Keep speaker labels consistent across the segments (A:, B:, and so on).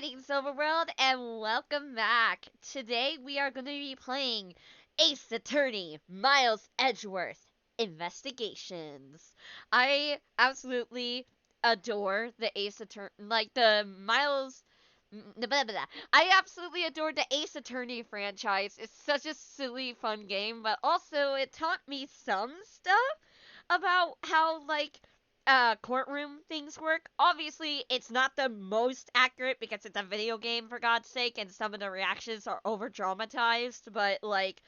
A: Greetings, Overworld, and welcome back. Today we are going to be playing Ace Attorney Miles Edgeworth Investigations. I absolutely adore the Ace Attorney, like the Miles. Blah, blah, blah. I absolutely adore the Ace Attorney franchise. It's such a silly, fun game, but also it taught me some stuff about how, like, courtroom things work. Obviously, it's not the most accurate because it's a video game, for God's sake, and some of the reactions are over dramatized, but, like,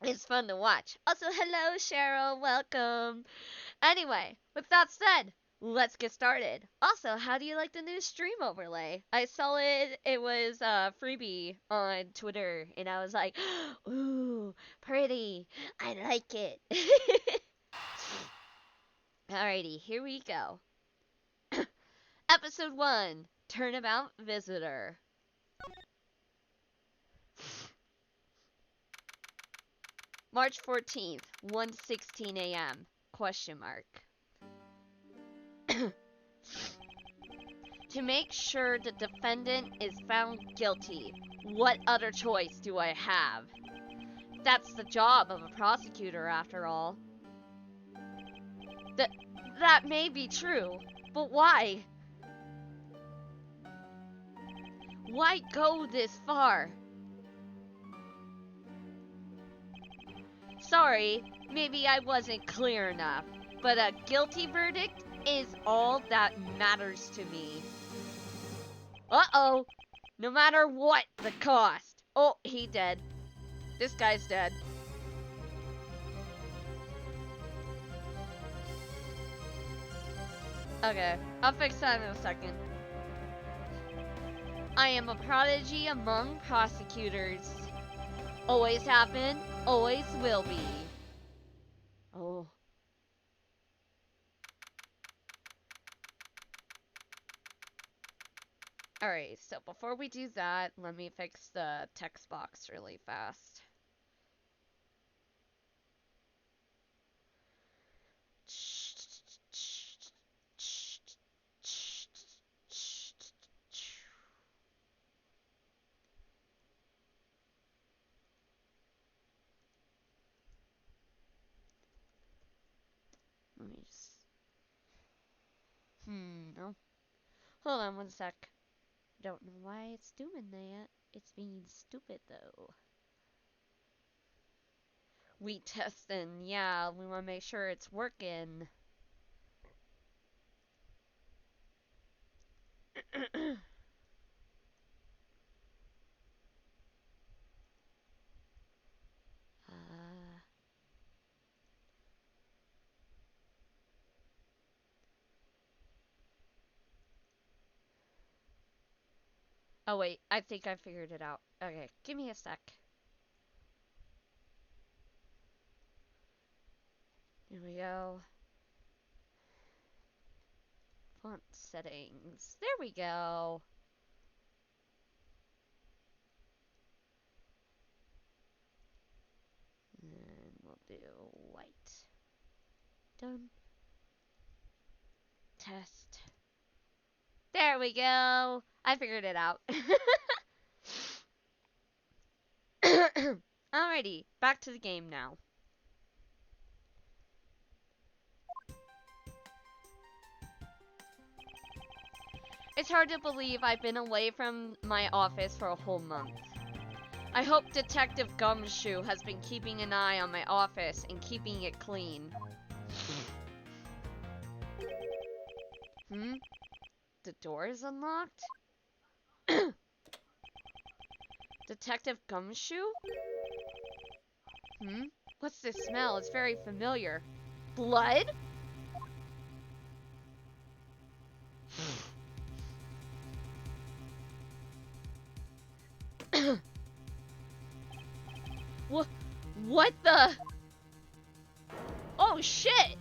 A: it's fun to watch. Also, hello, Cheryl, welcome. Anyway, with that said, let's get started. Also, how do you like the new stream overlay? I saw it was a freebie on Twitter, and I was like, ooh, pretty. I like it. Alrighty, here we go. Episode 1 Turnabout Visitor. March 14th, 1:16 a.m. Question mark. To make sure the defendant is found guilty, what other choice do I have? That's the job of a prosecutor, after all. That may be true, but why? Why go this far? Sorry, maybe I wasn't clear enough, but a guilty verdict is all that matters to me. Uh-oh! No matter what the cost. Oh, he dead. This guy's dead. Okay, I'll fix that in a second. I am a prodigy among prosecutors. Always have been, always will be. Oh. Alright, so before we do that, let me fix the text box really fast. Let me just... no. Hold on one sec. Don't know why it's doing that. It's being stupid though. We testing, yeah, we wanna make sure it's working. Oh wait, I think I figured it out. Okay, give me a sec. Here we go. Font settings. There we go. And we'll do white. Done. Test. There we go. I figured it out. Alrighty, back to the game now. It's hard to believe I've been away from my office for a whole month. I hope Detective Gumshoe has been keeping an eye on my office and keeping it clean. The door is unlocked? Detective Gumshoe? What's this smell? It's very familiar. Blood? What the? Oh shit!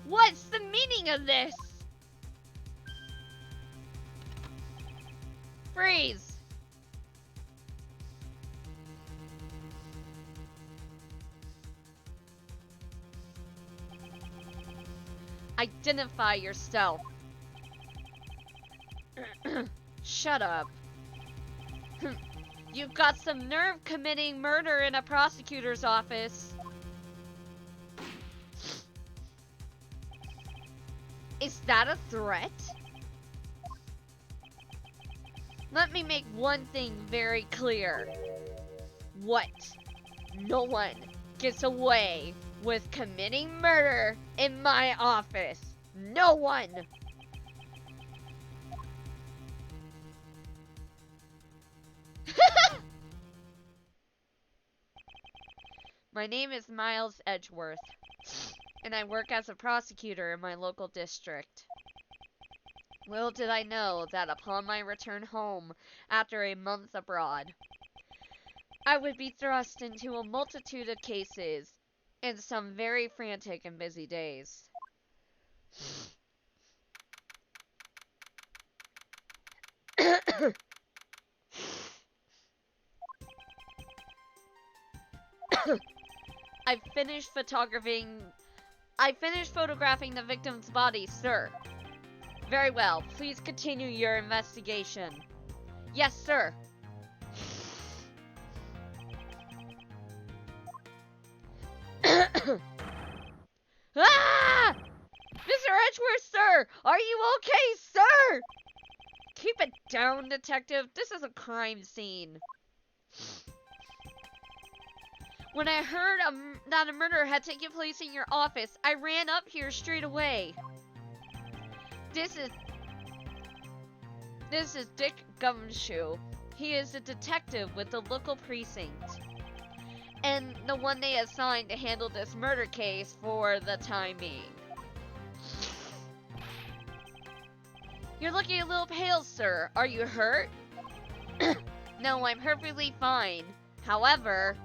A: What's the meaning of this? Freeze! Identify yourself. Shut up. You've got some nerve committing murder in a prosecutor's office. Is that a threat? Let me make one thing very clear. What? No one gets away with committing murder in my office. No one! My name is Miles Edgeworth, and I work as a prosecutor in my local district. Little did I know that upon my return home after a month abroad, I would be thrust into a multitude of cases and some very frantic and busy days. I finished photographing the victim's body, sir. Very well. Please continue your investigation. Yes, sir. Ah! Mr. Edgeworth, sir! Are you okay, sir? Keep it down, detective. This is a crime scene. When I heard that a murder had taken place in your office, I ran up here straight away. This is Dick Gumshoe. He is a detective with the local precinct, and the one they assigned to handle this murder case for the time being. You're looking a little pale, sir. Are you hurt? No, I'm perfectly fine. However...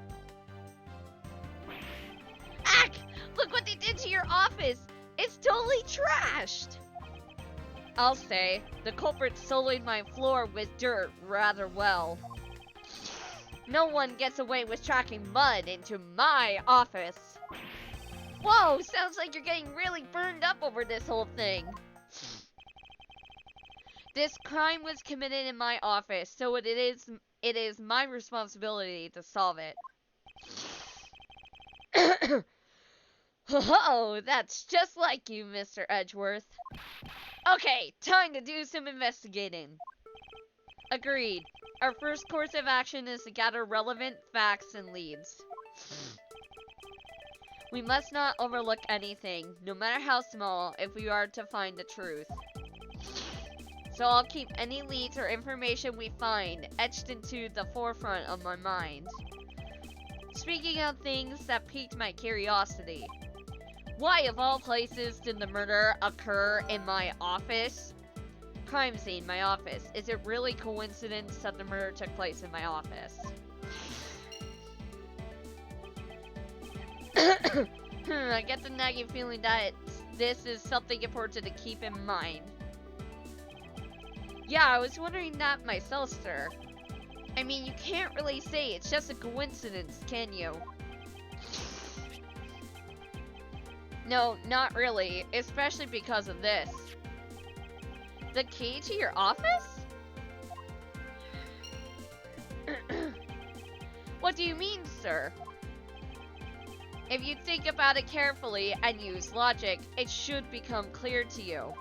A: Ack! Look what they did to your office! It's totally trashed! I'll say, the culprit sullied my floor with dirt rather well. No one gets away with tracking mud into my office. Whoa, sounds like you're getting really burned up over this whole thing. This crime was committed in my office, so it is my responsibility to solve it. Oh, that's just like you, Mr. Edgeworth. Okay, time to do some investigating. Agreed. Our first course of action is to gather relevant facts and leads. We must not overlook anything, no matter how small, if we are to find the truth. So I'll keep any leads or information we find etched into the forefront of my mind. Speaking of things that piqued my curiosity, why of all places did the murder occur in my office? Crime scene, my office. Is it really coincidence that the murder took place in my office? I get the nagging feeling that this is something important to keep in mind. Yeah, I was wondering that myself, sir. I mean, you can't really say it's just a coincidence, can you? No, not really, especially because of this. The key to your office? What do you mean, sir? If you think about it carefully and use logic, it should become clear to you.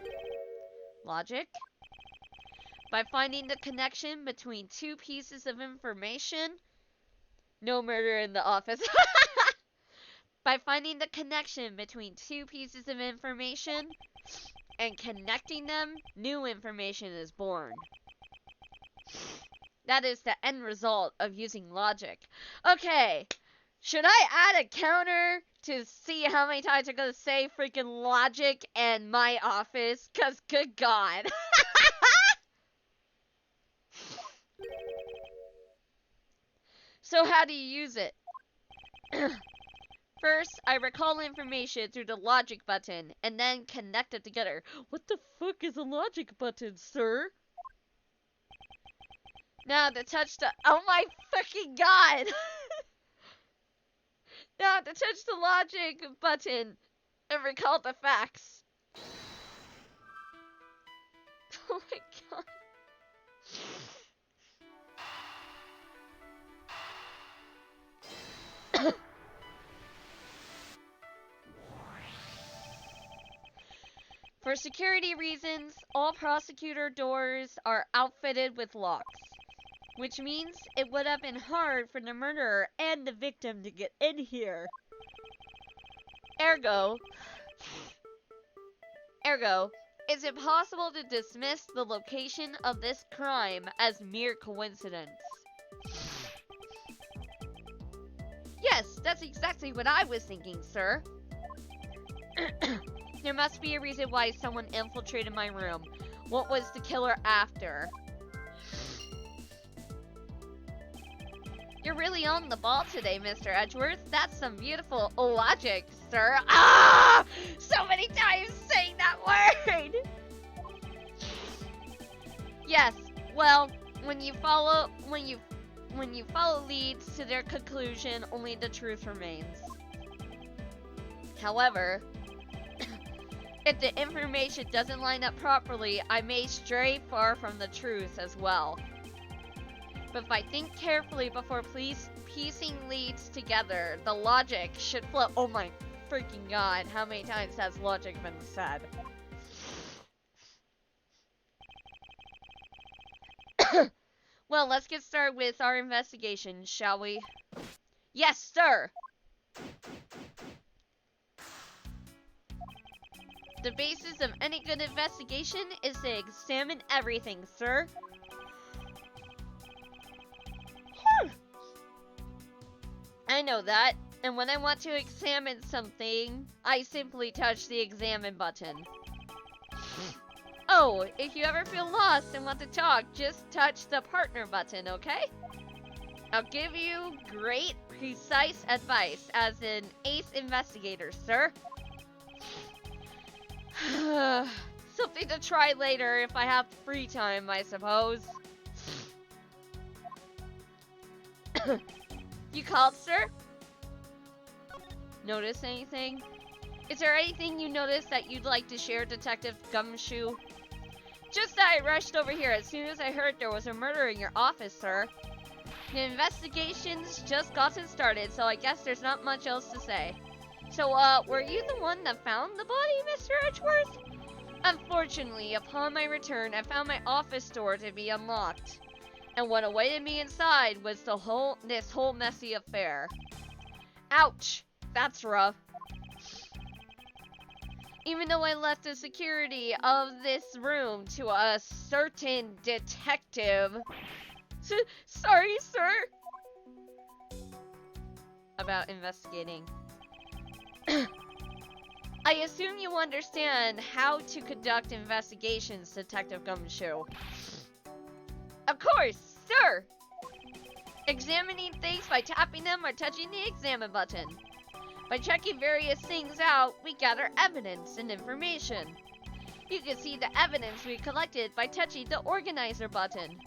A: Logic? By finding the connection between two pieces of information? No murder in the office. By finding the connection between two pieces of information and connecting them, new information is born. That is the end result of using logic. Okay, should I add a counter to see how many times I'm gonna say freaking logic and my office? Cause good God. So how do you use it? First, I recall information through the logic button, and then connect it together. What the fuck is a logic button, sir? Now to touch the— oh my fucking God! Now to touch the logic button and recall the facts. Oh my God. For security reasons, all prosecutor doors are outfitted with locks, which means it would have been hard for the murderer and the victim to get in here. Ergo, is it possible to dismiss the location of this crime as mere coincidence? Yes, that's exactly what I was thinking, sir. There must be a reason why someone infiltrated my room. What was the killer after? You're really on the ball today, Mr. Edgeworth. That's some beautiful logic, sir. Ah! So many times saying that word! Yes, well, when you follow leads to their conclusion, only the truth remains. However, if the information doesn't line up properly, I may stray far from the truth as well. But if I think carefully before piecing leads together, the logic should flow. Oh my freaking god, how many times has logic been said? Well, let's get started with our investigation, shall we? Yes, sir! The basis of any good investigation is to examine everything, sir. I know that, and when I want to examine something, I simply touch the examine button. Oh, if you ever feel lost and want to talk, just touch the partner button, okay? I'll give you great, precise advice as an ace investigator, sir. Something to try later if I have free time, I suppose. You called, sir? Notice anything? Is there anything you noticed that you'd like to share, Detective Gumshoe? Just that I rushed over here as soon as I heard there was a murder in your office, sir. The investigation's just gotten started, so I guess there's not much else to say. So, were you the one that found the body, Mr. Edgeworth? Unfortunately, upon my return, I found my office door to be unlocked. And what awaited me inside was this whole messy affair. Ouch! That's rough. Even though I left the security of this room to a certain detective. Sorry, sir. About investigating. I assume you understand how to conduct investigations, Detective Gumshoe. Of course, sir! Examining things by tapping them or touching the examine button. By checking various things out, we gather evidence and information. You can see the evidence we collected by touching the organizer button.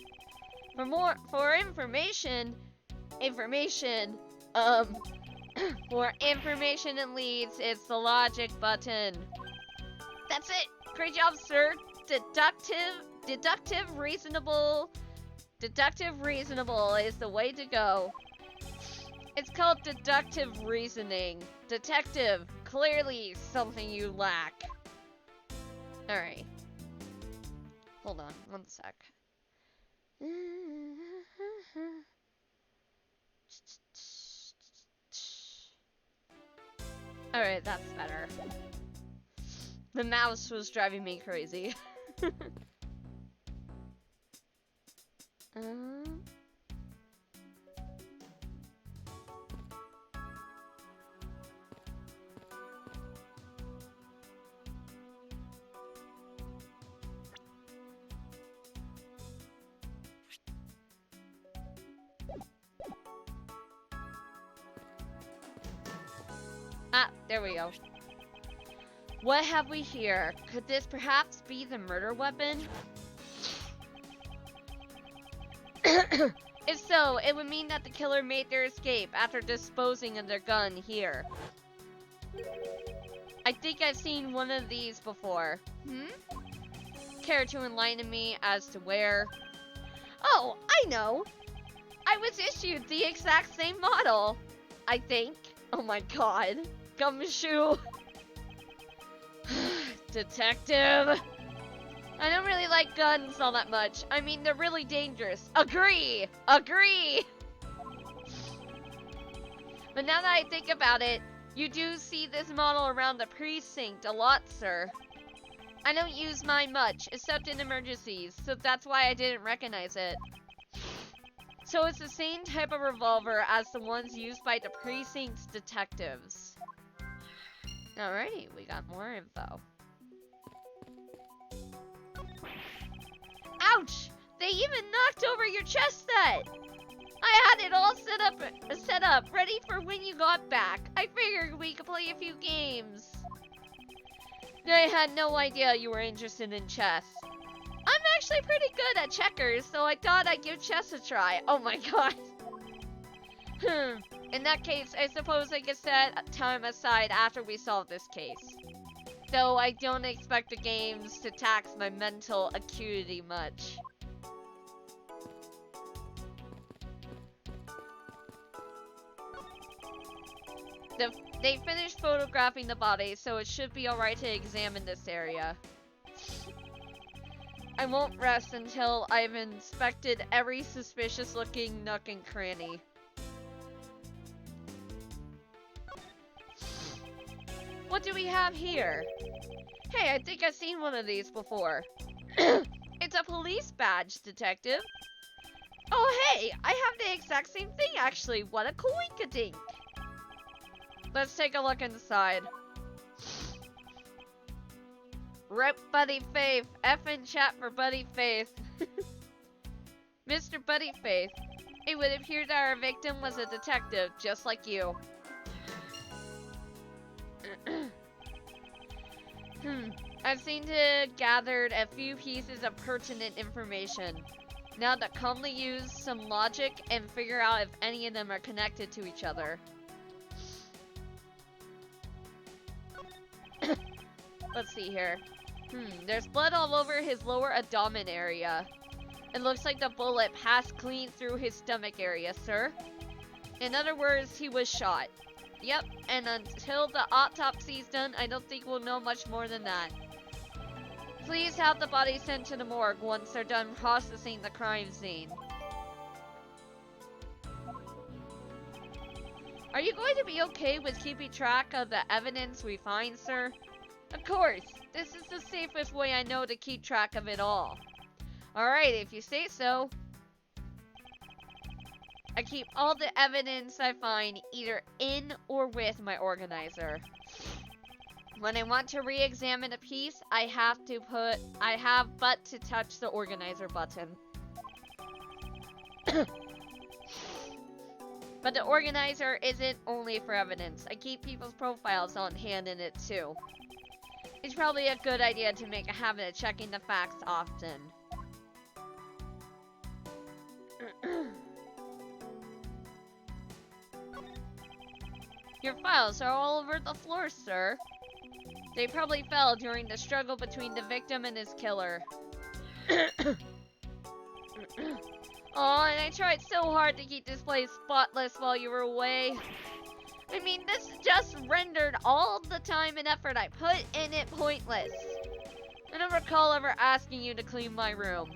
A: For information and leads, it's the logic button. That's it! Great job, sir! Deductive reasonable is the way to go. It's called deductive reasoning. Detective, clearly something you lack. Alright. Hold on, one sec. Alright, that's better. The mouse was driving me crazy. Ah, there we go. What have we here? Could this perhaps be the murder weapon? If so, it would mean that the killer made their escape after disposing of their gun here. I think I've seen one of these before. Care to enlighten me as to where? Oh, I know! I was issued the exact same model, I think. Oh my god. Gumshoe. Detective! I don't really like guns all that much. I mean, they're really dangerous. Agree! Agree! But now that I think about it, you do see this model around the precinct a lot, sir. I don't use mine much, except in emergencies, so that's why I didn't recognize it. So it's the same type of revolver as the ones used by the precinct's detectives. Alrighty, we got more info. Ouch! They even knocked over your chess set! I had it all set up, ready for when you got back. I figured we could play a few games. I had no idea you were interested in chess. I'm actually pretty good at checkers, so I thought I'd give chess a try. Oh my god. In that case, I suppose I could set time aside after we solve this case. Though I don't expect the games to tax my mental acuity much. They finished photographing the body, so it should be alright to examine this area. I won't rest until I've inspected every suspicious looking nook and cranny. What do we have here? Hey, I think I've seen one of these before. It's a police badge, detective. Oh hey, I have the exact same thing actually. What a coinkadink. Let's take a look inside. Rip Buddy Faith. F in chat for Buddy Faith. Mr. Buddy Faith, it would appear that our victim was a detective, just like you. I've seen to gathered a few pieces of pertinent information. Now to calmly use some logic and figure out if any of them are connected to each other. Let's see here. There's blood all over his lower abdomen area. It looks like the bullet passed clean through his stomach area, sir. In other words, he was shot. Yep, and until the autopsy's done, I don't think we'll know much more than that. Please have the body sent to the morgue once they're done processing the crime scene. Are you going to be okay with keeping track of the evidence we find, sir? Of course, this is the safest way I know to keep track of it all. Alright, if you say so. I keep all the evidence I find either in or with my organizer. When I want to re-examine a piece, I have but to touch the organizer button. But the organizer isn't only for evidence. I keep people's profiles on hand in it too. It's probably a good idea to make a habit of checking the facts often. Your files are all over the floor, sir. They probably fell during the struggle between the victim and his killer. Oh, and I tried so hard to keep this place spotless while you were away. I mean, this just rendered all the time and effort I put in it pointless. I don't recall ever asking you to clean my room.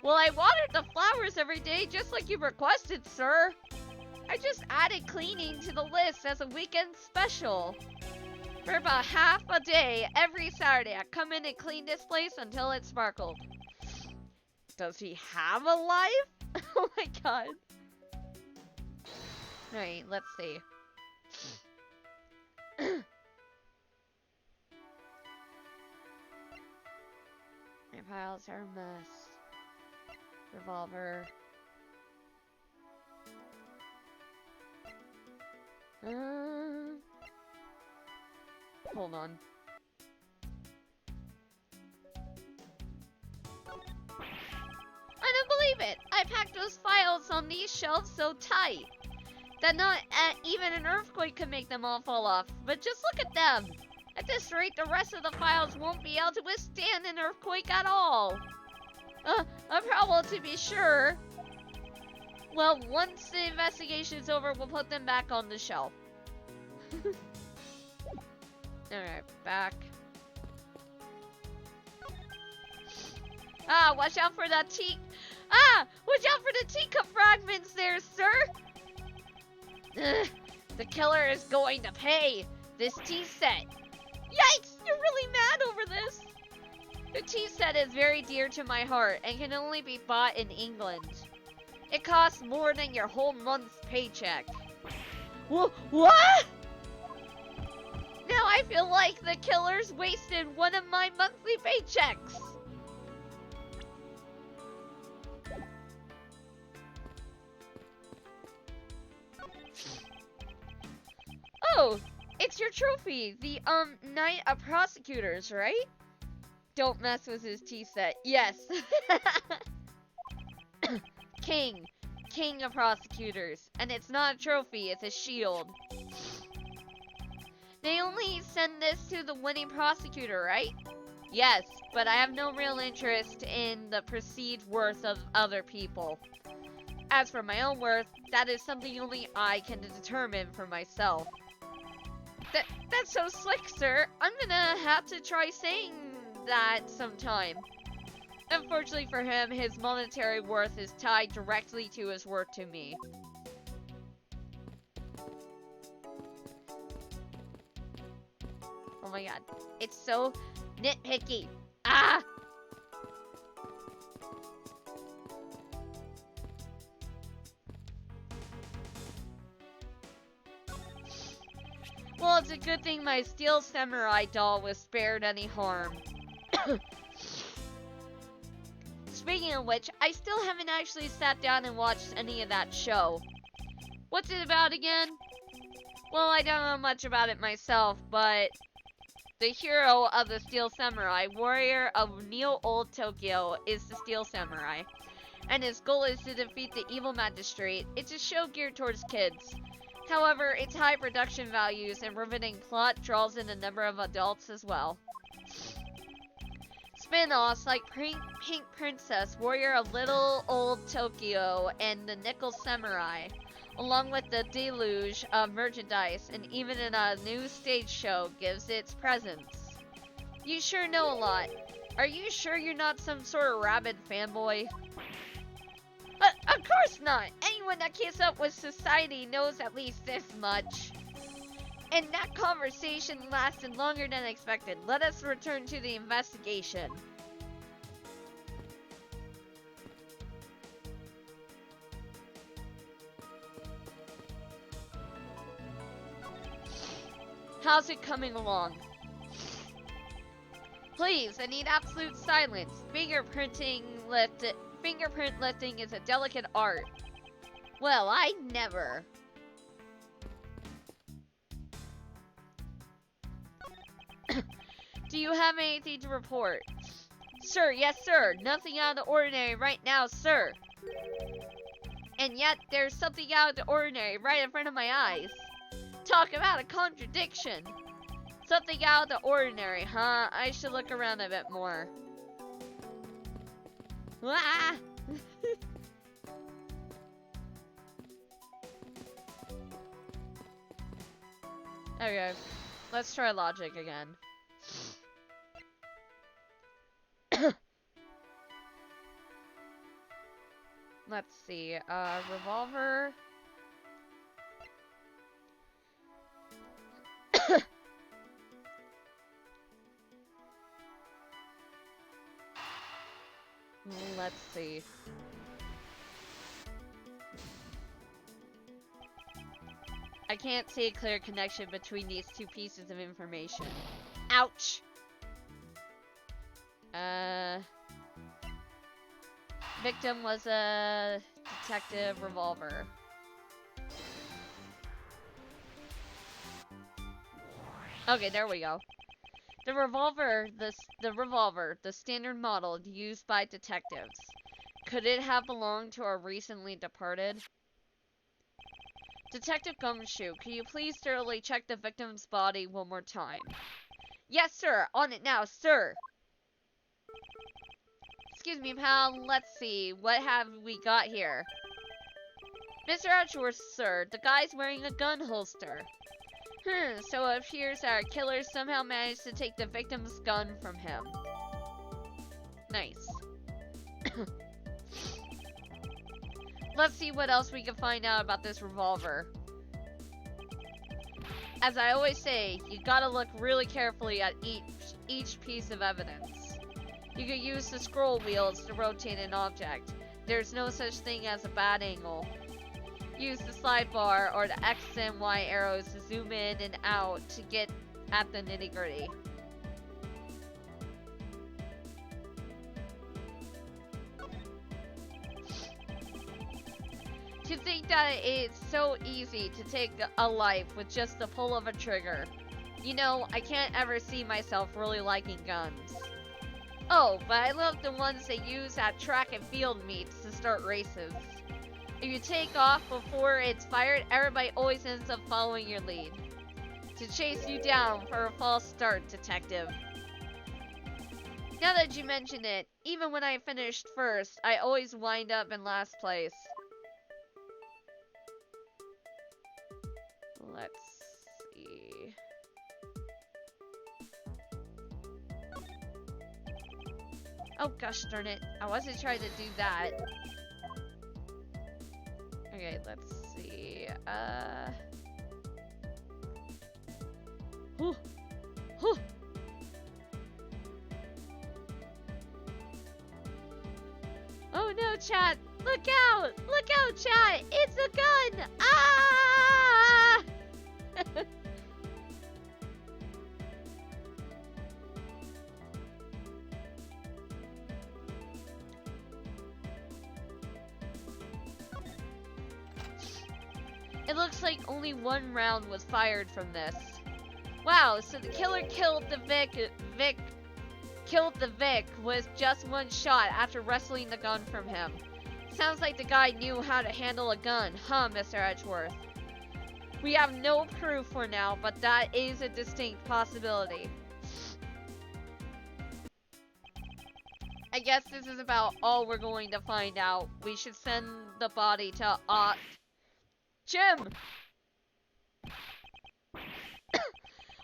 A: Well, I watered the flowers every day just like you requested, sir. I just added cleaning to the list as a weekend special. For about half a day, every Saturday, I come in and clean this place until it sparkled. Does he have a life? Oh my god. Alright, let's see. My files are a mess. Revolver. Hold on. I don't believe it! I packed those files on these shelves so tight that not even an earthquake could make them all fall off. But just look at them! At this rate, the rest of the files won't be able to withstand an earthquake at all. A problem to be sure. Well, once the investigation's over, we'll put them back on the shelf. Alright, back. Ah, watch out for that tea. Ah, watch out for the teacup fragments there, sir. Ugh, the killer is going to pay. This tea set. Yikes, you're really mad over this. The tea set is very dear to my heart and can only be bought in England. It costs more than your whole month's paycheck. What? Now I feel like the killer's wasted one of my monthly paychecks. Oh, it's your trophy, the Knight of Prosecutors, right? Don't mess with his tea set. Yes. King of Prosecutors. And it's not a trophy, it's a shield. They only send this to the winning prosecutor, right? Yes, but I have no real interest in the perceived worth of other people. As for my own worth, that is something only I can determine for myself. That's so slick, sir. I'm gonna have to try saying that sometime. Unfortunately for him, his monetary worth is tied directly to his worth to me. Oh my god. It's so nitpicky. Ah! Well, it's a good thing my steel samurai doll was spared any harm. Speaking of which, I still haven't actually sat down and watched any of that show. What's it about again? Well, I don't know much about it myself, but the hero of the Steel Samurai, warrior of Neo Old Tokyo, is the Steel Samurai, and his goal is to defeat the evil magistrate. It's a show geared towards kids. However, its high production values and riveting plot draws in a number of adults as well. Spin-offs like Pink Princess, Warrior of Little Old Tokyo, and the Nickel Samurai, along with the deluge of merchandise and even a new stage show gives its presence. You sure know a lot. Are you sure you're not some sort of rabid fanboy? Of course not! Anyone that keeps up with society knows at least this much. And that conversation lasted longer than expected. Let us return to the investigation. How's it coming along? Please, I need absolute silence. Fingerprint lifting is a delicate art. Well, I never. Do you have anything to report? Sir, yes sir. Nothing out of the ordinary right now, sir. And yet, there's something out of the ordinary right in front of my eyes. Talk about a contradiction. Something out of the ordinary, huh? I should look around a bit more. Ah! Okay, let's try logic again. Let's see, revolver. Let's see. I can't see a clear connection between these two pieces of information. Ouch! Victim was a detective revolver. Okay, there we go. The revolver, the standard model used by detectives. Could it have belonged to our recently departed? Detective Gumshoe, can you please thoroughly check the victim's body one more time? Yes, sir. On it now, sir. Excuse me, pal. Let's see. What have we got here? Mr. Edgeworth, sir. The guy's wearing a gun holster. So it appears our killer somehow managed to take the victim's gun from him. Nice. Let's see what else we can find out about this revolver. As I always say, you gotta look really carefully at each piece of evidence. You could use the scroll wheels to rotate an object. There's no such thing as a bad angle. Use the slide bar or the X and Y arrows to zoom in and out to get at the nitty-gritty. To think that it's so easy to take a life with just the pull of a trigger. You know, I can't ever see myself really liking guns. Oh, but I love the ones they use at track and field meets to start races. If you take off before it's fired, everybody always ends up following your lead. To chase you down for a false start, detective. Now that you mention it, even when I finished first, I always wind up in last place. Let's see. Oh gosh darn it. I wasn't trying to do that. Okay, let's see. Whew. Whew. Oh no, chat! Look out! Look out, chat! It's a gun! Ah! It looks like only one round was fired from this. Wow, so the killer killed the Vic with just one shot after wrestling the gun from him. Sounds like the guy knew how to handle a gun, huh, Mr. Edgeworth? We have no proof for now, but that is a distinct possibility. I guess this is about all we're going to find out. We should send the body to Jim!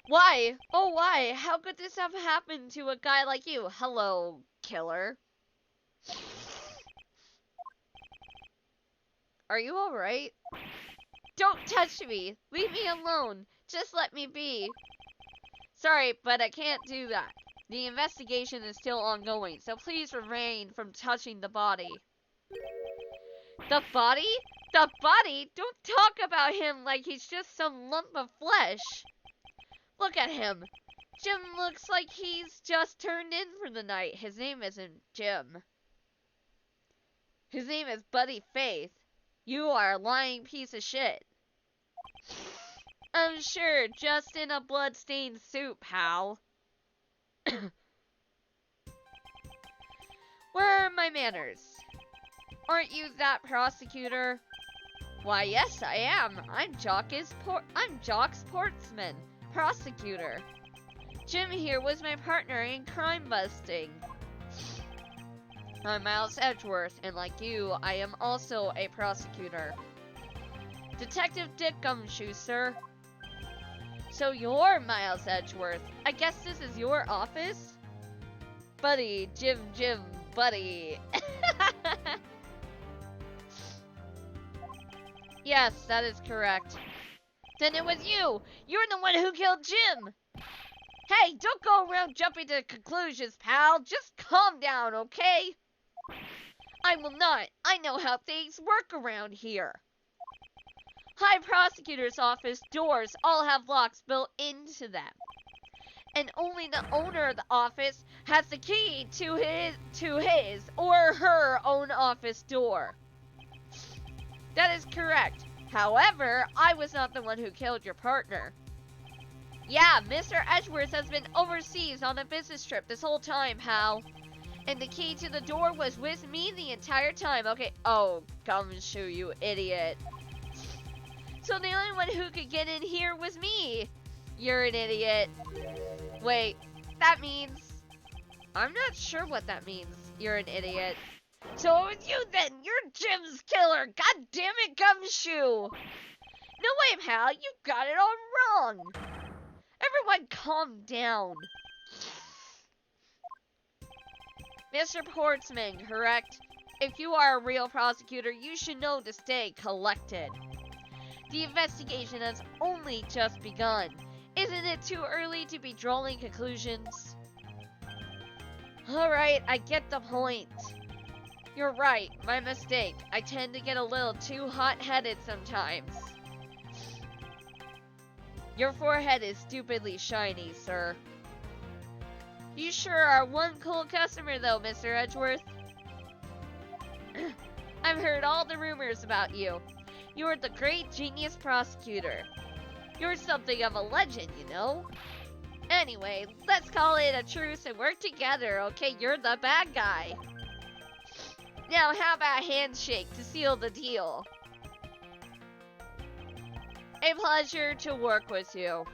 A: Why? Oh, why? How could this have happened to a guy like you? Hello, killer. Are you alright? Don't touch me! Leave me alone! Just let me be! Sorry, but I can't do that. The investigation is still ongoing, so please refrain from touching the body. The body? The body? Don't talk about him like he's just some lump of flesh. Look at him. Jim looks like he's just turned in for the night. His name isn't Jim. His name is Buddy Faith. You are a lying piece of shit. I'm sure, just in a blood-stained suit, pal. Where are my manners? Aren't you that prosecutor? Why, yes, I am. I'm Jock's Portsman, prosecutor. Jim here was my partner in crime busting. I'm Miles Edgeworth, and like you, I am also a prosecutor. Detective Dick Gumshoe, sir. So you're Miles Edgeworth. I guess this is your office? Buddy, Jim, buddy. Yes, that is correct. Then it was you! You're the one who killed Jim! Hey, don't go around jumping to conclusions, pal. Just calm down, okay? I will not. I know how things work around here. High Prosecutor's Office doors all have locks built into them. And only the owner of the office has the key to his or her own office door. That is correct. However, I was not the one who killed your partner. Yeah, Mr. Edgeworth has been overseas on a business trip this whole time, pal. And the key to the door was with me the entire time. Okay, oh, Gumshoe, you idiot. So the only one who could get in here was me. You're an idiot. Wait, that means... I'm not sure what that means. You're an idiot. So it was you then! You're Jim's killer! God damn it, Gumshoe! No way, pal! You got it all wrong! Everyone calm down. Mr. Portsman, correct? If you are a real prosecutor, you should know to stay collected. The investigation has only just begun. Isn't it too early to be drawing conclusions? Alright, I get the point. You're right, my mistake. I tend to get a little too hot-headed sometimes. Your forehead is stupidly shiny, sir. You sure are one cool customer though, Mr. Edgeworth. I've heard all the rumors about you. You're the great genius prosecutor. You're something of a legend, you know? Anyway, let's call it a truce and work together, okay? You're the bad guy. Now, how about a handshake to seal the deal? A pleasure to work with you.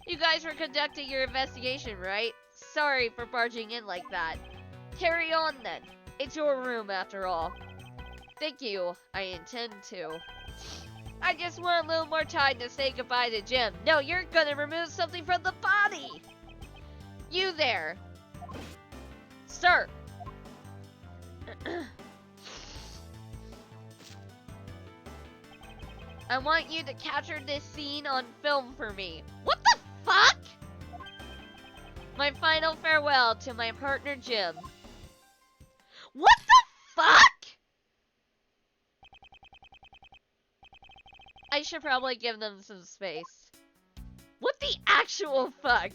A: You guys were conducting your investigation, right? Sorry for barging in like that. Carry on then. It's your room after all. Thank you. I intend to. I just want a little more time to say goodbye to Jim. No, you're gonna remove something from the body! You there! Sir! I want you to capture this scene on film for me. What the fuck? My final farewell to my partner Jim. What the fuck? I should probably give them some space. What the actual fuck?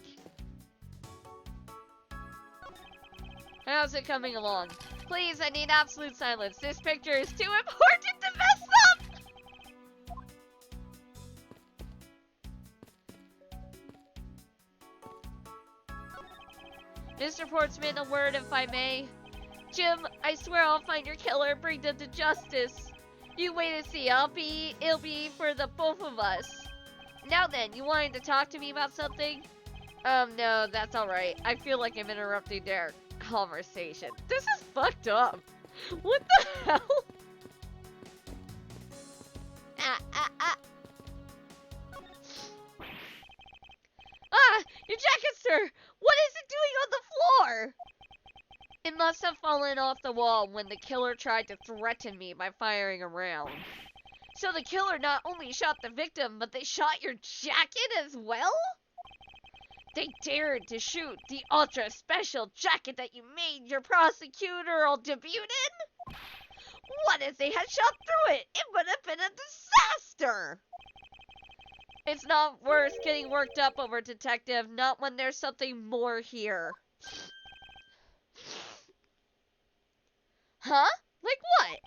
A: How's it coming along? Please, I need absolute silence. This picture is too important to mess up! Mr. Portsman, a word if I may. Jim, I swear I'll find your killer and bring them to justice. You wait and see. It'll be for the both of us. Now then, you wanted to talk to me about something? No, that's alright. I feel like I'm interrupting their conversation. This is fucked up. What the hell? Ah! Your jacket, sir! What is it doing on the floor? It must have fallen off the wall when the killer tried to threaten me by firing a round. So the killer not only shot the victim, but they shot your jacket as well? They dared to shoot the ultra special jacket that you made your prosecutorial debut in? What if they had shot through it? It would have been a disaster! It's not worth getting worked up over, detective, not when there's something more here. Huh? Like what?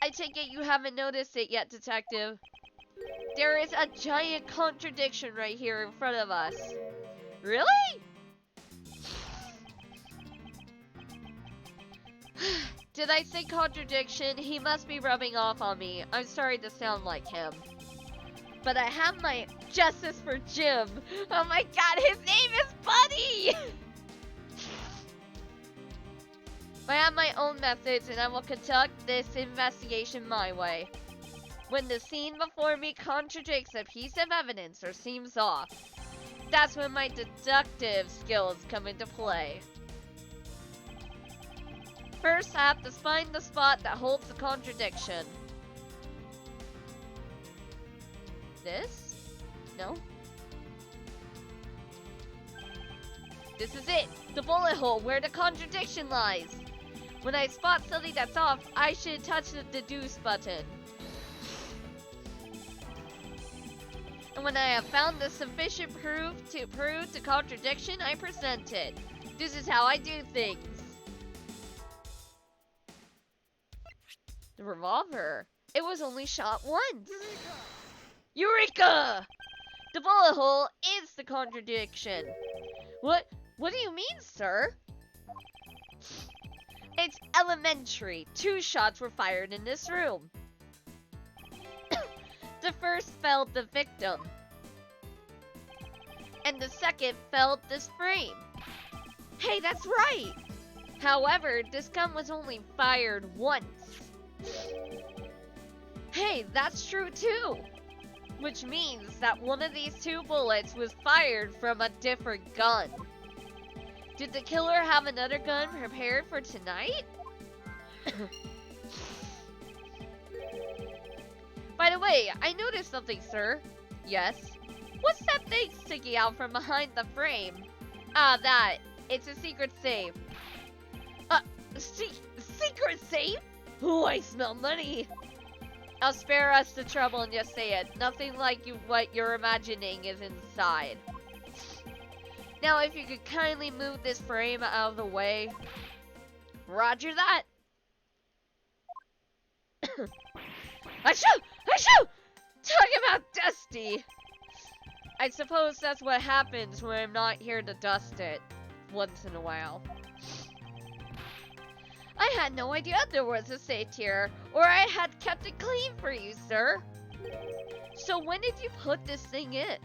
A: I take it you haven't noticed it yet, detective. There is a giant contradiction right here in front of us. Really? Did I say contradiction? He must be rubbing off on me. I'm sorry to sound like him. But I have my justice for Jim. Oh my god, his name is Buddy! I have my own methods and I will conduct this investigation my way. When the scene before me contradicts a piece of evidence or seems off, that's when my deductive skills come into play. First, I have to find the spot that holds the contradiction. This? No? This is it! The bullet hole where the contradiction lies! When I spot something that's off, I should touch the deduce button. And when I have found the sufficient proof to prove the contradiction, I present it. This is how I do things. The revolver. It was only shot once. Eureka! The bullet hole is the contradiction. What do you mean, sir? It's elementary. 2 shots were fired in this room. The first felled the victim. And the second felled this frame. Hey, that's right! However, this gun was only fired once. Hey, that's true too! Which means that one of these 2 bullets was fired from a different gun. Did the killer have another gun prepared for tonight? By the way, I noticed something, sir. Yes? What's that thing sticking out from behind the frame? Ah, that. It's a secret safe. Secret safe? Ooh, I smell money. I'll spare us the trouble and just say it. Nothing like what you're imagining is inside. Now, if you could kindly move this frame out of the way. Roger that. Achoo! Achoo! Talk about dusty. I suppose that's what happens when I'm not here to dust it. Once in a while. I had no idea there was a safe here, or I had kept it clean for you, sir. So when did you put this thing in?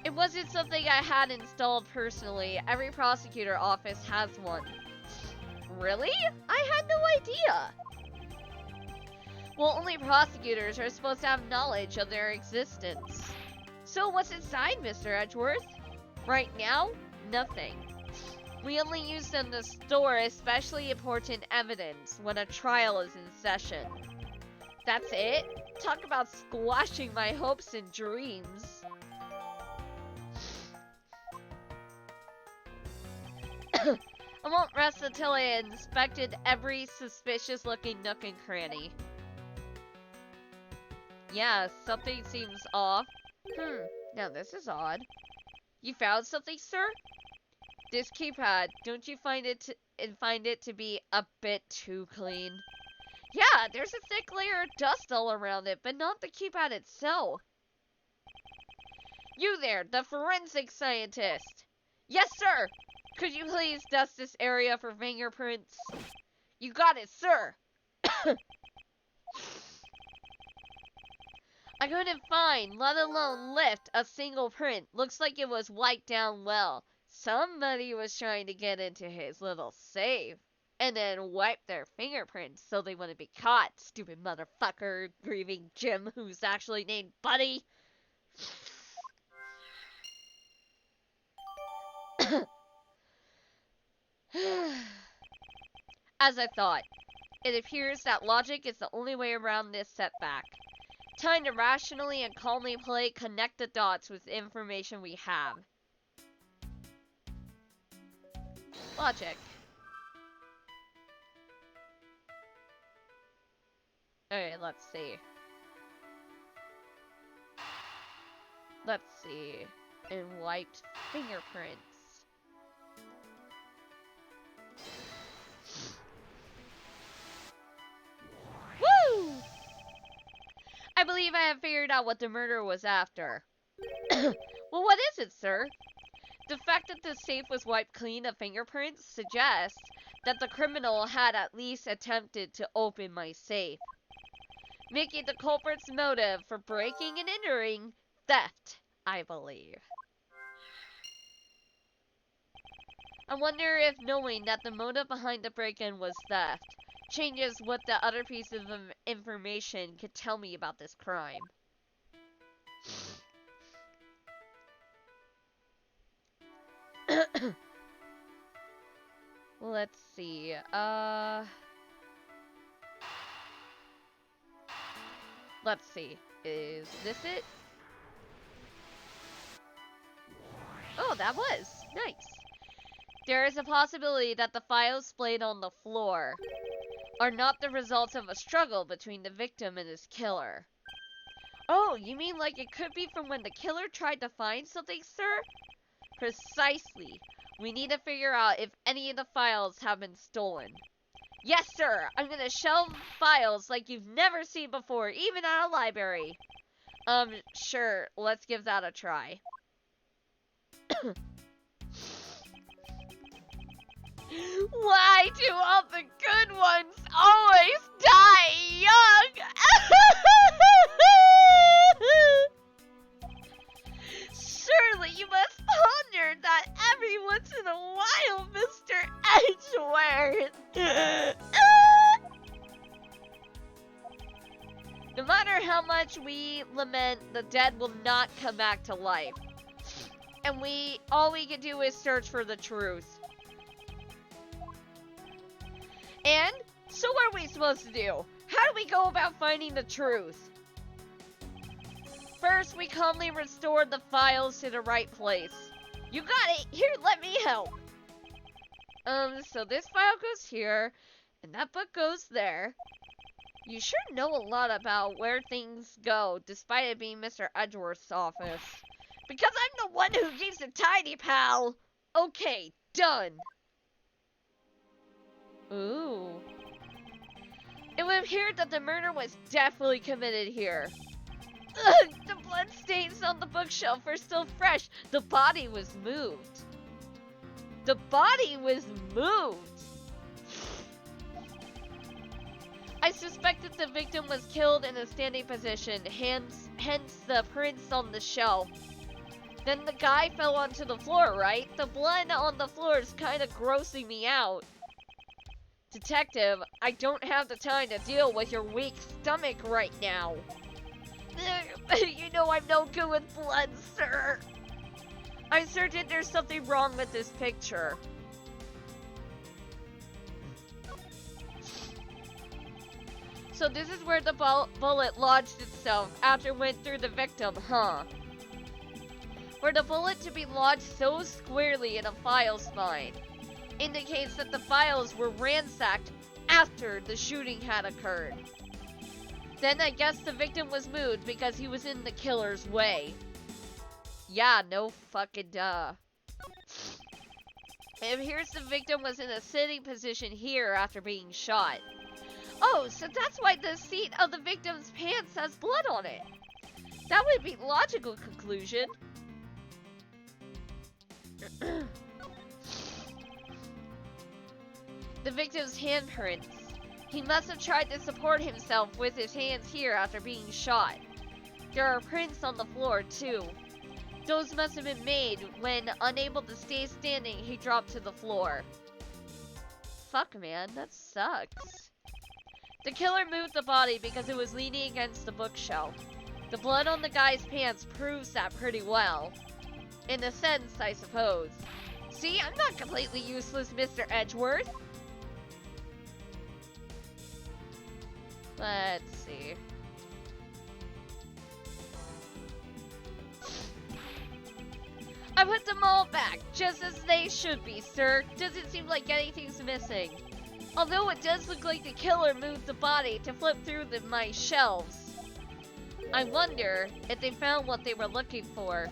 A: It wasn't something I had installed personally. Every prosecutor office has one. Really? I had no idea. Well, only prosecutors are supposed to have knowledge of their existence. So what's inside, Mr. Edgeworth? Right now, nothing. We only use them to store especially important evidence when a trial is in session. That's it? Talk about squashing my hopes and dreams. I won't rest until I inspected every suspicious-looking nook and cranny. Yeah, something seems off. Now this is odd. You found something, sir? This keypad, don't you find it to be a bit too clean? Yeah, there's a thick layer of dust all around it, but not the keypad itself. You there, the forensic scientist. Yes, sir. Could you please dust this area for fingerprints? You got it, sir. I couldn't find, let alone lift, a single print. Looks like it was wiped down well. Somebody was trying to get into his little safe and then wipe their fingerprints so they wouldn't be caught. Stupid motherfucker, grieving Jim, who's actually named Buddy. As I thought, it appears that logic is the only way around this setback. Time to rationally and calmly connect the dots with the information we have. Logic. Alright, let's see. Let's see. And wiped fingerprints. Woo! I believe I have figured out what the murder was after. Well, what is it, sir? The fact that the safe was wiped clean of fingerprints suggests that the criminal had at least attempted to open my safe, making the culprit's motive for breaking and entering theft, I believe. I wonder if knowing that the motive behind the break-in was theft changes what the other pieces of information could tell me about this crime. Let's see. Let's see. Is this it? Oh, that was nice. There is a possibility that the files splayed on the floor are not the results of a struggle between the victim and his killer. Oh, you mean like it could be from when the killer tried to find something, sir? Precisely. We need to figure out if any of the files have been stolen. Yes, sir! I'm gonna shelve files like you've never seen before, even at a library. Sure, let's give that a try. Why do all the good ones always die young? Surely you must ponder that every once in a while, Mr. Edgeworth. No matter how much we lament, the dead will not come back to life. and all we can do is search for the truth. And so what are we supposed to do? How do we go about finding the truth? First, we calmly restore the files to the right place. You got it! Here, let me help! So this file goes here, and that book goes there. You sure know a lot about where things go, despite it being Mr. Edgeworth's office. Because I'm the one who keeps it tidy, pal! Okay, done! Ooh. It would appear that the murder was definitely committed here. Ugh, the blood stains on the bookshelf are still fresh. The body was moved. The body was moved! I suspected the victim was killed in a standing position, hence the prints on the shelf. Then the guy fell onto the floor, right? The blood on the floor is kind of grossing me out. Detective, I don't have the time to deal with your weak stomach right now. You know I'm no good with blood, sir. I'm certain there's something wrong with this picture. So this is where the bullet lodged itself after it went through the victim, huh? For the bullet to be lodged so squarely in a file spine indicates that the files were ransacked after the shooting had occurred. Then I guess the victim was moved because he was in the killer's way. Yeah, no fucking duh. It appears the victim was in a sitting position here after being shot. Oh, so that's why the seat of the victim's pants has blood on it. That would be a logical conclusion. The victim's handprints. He must have tried to support himself with his hands here after being shot. There are prints on the floor, too. Those must have been made when, unable to stay standing, he dropped to the floor. Fuck, man, that sucks. The killer moved the body because it was leaning against the bookshelf. The blood on the guy's pants proves that pretty well. In a sense, I suppose. See, I'm not completely useless, Mr. Edgeworth. Let's see. I put them all back, just as they should be, sir. Doesn't seem like anything's missing. Although it does look like the killer moved the body to flip through my shelves. I wonder if they found what they were looking for.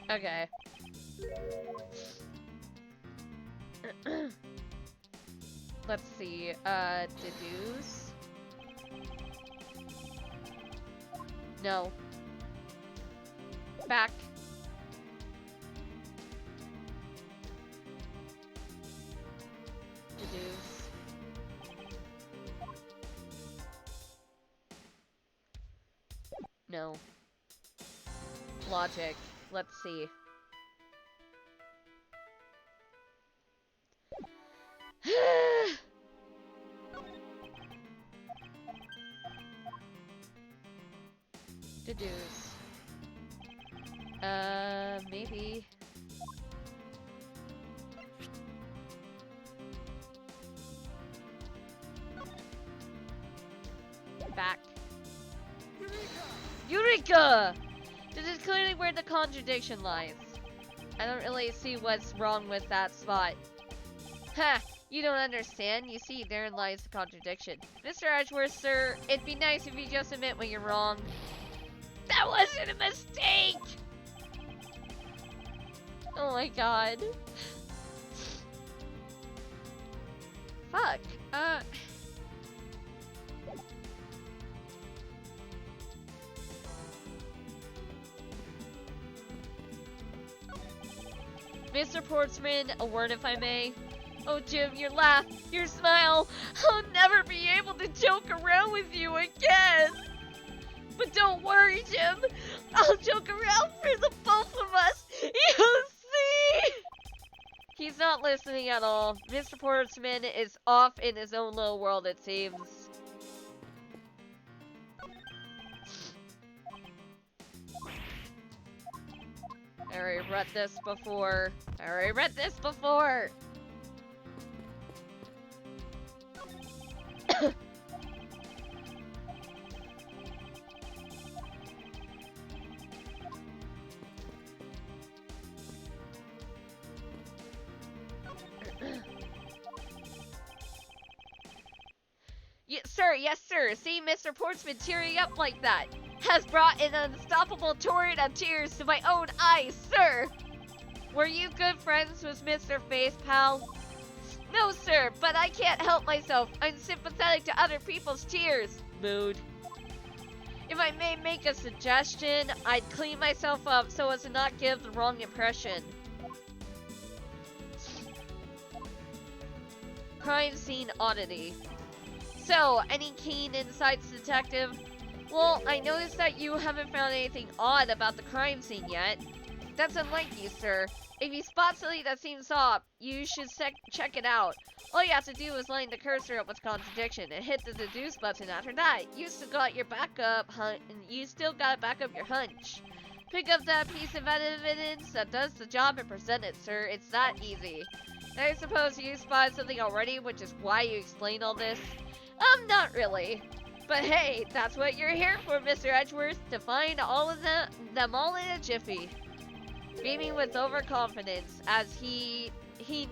A: Okay. Let's see, deduce. No. Back. Deduce. No. Logic. Let's see. Deduce. Maybe. Back. Eureka! This is clearly where the contradiction lies. I don't really see what's wrong with that spot. Ha! You don't understand. You see, therein lies the contradiction. Mr. Edgeworth, sir, it'd be nice if you just admit when you're wrong. That wasn't a mistake! Oh my god. Fuck. Mr. Portsman, a word if I may. Oh, Jim, your laugh, your smile. I'll never be able to joke around with you again. But don't worry, Jim. I'll joke around for the both of us. You'll see. He's not listening at all. Mr. Portsman is off in his own little world, it seems. I already read this before. Yes, sir. Seeing Mr. Portsman tearing up like that has brought an unstoppable torrent of tears to my own eyes, sir. Were you good friends with Mr. Face Pal? No, sir, but I can't help myself. I'm sympathetic to other people's tears. Mood. If I may make a suggestion, I'd clean myself up so as to not give the wrong impression. Crime scene oddity. So, any keen insights, detective? Well, I noticed that you haven't found anything odd about the crime scene yet. That's unlike you, sir. If you spot something that seems off, you should check it out. All you have to do is line the cursor up with contradiction and hit the deduce button after that. You still got your backup your hunch. Pick up that piece of evidence that does the job and present it, sir. It's that easy. I suppose you spotted something already, which is why you explained all this. Not really. But hey, that's what you're here for, Mr. Edgeworth, to find all of them all in a jiffy. Beaming with overconfidence as he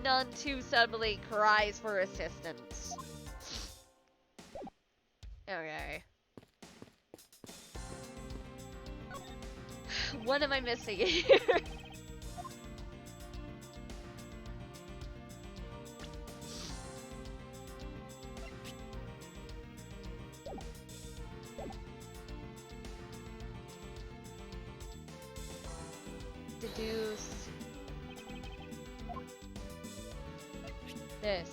A: none too suddenly cries for assistance. Okay. What am I missing here? Deduce this.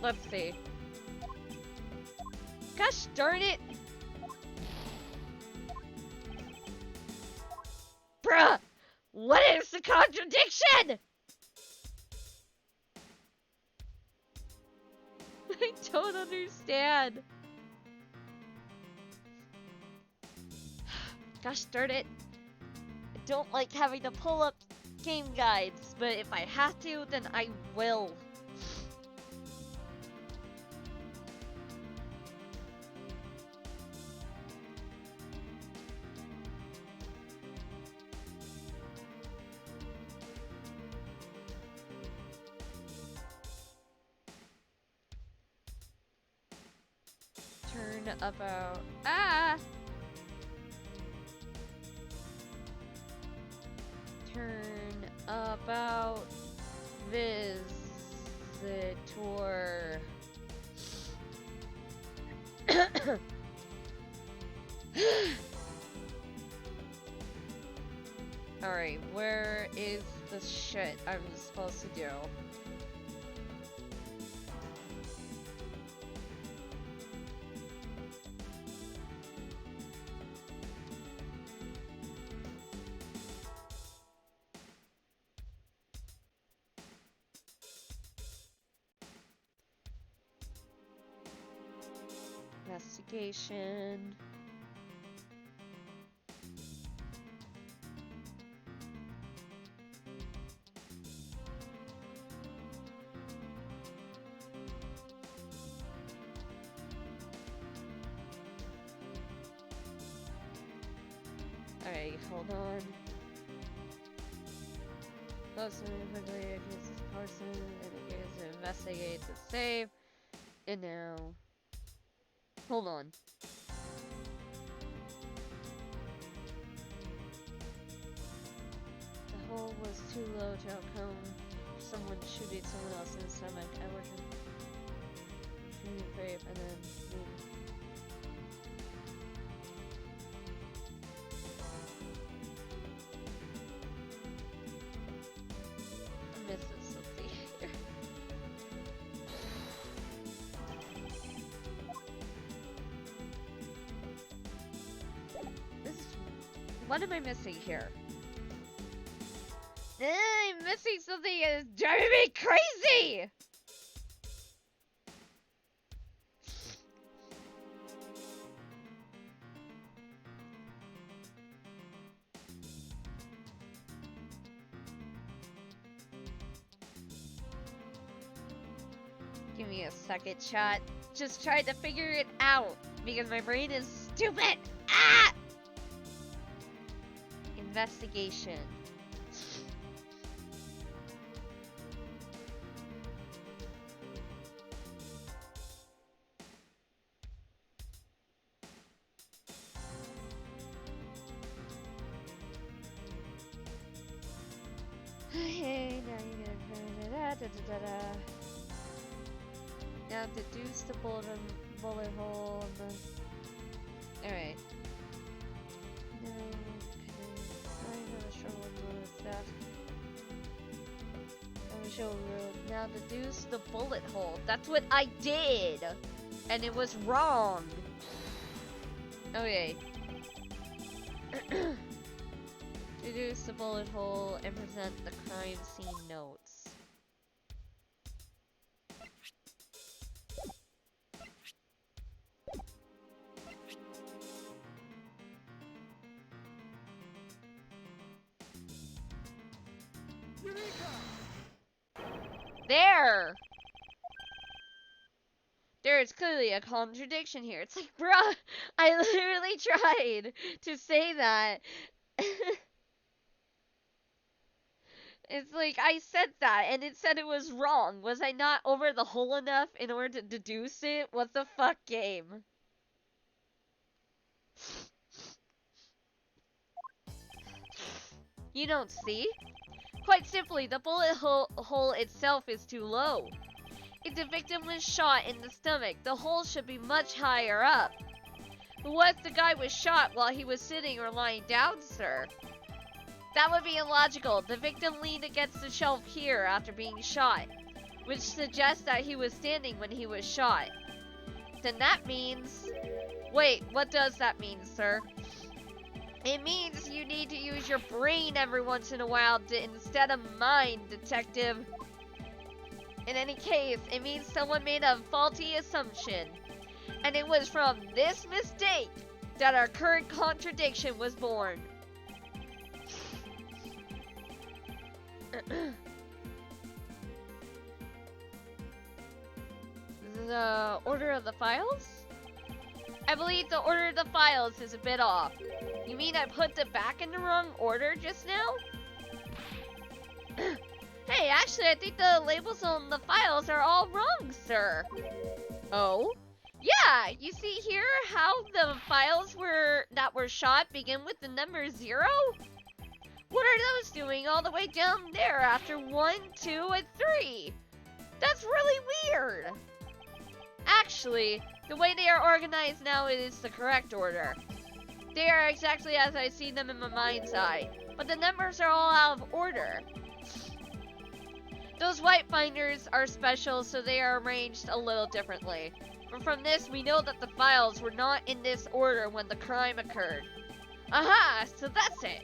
A: Let's see. Gosh darn it! Bruh! What is the contradiction? I don't understand. Gosh darn it. I don't like having to pull up game guides, but if I have to, then I will. Turn about. Ah! Turn about visitor. Alright, where is the shit I'm supposed to do? Investigation. Alright, hold on. Closely, quickly accuse this person and accuse to investigate the save. And now. Hold on. The hole was too low to outcome someone shooting someone else in the stomach. Edward shooting grape and then I'm missing something here. What am I missing here? missing something and it's driving me crazy! Give me a second, chat. Just tried to figure it out because my brain is stupid. Ah! Investigation. Hey, now you're gonna now deduce the bullet hole on the. Alright. No, I'm not sure what rule is that. I'm sure rule. Now deduce the bullet hole. That's what I did! And it was wrong! Okay. Deduce the bullet hole and present the crime scene notes. There! There is clearly a contradiction here. It's like, bruh, I literally tried to say that. It's like, I said that, and it said it was wrong. Was I not over the hole enough in order to deduce it? What the fuck, game? You don't see? Quite simply, the bullet hole itself is too low. If the victim was shot in the stomach, the hole should be much higher up. But what if the guy was shot while he was sitting or lying down, sir? That would be illogical. The victim leaned against the shelf here after being shot, which suggests that he was standing when he was shot. Then that means... Wait, what does that mean, sir? It means you need to use your brain every once in a while instead of mine, detective. In any case, it means someone made a faulty assumption. And it was from this mistake that our current contradiction was born. The order of the files? I believe the order of the files is a bit off. You mean I put them back in the wrong order just now? Hey, actually, I think the labels on the files are all wrong, sir. Oh? Yeah, you see here how the files that were shot begin with the number 0? What are those doing all the way down there after 1, 2, and 3? That's really weird. Actually, the way they are organized now is the correct order. They are exactly as I see them in my mind's eye, but the numbers are all out of order. Those white binders are special, so they are arranged a little differently. But from this, we know that the files were not in this order when the crime occurred. Aha! So that's it!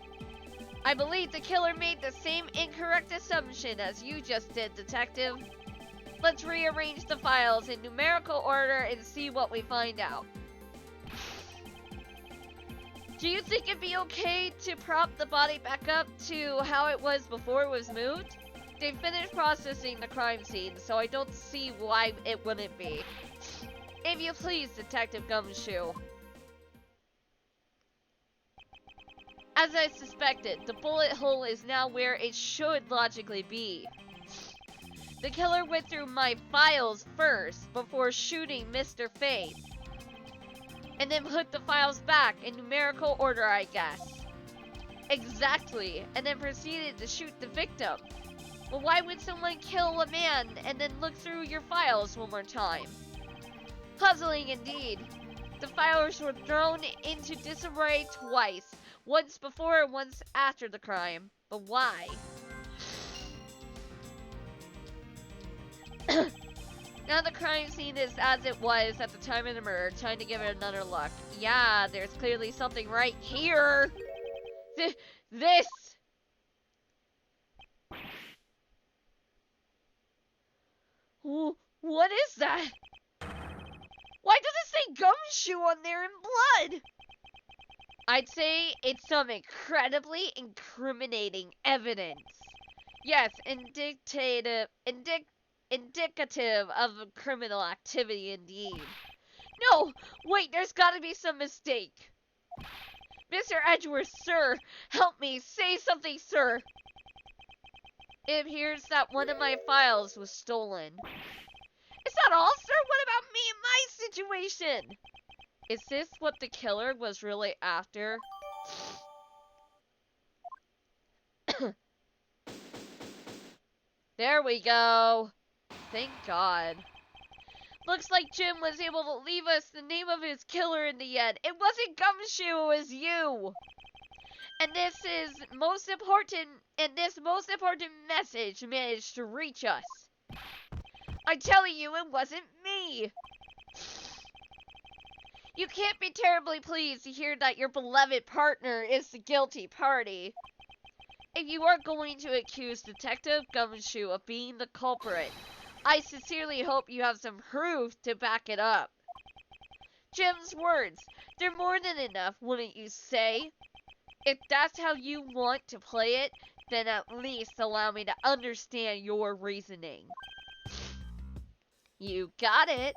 A: I believe the killer made the same incorrect assumption as you just did, detective. Let's rearrange the files in numerical order and see what we find out. Do you think it'd be okay to prop the body back up to how it was before it was moved? They finished processing the crime scene, so I don't see why it wouldn't be. If you please, Detective Gumshoe. As I suspected, the bullet hole is now where it should logically be. The killer went through my files first before shooting Mr. Faith. And then put the files back in numerical order, I guess. Exactly, and then proceeded to shoot the victim. Well, why would someone kill a man and then look through your files one more time? Puzzling indeed. The files were thrown into disarray twice. Once before and once after the crime. But why? Now the crime scene is as it was at the time of the murder. Time to give it another look. Yeah, there's clearly something right here. This. What is that? Why does it say gumshoe on there in blood? I'd say it's some incredibly incriminating evidence. Yes, indicative of criminal activity indeed. No! Wait, there's gotta be some mistake. Mr. Edgeworth, sir! Help me! Say something, sir! It appears that one of my files was stolen. Is that all, sir? What about me and my situation? Is this what the killer was really after? There we go. Thank God. Looks like Jim was able to leave us the name of his killer in the end. It wasn't Gumshoe, it was you. And this most important message managed to reach us. I'm telling you, it wasn't me. You can't be terribly pleased to hear that your beloved partner is the guilty party. If you are going to accuse Detective Gumshoe of being the culprit, I sincerely hope you have some proof to back it up. Jim's words, they're more than enough, wouldn't you say? If that's how you want to play it, then at least allow me to understand your reasoning. You got it.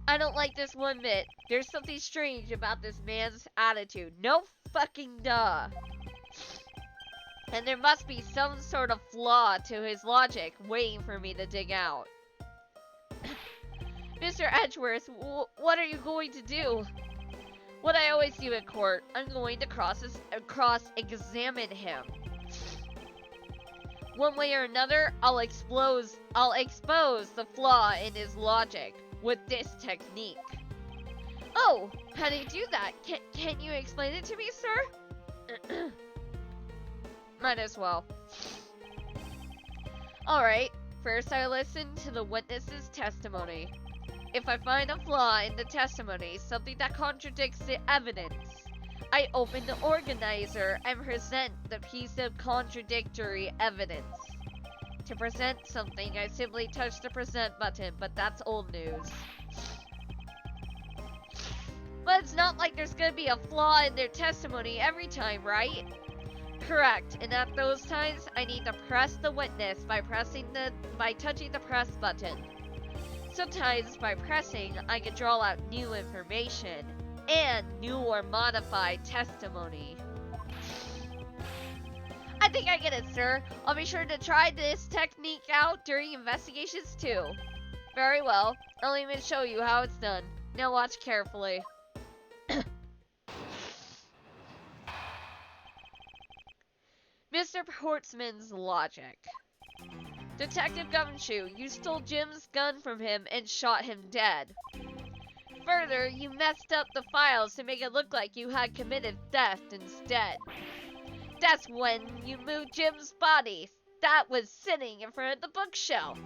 A: I don't like this one bit. There's something strange about this man's attitude. No fucking duh. And there must be some sort of flaw to his logic waiting for me to dig out. Mr. Edgeworth, what are you going to do? What I always do in court, I'm going to cross-examine him. One way or another, I'll expose the flaw in his logic with this technique. Oh, how do you do that? Can you explain it to me, sir? Might as well. Alright, first I listen to the witness's testimony. If I find a flaw in the testimony, something that contradicts the evidence, I open the organizer and present the piece of contradictory evidence. To present something, I simply touch the present button, but that's old news. But it's not like there's gonna be a flaw in their testimony every time, right? Correct, and at those times, I need to press the witness by touching the press button. Sometimes, by pressing, I can draw out new information and new or modified testimony. I think I get it, sir. I'll be sure to try this technique out during investigations too. Very well. I'll even show you how it's done. Now watch carefully. Mr. Portsman's logic. Detective Gumshoe, you stole Jim's gun from him and shot him dead. Further, you messed up the files to make it look like you had committed theft instead. That's when you moved Jim's body. That was sitting in front of the bookshelf.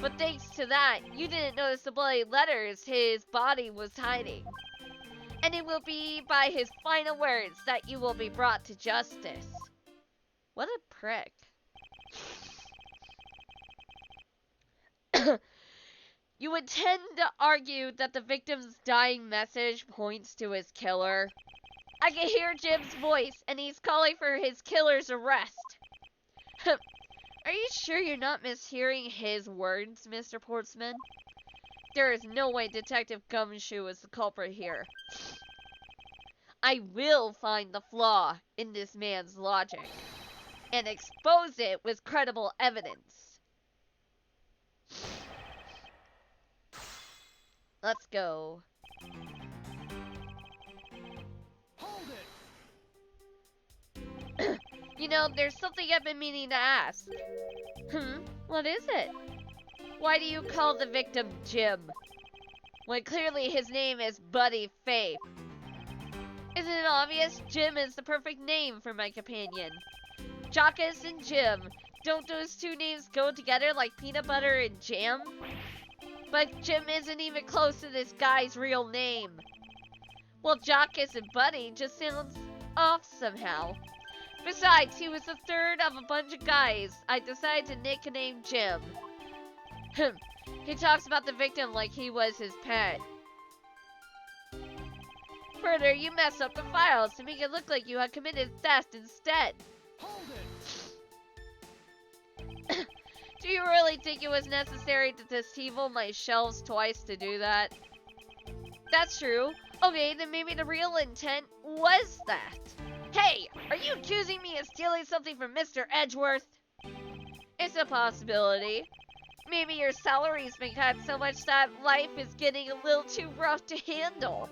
A: But thanks to that, you didn't notice the bloody letters his body was hiding. And it will be by his final words that you will be brought to justice. What a prick. You would tend to argue that the victim's dying message points to his killer. I can hear Jim's voice, and he's calling for his killer's arrest. Are you sure you're not mishearing his words, Mr. Portsman? There is no way Detective Gumshoe is the culprit here. I will find the flaw in this man's logic, and expose it with credible evidence. Let's go.
B: Hold
A: it! You know, there's something I've been meaning to ask. What is it? Why do you call the victim Jim, when clearly his name is Buddy Faith? Isn't it obvious? Jim is the perfect name for my companion. Jockus and Jim. Don't those two names go together like peanut butter and jam? But Jim isn't even close to this guy's real name. Well, Jockus and Buddy just sounds off somehow. Besides, he was the third of a bunch of guys I decided to nickname Jim. He talks about the victim like he was his pet. Further, you messed up the files to make it look like you had committed theft instead.
B: Hold it!
A: Do you really think it was necessary to disable my shelves twice to do that? That's true. Okay, then maybe the real intent was that. Hey, are you accusing me of stealing something from Mr. Edgeworth? It's a possibility. Maybe your salary's been cut so much that life is getting a little too rough to handle.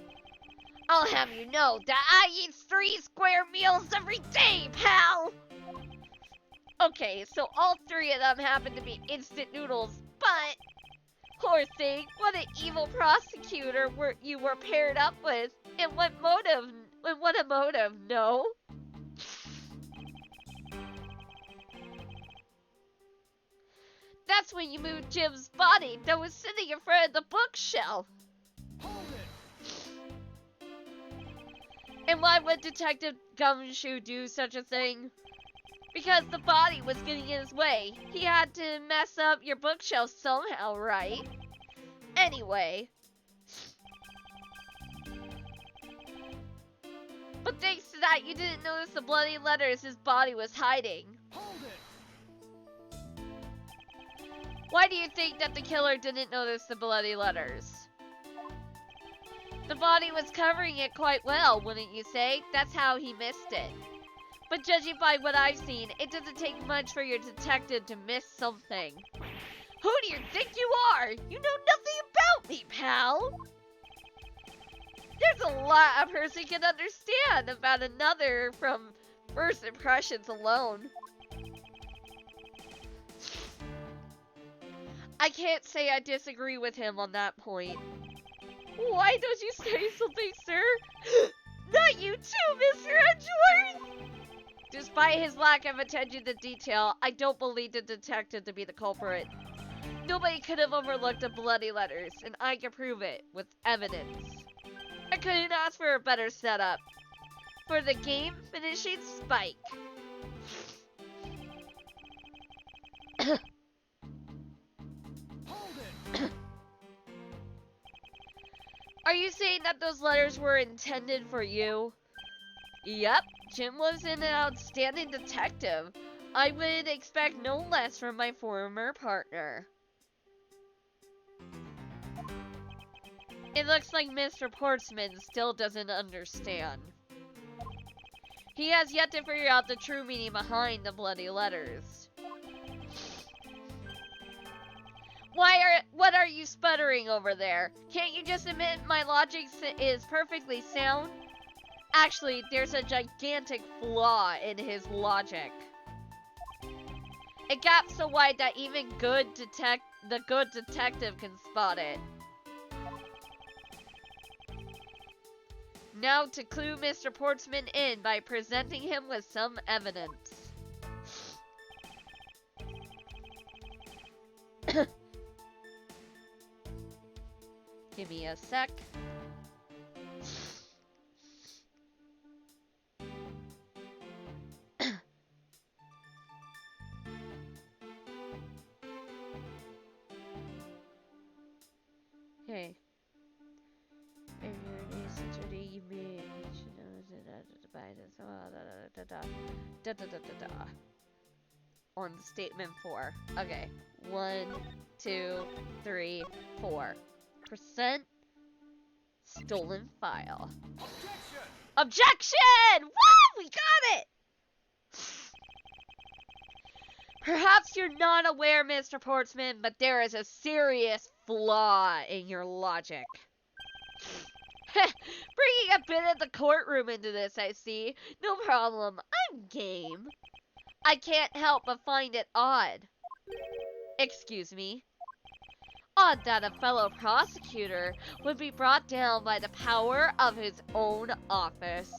A: I'll have you know that I eat 3 square meals every day, pal! Okay, so all 3 of them happen to be instant noodles, but... Poor thing, what an evil prosecutor you were paired up with, and what a motive, no? That's when you moved Jim's body that was sitting in front of the bookshelf.
B: Hold it!
A: And why would Detective Gumshoe do such a thing? Because the body was getting in his way. He had to mess up your bookshelf somehow, right? Anyway. But thanks to that, you didn't notice the bloody letters his body was hiding.
B: Hold it!
A: Why do you think that the killer didn't notice the bloody letters? The body was covering it quite well, wouldn't you say? That's how he missed it. But judging by what I've seen, it doesn't take much for your detective to miss something. Who do you think you are? You know nothing about me, pal! There's a lot a person can understand about another from first impressions alone. I can't say I disagree with him on that point. Why don't you say something, sir? Not you too, Mr. Edgeworth! Despite his lack of attention to detail, I don't believe the detective to be the culprit. Nobody could have overlooked the bloody letters, and I can prove it with evidence. I couldn't ask for a better setup. For the game finishing spike.
B: Hold it!
A: Are you saying that those letters were intended for you? Yep, Jim was an outstanding detective. I would expect no less from my former partner. It looks like Mr. Portsman still doesn't understand. He has yet to figure out the true meaning behind the bloody letters. What are you sputtering over there? Can't you just admit my logic is perfectly sound? Actually, there's a gigantic flaw in his logic. A gap so wide that even the good detective can spot it. Now to clue Mr. Portsman in by presenting him with some evidence. Give me a sec. Okay. On statement 4. Okay. 1, 2, 3, 4. Percent stolen file.
B: Objection!
A: Objection! Woo! We got it! Perhaps you're not aware, Mr. Portsman, but there is a serious flaw in your logic. Bringing a bit of the courtroom into this, I see. No problem. I'm game. I can't help but find it odd. Excuse me. Odd that a fellow prosecutor would be brought down by the power of his own office.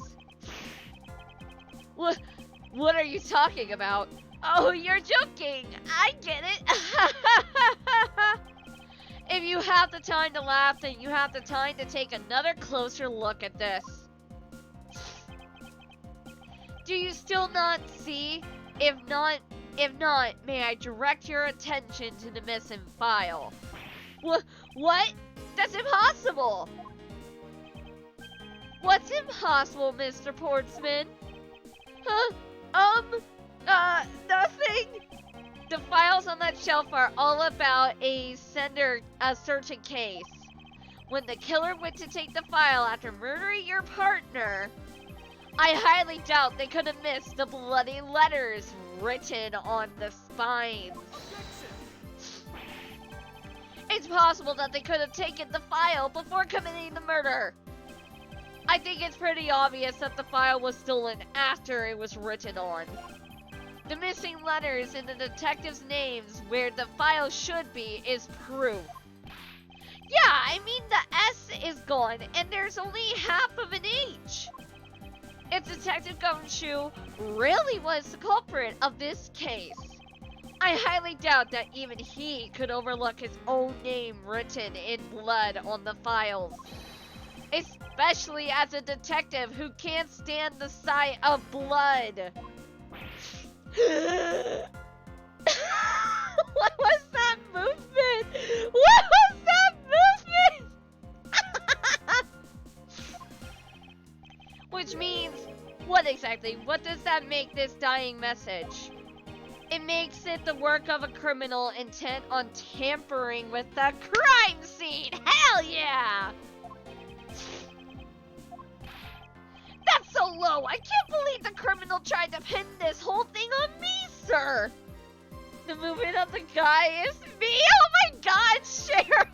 A: What are you talking about? Oh, you're joking. I get it. If you have the time to laugh, then you have the time to take another closer look at this. Do you still not see? If not, may I direct your attention to the missing file? What? That's impossible! What's impossible, Mr. Portsman? Huh? Nothing? The files on that shelf are all about a certain case. When the killer went to take the file after murdering your partner, I highly doubt they could have missed the bloody letters written on the spines. It's possible that they could have taken the file before committing the murder. I think it's pretty obvious that the file was stolen after it was written on. The missing letters in the detectives' names where the file should be is proof. Yeah, I mean the S is gone and there's only half of an H. If Detective Gumshoe really was the culprit of this case, I highly doubt that even he could overlook his own name written in blood on the files. Especially as a detective who can't stand the sight of blood. What was that movement? What was that movement? Which means, what exactly? What does that make this dying message? It makes it the work of a criminal intent on tampering with the crime scene. Hell yeah! That's so low! I can't believe the criminal tried to pin this whole thing on me, sir! The movement of the guy is me? Oh my god, Cheryl!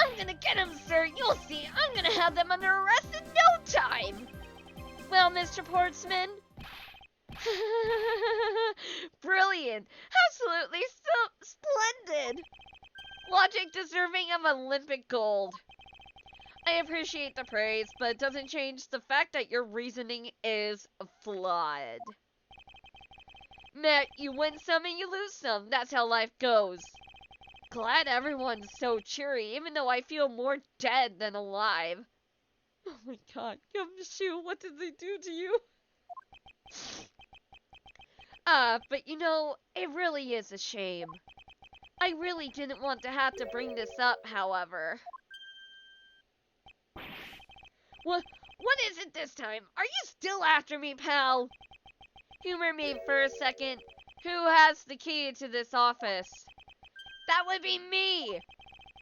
A: I'm gonna get him, sir! You'll see! I'm gonna have them under arrest in no time! Well, Mr. Portsman? Brilliant! Absolutely splendid! Logic deserving of Olympic gold. I appreciate the praise, but it doesn't change the fact that your reasoning is flawed. Matt, you win some and you lose some. That's how life goes. Glad everyone's so cheery, even though I feel more dead than alive. Oh my god, Gumshoe, what did they do to you? But you know, it really is a shame. I really didn't want to have to bring this up, however. What is it this time? Are you still after me, pal? Humor me for a second. Who has the key to this office? That would be me!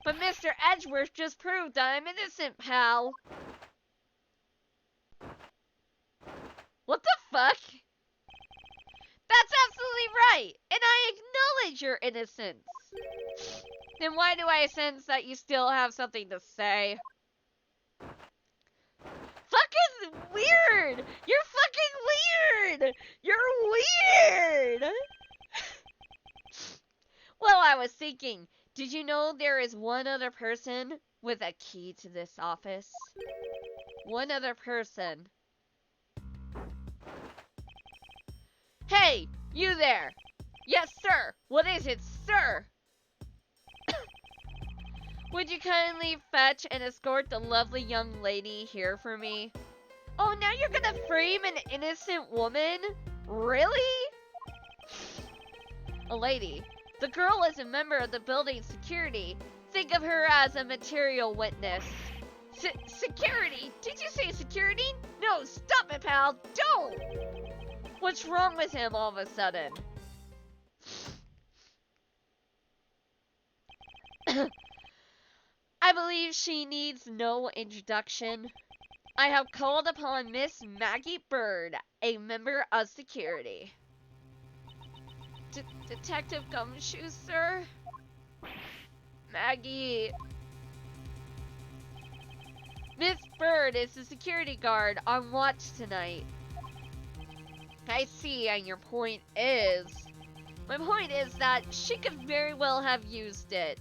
A: But Mr. Edgeworth just proved that I'm innocent, pal. What the fuck? That's absolutely right! And I acknowledge your innocence! Then why do I sense that you still have something to say? Fucking weird! You're fucking weird! You're weird! Well, I was thinking, did you know there is one other person with a key to this office? One other person. Hey, you there! Yes, sir! What is it, sir? Would you kindly fetch and escort the lovely young lady here for me? Oh, now you're gonna frame an innocent woman? Really? A lady. The girl is a member of the building's security. Think of her as a material witness. Security? Did you say security? No, stop it, pal! Don't! What's wrong with him all of a sudden? I believe she needs no introduction. I have called upon Miss Maggie Bird, a member of security. Detective Gumshoe, sir? Maggie... Miss Bird is the security guard on watch tonight. I see, and your point is... My point is that she could very well have used it.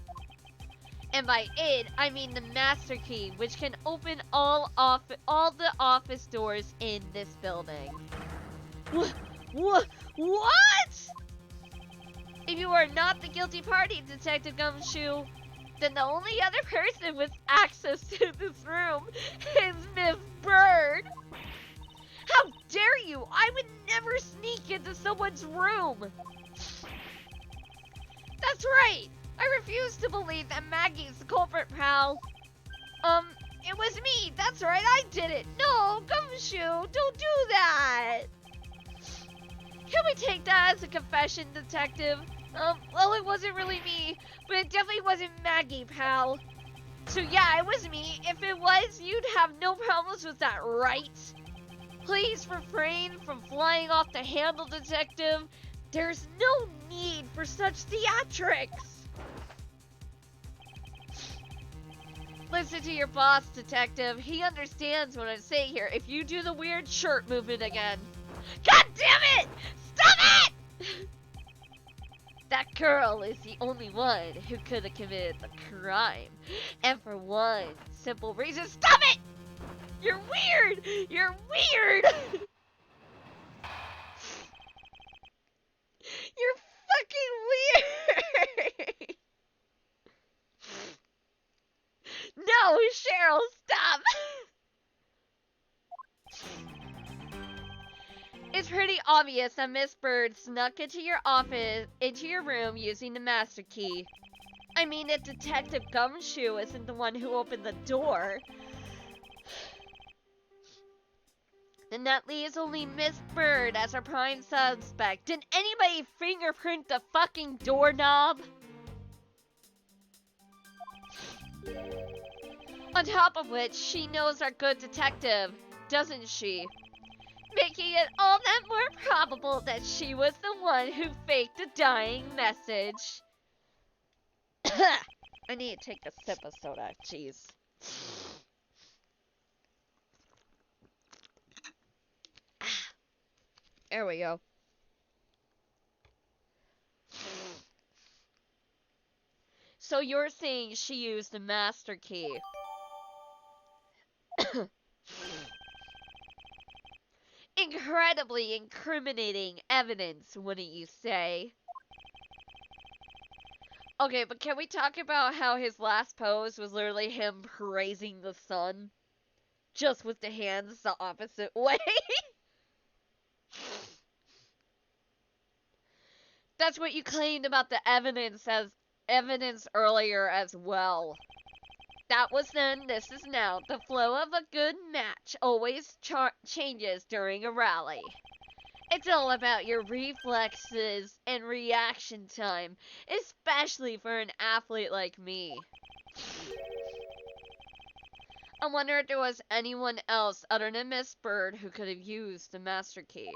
A: And by it, I mean the master key, which can open all the office doors in this building. What? If you are not the guilty party, Detective Gumshoe, then the only other person with access to this room is Miss Bird. How dare you! I would never sneak into someone's room! That's right! I refuse to believe that Maggie's the culprit, pal. It was me! That's right, I did it! No, Gumshoe, don't do that! Can we take that as a confession, detective? Well, it wasn't really me, but it definitely wasn't Maggie, pal. So yeah, it was me. If it was, you'd have no problems with that, right? Please refrain from flying off the handle, detective. There's no need for such theatrics. Listen to your boss, detective. He understands what I'm saying here. If you do the weird shirt movement again. God damn it! Stop it! That girl is the only one who could have committed the crime. And for one simple reason. Stop it! You're weird! You're weird! You're fucking weird! No, Cheryl, stop! It's pretty obvious that Miss Bird snuck into your office, into your room using the master key. I mean, if Detective Gumshoe isn't the one who opened the door, then that leaves only Miss Bird as our prime suspect. Did anybody fingerprint the fucking doorknob? On top of which, she knows our good detective, doesn't she? Making it all that more probable that she was the one who faked the dying message. I need to take a sip of soda, jeez. There we go. So you're saying she used the master key? Incredibly incriminating evidence, wouldn't you say? Okay, but can we talk about how his last pose was literally him praising the sun? Just with the hands the opposite way? That's what you claimed about the evidence earlier as well. That was then, this is now. The flow of a good match always changes during a rally. It's all about your reflexes and reaction time, especially for an athlete like me. I wonder if there was anyone else other than Miss Bird who could have used the master key.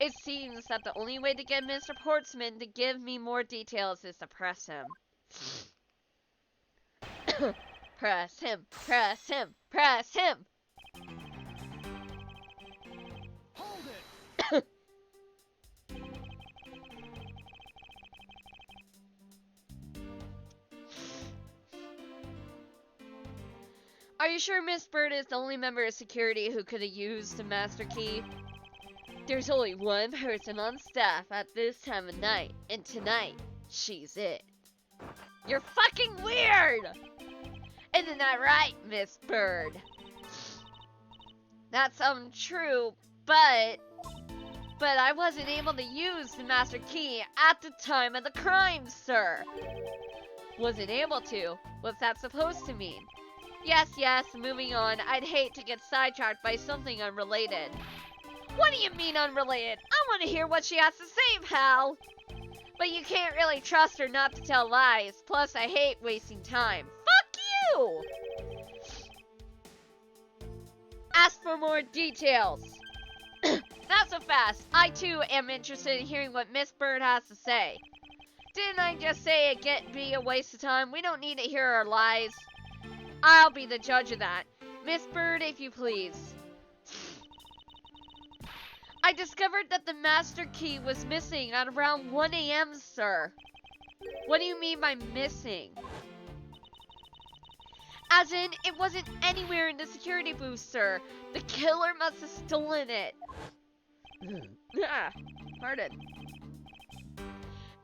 A: It seems that the only way to get Mr. Portsman to give me more details is to press him. Press him, press him, press him!
B: Hold it!
A: Are you sure Miss Bird is the only member of security who could have used the master key? There's only one person on staff at this time of night, and tonight, she's it. You're fucking weird! Isn't that right, Miss Bird? That's true, but I wasn't able to use the master key at the time of the crime, sir. Wasn't able to? What's that supposed to mean? Yes, moving on. I'd hate to get sidetracked by something unrelated. What do you mean unrelated? I want to hear what she has to say, pal. But you can't really trust her not to tell lies. Plus, I hate wasting time. Fuck you! Ask for more details. Not so fast. I too am interested in hearing what Miss Bird has to say. Didn't I just say it'd be a waste of time? We don't need to hear her lies. I'll be the judge of that. Miss Bird, if you please. I discovered that the master key was missing at around 1 a.m., sir. What do you mean by missing? As in, it wasn't anywhere in the security booth, sir. The killer must have stolen it. Pardon.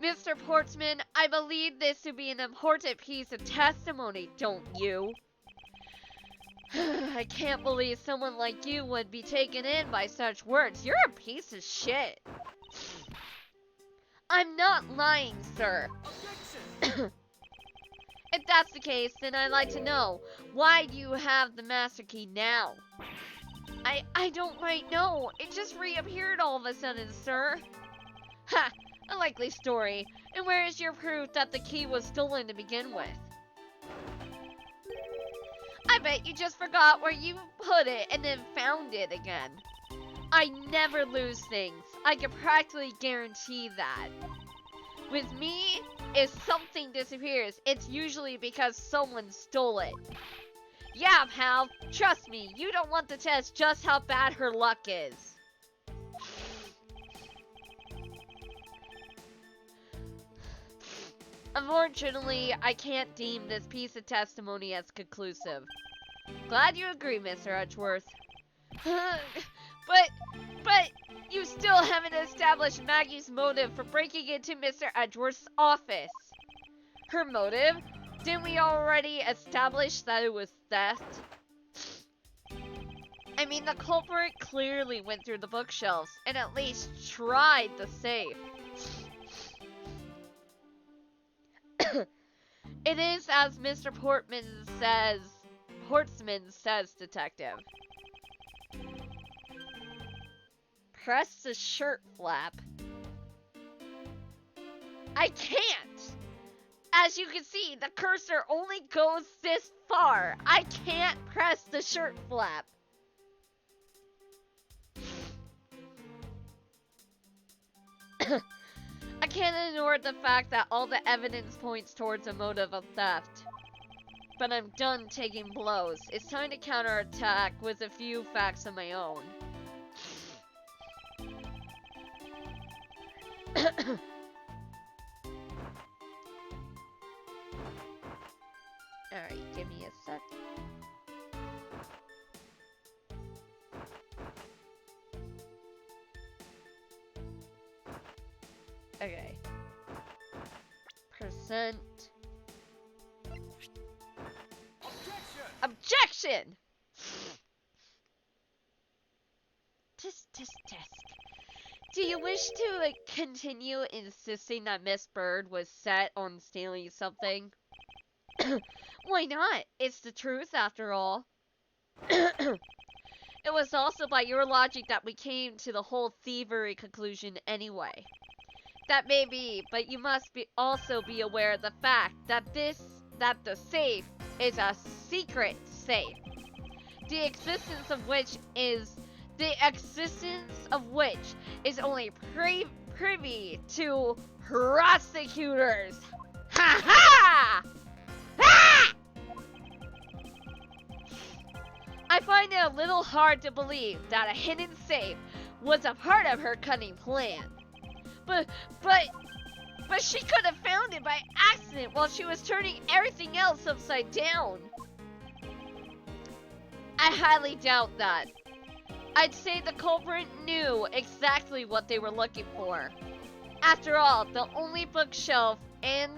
A: Mr. Portsman, I believe this to be an important piece of testimony, don't you? I can't believe someone like you would be taken in by such words. You're a piece of shit. I'm not lying, sir.
B: Objection!
A: If that's the case, then I'd like to know, why do you have the master key now? I don't quite know. It just reappeared all of a sudden, sir. Ha! A likely story. And where is your proof that the key was stolen to begin with? I bet you just forgot where you put it and then found it again. I never lose things. I can practically guarantee that. With me, if something disappears, it's usually because someone stole it. Yeah, pal, trust me, you don't want to test just how bad her luck is. Unfortunately, I can't deem this piece of testimony as conclusive. Glad you agree, Mr. Edgeworth. but you still haven't established Maggie's motive for breaking into Mr. Edgeworth's office. Her motive? Didn't we already establish that it was theft? I mean, the culprit clearly went through the bookshelves and at least tried the safe. It is as Mr. Portsman says, Detective. Press the shirt flap. I can't! As you can see, the cursor only goes this far. I can't press the shirt flap. I can't ignore the fact that all the evidence points towards a motive of theft. But I'm done taking blows. It's time to counterattack with a few facts of my own. Alright, give me a sec. Okay. Percent.
B: Objection!
A: Objection! Tisk. Do you wish to continue insisting that Miss Bird was set on stealing something? Why not? It's the truth after all. It was also by your logic that we came to the whole thievery conclusion anyway. That may be, but you must also be aware of the fact that the safe is a secret safe. The existence of which is only privy to prosecutors. Ha ha! Ha! I find it a little hard to believe that a hidden safe was a part of her cunning plan. But she could have found it by accident while she was turning everything else upside down. I highly doubt that. I'd say the culprit knew exactly what they were looking for. After all, only the bookshelf and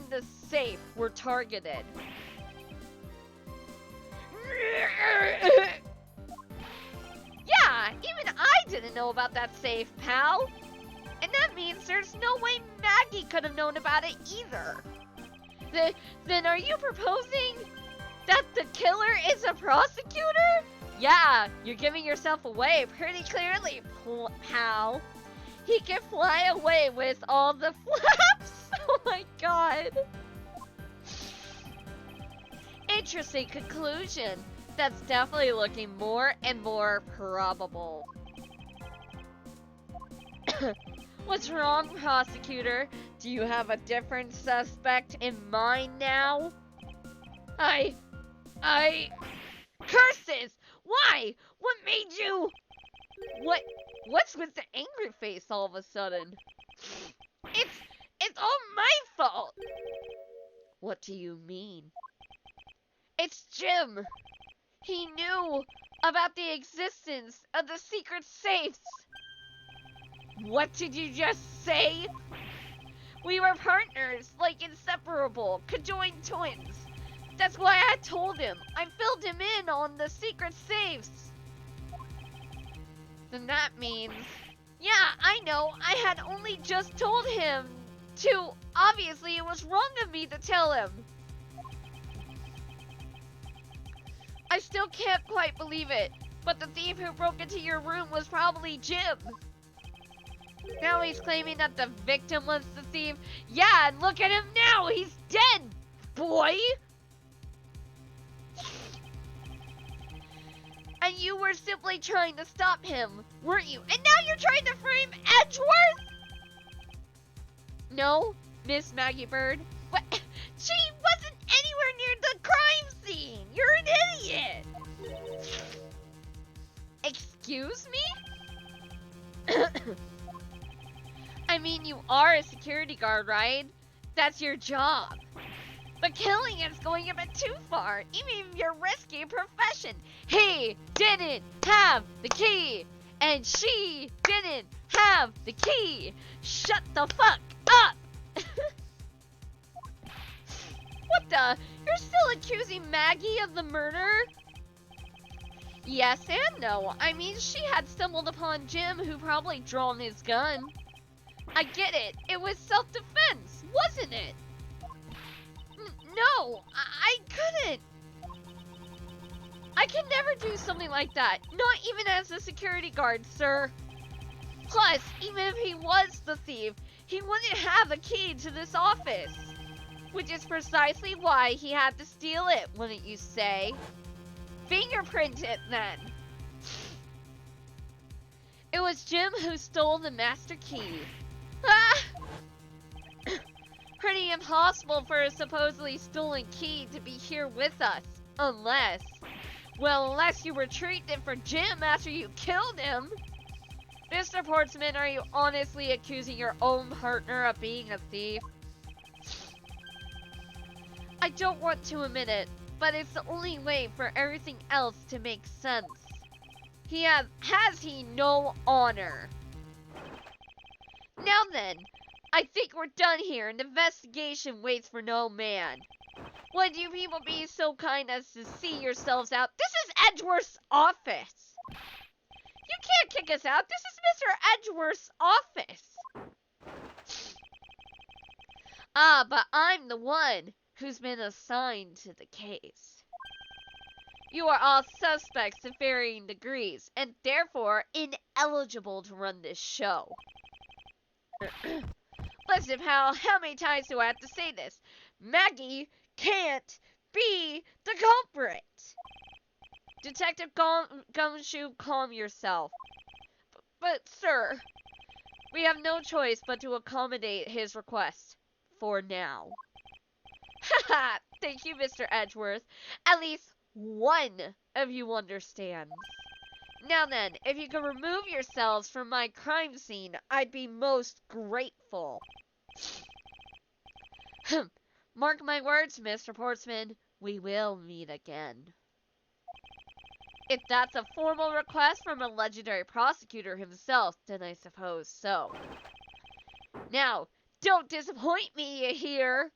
A: the safe were targeted. Yeah, even I didn't know about that safe, pal. And that means there's no way Maggie could have known about it either. Then are you proposing that the killer is a prosecutor? Yeah, you're giving yourself away pretty clearly, pal. He can fly away with all the flaps. Oh my god. Interesting conclusion. That's definitely looking more and more probable. What's wrong, prosecutor? Do you have a different suspect in mind now? Curses! Why? What made you? What's with the angry face all of a sudden? It's all my fault! What do you mean? It's Jim! He knew about the existence of the secret safes! What did you just say? We were partners, like inseparable, conjoined twins. That's why I told him. I filled him in on the secret safes. Then that means... Yeah, I know. I had only just told him to... Obviously, it was wrong of me to tell him. I still can't quite believe it. But the thief who broke into your room was probably Jim. Now he's claiming that the victim was the thief. Yeah, and look at him now. He's dead, boy. And you were simply trying to stop him, weren't you? And now you're trying to frame Edgeworth? No, Miss Maggie Bird. What? She wasn't anywhere near the crime scene. You're an idiot. Excuse me? I mean, you are a security guard, right? That's your job. But killing is going a bit too far, even your risky profession. He didn't have the key, and she didn't have the key. Shut the fuck up! What the? You're still accusing Maggie of the murder? Yes and no. I mean, she had stumbled upon Jim, who probably drawn his gun. I get it. It was self-defense, wasn't it? No, I couldn't. I can never do something like that. Not even as a security guard, sir. Plus, even if he was the thief, he wouldn't have a key to this office. Which is precisely why he had to steal it, wouldn't you say? Fingerprint it, then. It was Jim who stole the master key. Ah! Pretty impossible for a supposedly stolen key to be here with us. Unless you retrieved it for Jim after you killed him. Mr. Portsman, are you honestly accusing your own partner of being a thief? I don't want to admit it, but it's the only way for everything else to make sense. Has he no honor? Now then, I think we're done here and the investigation waits for no man. Would you people be so kind as to see yourselves out? This is Edgeworth's office. You can't kick us out. This is Mr. Edgeworth's office. Ah, but I'm the one who's been assigned to the case. You are all suspects to varying degrees, and therefore ineligible to run this show. Listen, pal, how many times do I have to say this? Maggie can't be the culprit. Detective Gumshoe, calm yourself. But, sir, we have no choice but to accommodate his request. For now. Haha, thank you, Mr. Edgeworth. At least one of you understands. Now then, if you could remove yourselves from my crime scene, I'd be most grateful. Mark my words, Mr. Portsman, we will meet again. If that's a formal request from a legendary prosecutor himself, then I suppose so. Now, don't disappoint me here.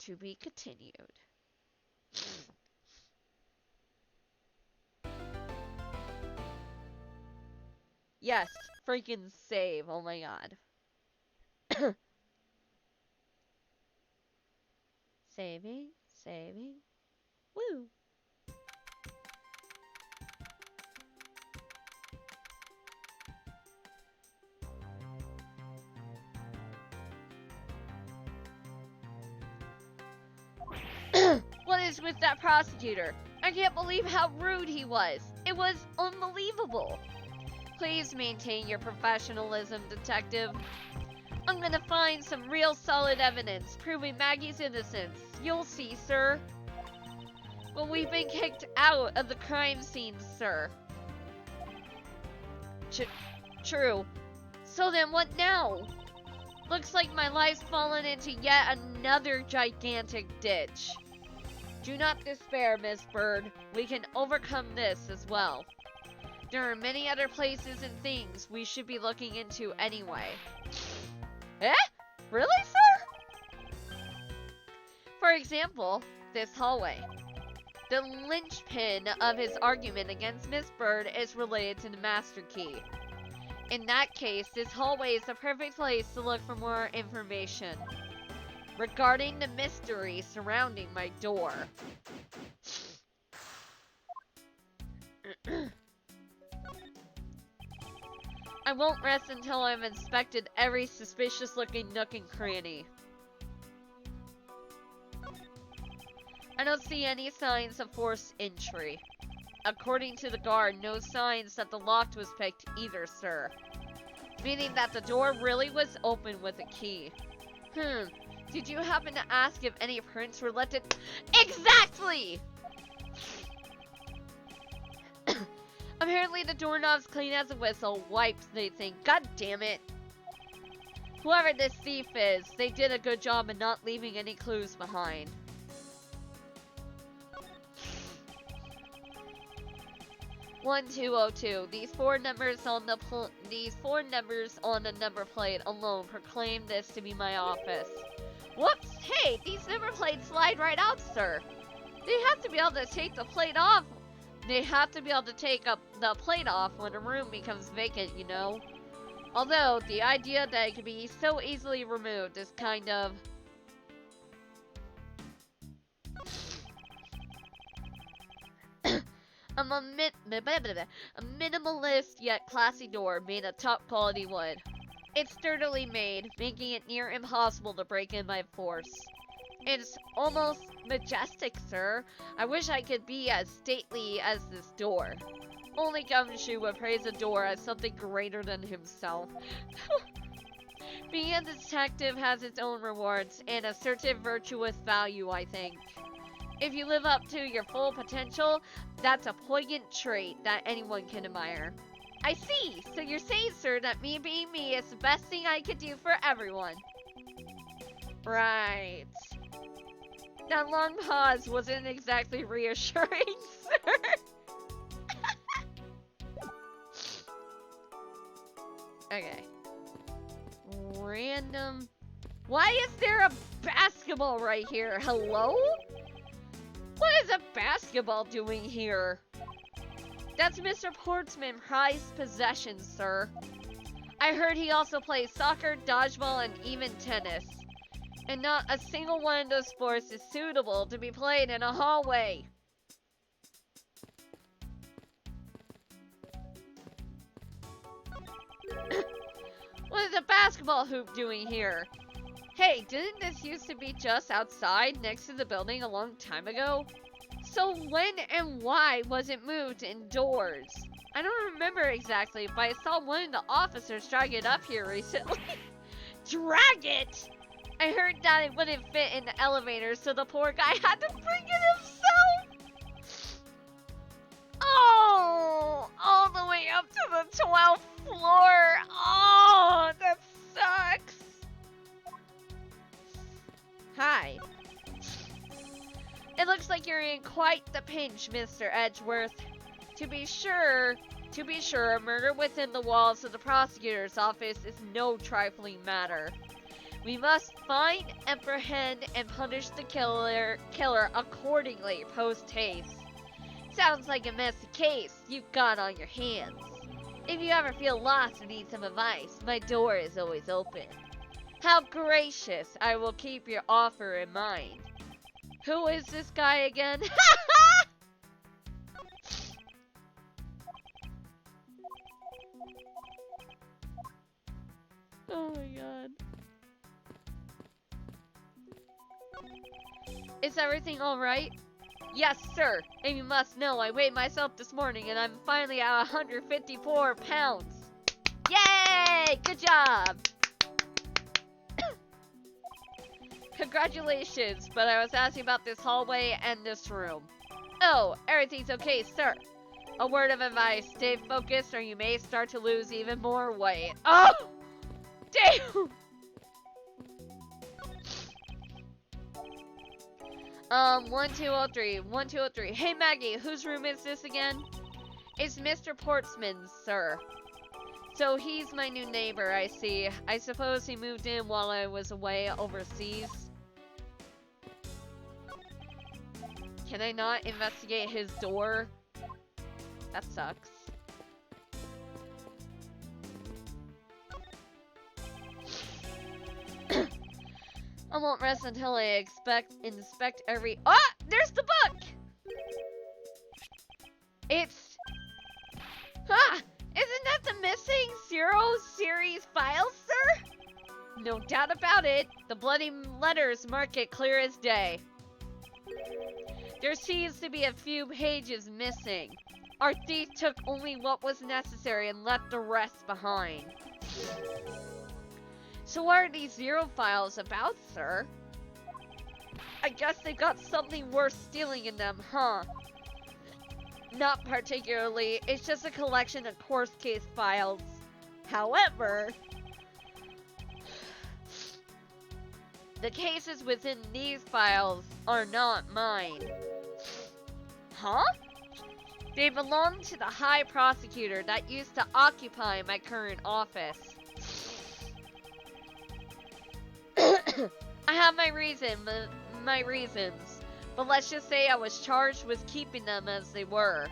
A: To be continued. Yes, freaking save. Oh my god. Saving. Woo. What is with that prosecutor? I can't believe how rude he was. It was unbelievable. Please maintain your professionalism, detective. I'm gonna find some real solid evidence proving Maggie's innocence. You'll see, sir. But we've been kicked out of the crime scene, sir. True. So then what now? Looks like my life's fallen into yet another gigantic ditch. Do not despair, Miss Bird. We can overcome this as well. There are many other places and things we should be looking into anyway. Eh? Really, sir? For example, this hallway. The linchpin of his argument against Miss Bird is related to the master key. In that case, this hallway is the perfect place to look for more information regarding the mystery surrounding my door. I won't rest until I've inspected every suspicious-looking nook and cranny. I don't see any signs of forced entry. According to the guard, no signs that the lock was picked either, sir. Meaning that the door really was open with a key. Did you happen to ask if any prints were left in— Exactly! Apparently the doorknob's clean as a whistle, wiped, they think. God damn it. Whoever this thief is, they did a good job of not leaving any clues behind. 1202. These four numbers on the number plate alone proclaim this to be my office. Whoops! Hey, these number plates slide right out, sir. They have to be able to take the plate off. They have to be able to take the plate off when a room becomes vacant, you know. Although the idea that it can be so easily removed is kind of— a minimalist yet classy door made of top quality wood. It's sturdily made, making it near impossible to break in by force. It's almost majestic, sir. I wish I could be as stately as this door. Only Gumshoe would praise a door as something greater than himself. Being a detective has its own rewards and a certain virtuous value, I think. If you live up to your full potential, that's a poignant trait that anyone can admire. I see! So you're saying, sir, that me being me is the best thing I could do for everyone. Right. That long pause wasn't exactly reassuring, sir. Okay. Random. Why is there a basketball right here? Hello? What is a basketball doing here? That's Mr. Portsman's prized possession, sir. I heard he also plays soccer, dodgeball, and even tennis. And not a single one of those sports is suitable to be played in a hallway. What is a basketball hoop doing here? Hey, didn't this used to be just outside next to the building a long time ago? So when and why was it moved indoors? I don't remember exactly, but I saw one of the officers drag it up here recently. Drag it? I heard that it wouldn't fit in the elevator, so the poor guy had to bring it himself. Oh, all the way up to the 12th floor. Oh, that sucks. Hi. It looks like you're in quite the pinch, Mr. Edgeworth. To be sure, a murder within the walls of the prosecutor's office is no trifling matter. We must find, apprehend, and punish the killer accordingly, post-haste. Sounds like a messy case you've got on your hands. If you ever feel lost and need some advice, my door is always open. How gracious! I will keep your offer in mind. Who is this guy again? Oh my god. Is everything alright? Yes, sir. And you must know I weighed myself this morning and I'm finally at 154 pounds. Yay! Good job! Congratulations, but I was asking about this hallway and this room. Oh, everything's okay, sir. A word of advice, stay focused or you may start to lose even more weight. Oh! Damn! 1203. Hey Maggie, whose room is this again? It's Mr. Portsman, sir. So he's my new neighbor, I see. I suppose he moved in while I was away overseas. Can I not investigate his door? That sucks. I won't rest until I inspect every— Ah! There's the book! It's— Ah! Isn't that the missing Zero series file, sir? No doubt about it. The bloody letters mark it clear as day. There seems to be a few pages missing. Our thief took only what was necessary and left the rest behind. So what are these Zero files about, sir? I guess they've got something worth stealing in them, huh? Not particularly. It's just a collection of court case files. However, the cases within these files are not mine. Huh? They belong to the High Prosecutor that used to occupy my current office. I have my reasons, but let's just say I was charged with keeping them as they were.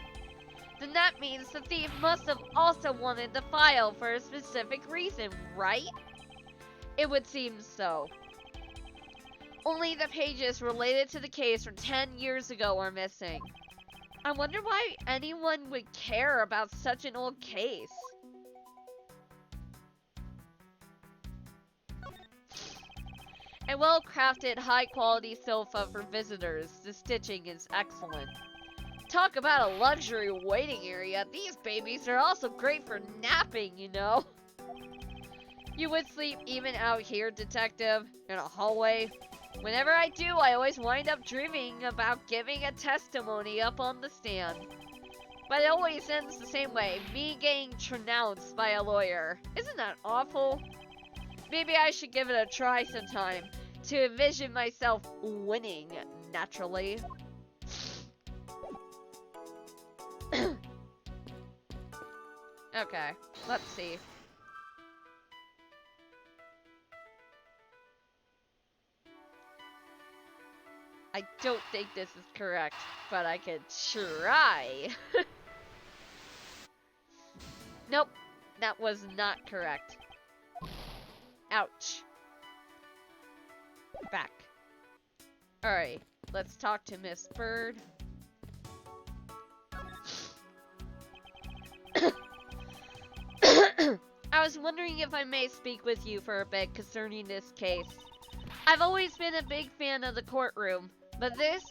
A: Then that means the thief must have also wanted the file for a specific reason, right? It would seem so. Only the pages related to the case from 10 years ago are missing. I wonder why anyone would care about such an old case. A well-crafted, high-quality sofa for visitors. The stitching is excellent. Talk about a luxury waiting area. These babies are also great for napping, you know. You would sleep even out here, detective, in a hallway. Whenever I do, I always wind up dreaming about giving a testimony up on the stand. But it always ends the same way, me getting trounced by a lawyer. Isn't that awful? Maybe I should give it a try sometime, to envision myself winning, naturally. Okay, let's see. I don't think this is correct, but I can try. Nope, that was not correct. Ouch. Back. Alright, let's talk to Miss Bird. I was wondering if I may speak with you for a bit concerning this case. I've always been a big fan of the courtroom, but this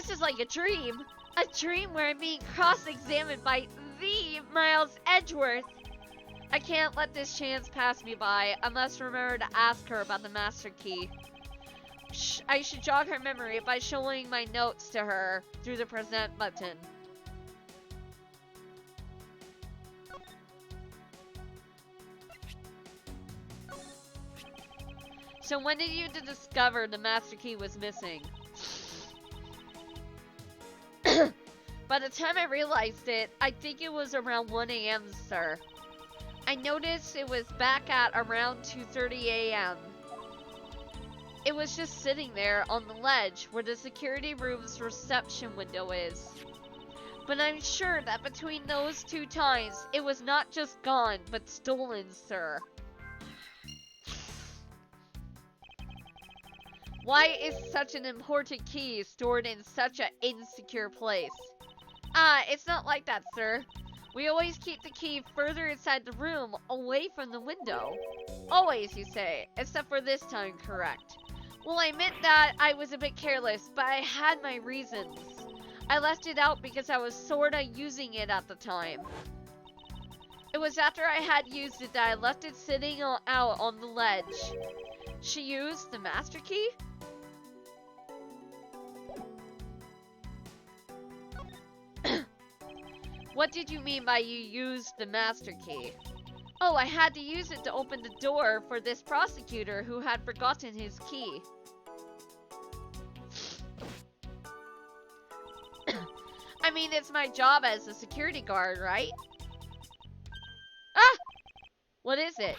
A: is like a dream. A dream where I'm being cross-examined by the Miles Edgeworth. I can't let this chance pass me by. I must remember to ask her about the master key. I should jog her memory by showing my notes to her through the present button. So when did you discover the master key was missing? By the time I realized it, I think it was around 1 a.m., sir. I noticed it was back at around 2:30 a.m. It was just sitting there on the ledge where the security room's reception window is. But I'm sure that between those two times, it was not just gone, but stolen, sir. Why is such an important key stored in such an insecure place? Ah, it's not like that, sir. We always keep the key further inside the room, away from the window. Always, you say, except for this time, correct. Well, I admit that I was a bit careless, but I had my reasons. I left it out because I was sorta using it at the time. It was after I had used it that I left it sitting out on the ledge. She used the master key? What did you mean by you used the master key? Oh, I had to use it to open the door for this prosecutor who had forgotten his key. mean, it's my job as a security guard, right? Ah! What is it?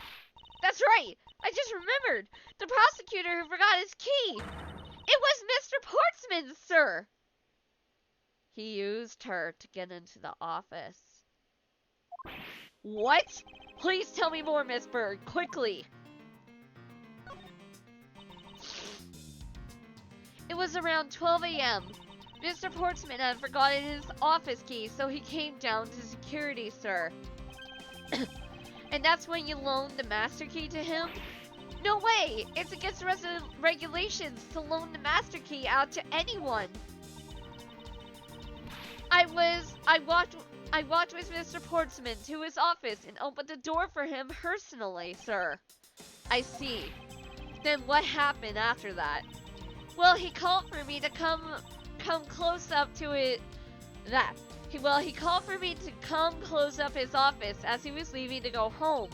A: That's right! I just remembered! The prosecutor who forgot his key! It was Mr. Portsman, sir! He used her to get into the office. What? Please tell me more, Miss Bird, quickly! It was around 12 a.m. Mr. Portsman had forgotten his office key, so he came down to security, sir. And that's when you loaned the master key to him? No way! It's against resident regulations to loan the master key out to anyone. I walked with Mr. Portsman to his office and opened the door for him personally, sir. I see. Then what happened after that? Well, he called for me to come close up to it. He called for me to come close up his office as he was leaving to go home.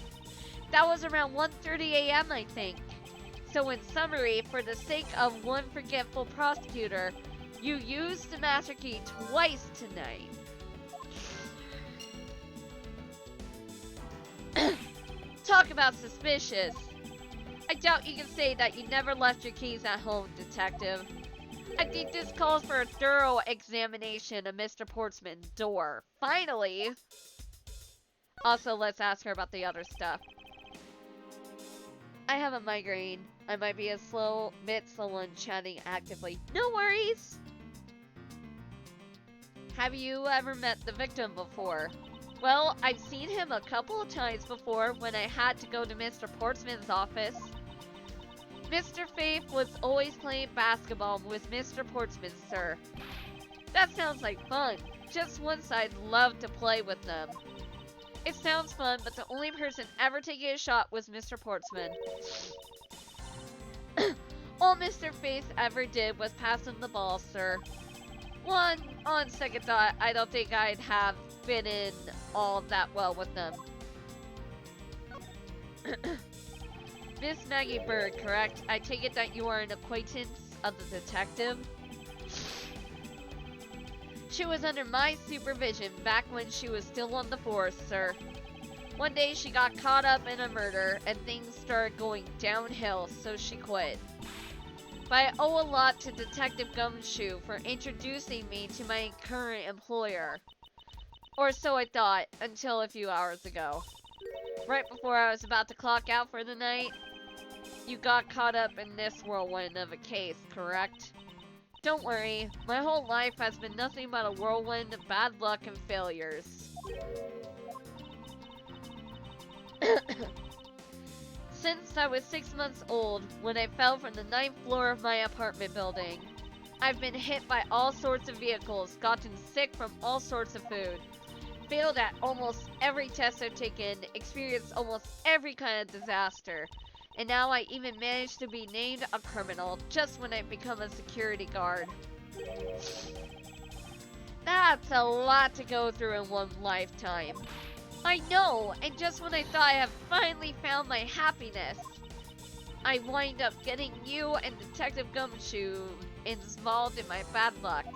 A: That was around 1:30 a.m. I think. So in summary, for the sake of one forgetful prosecutor, you used the master key twice tonight. Talk about suspicious. I doubt you can say that you never left your keys at home, detective. I think this calls for a thorough examination of Mr. Portsman's door. Finally! Also, let's ask her about the other stuff. I have a migraine. I might be a bit slow on chatting actively. No worries! Have you ever met the victim before? Well, I've seen him a couple of times before when I had to go to Mr. Portsman's office. Mr. Faith was always playing basketball with Mr. Portsman, sir. That sounds like fun. Just once I'd love to play with them. It sounds fun, but the only person ever taking a shot was Mr. Portsman. All Mr. Faith ever did was pass him the ball, sir. On second thought, I don't think I'd have fit in all that well with them. Miss Maggie Bird, correct? I take it that you are an acquaintance of the detective? She was under my supervision back when she was still on the force, sir. One day she got caught up in a murder and things started going downhill, so she quit. But I owe a lot to Detective Gumshoe for introducing me to my current employer. Or so I thought, until a few hours ago. Right before I was about to clock out for the night, you got caught up in this whirlwind of a case, correct? Don't worry, my whole life has been nothing but a whirlwind of bad luck and failures. Since I was 6 months old, when I fell from the 9th floor of my apartment building, I've been hit by all sorts of vehicles, gotten sick from all sorts of food, failed at almost every test I've taken, experienced almost every kind of disaster, and now I even managed to be named a criminal just when I become a security guard. That's a lot to go through in one lifetime. I know, and just when I thought I have finally found my happiness, I wind up getting you and Detective Gumshoe involved in my bad luck.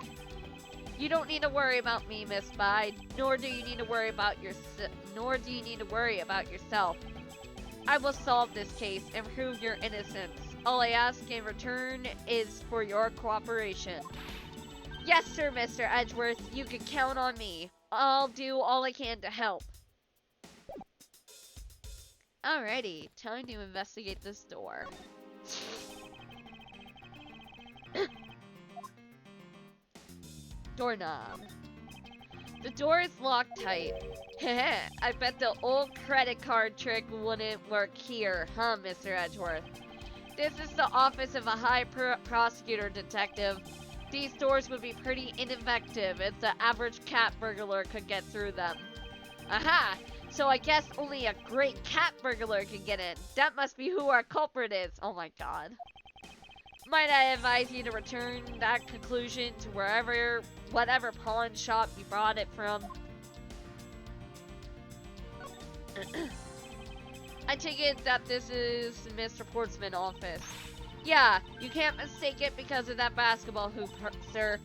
A: You don't need to worry about me, Miss Bide, nor do you need to worry about yourself. I will solve this case and prove your innocence. All I ask in return is for your cooperation. Yes, sir, Mr. Edgeworth, you can count on me. I'll do all I can to help. Alrighty, time to investigate this door. Doorknob. The door is locked tight. Heh, I bet the old credit card trick wouldn't work here, huh, Mr. Edgeworth? This is the office of a high prosecutor, detective. These doors would be pretty ineffective if the average cat burglar could get through them. Aha! So I guess only a great cat burglar can get in. That must be who our culprit is. Oh my god. Might I advise you to return that conclusion to whatever pawn shop you bought it from? I take it that this is Mr. Portsman's office. Yeah, you can't mistake it because of that basketball hoop, sir.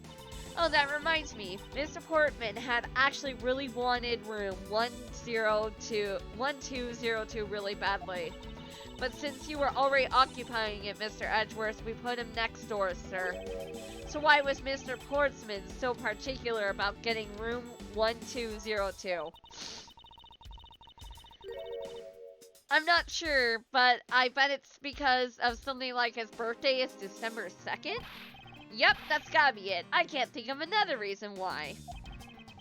A: Oh, that reminds me. Mr. Portman had actually really wanted room 1202 really badly. But since you were already occupying it, Mr. Edgeworth, we put him next door, sir. So why was Mr. Portsman so particular about getting room 1202? I'm not sure, but I bet it's because of something like his birthday is December 2nd? Yep, that's gotta be it. I can't think of another reason why.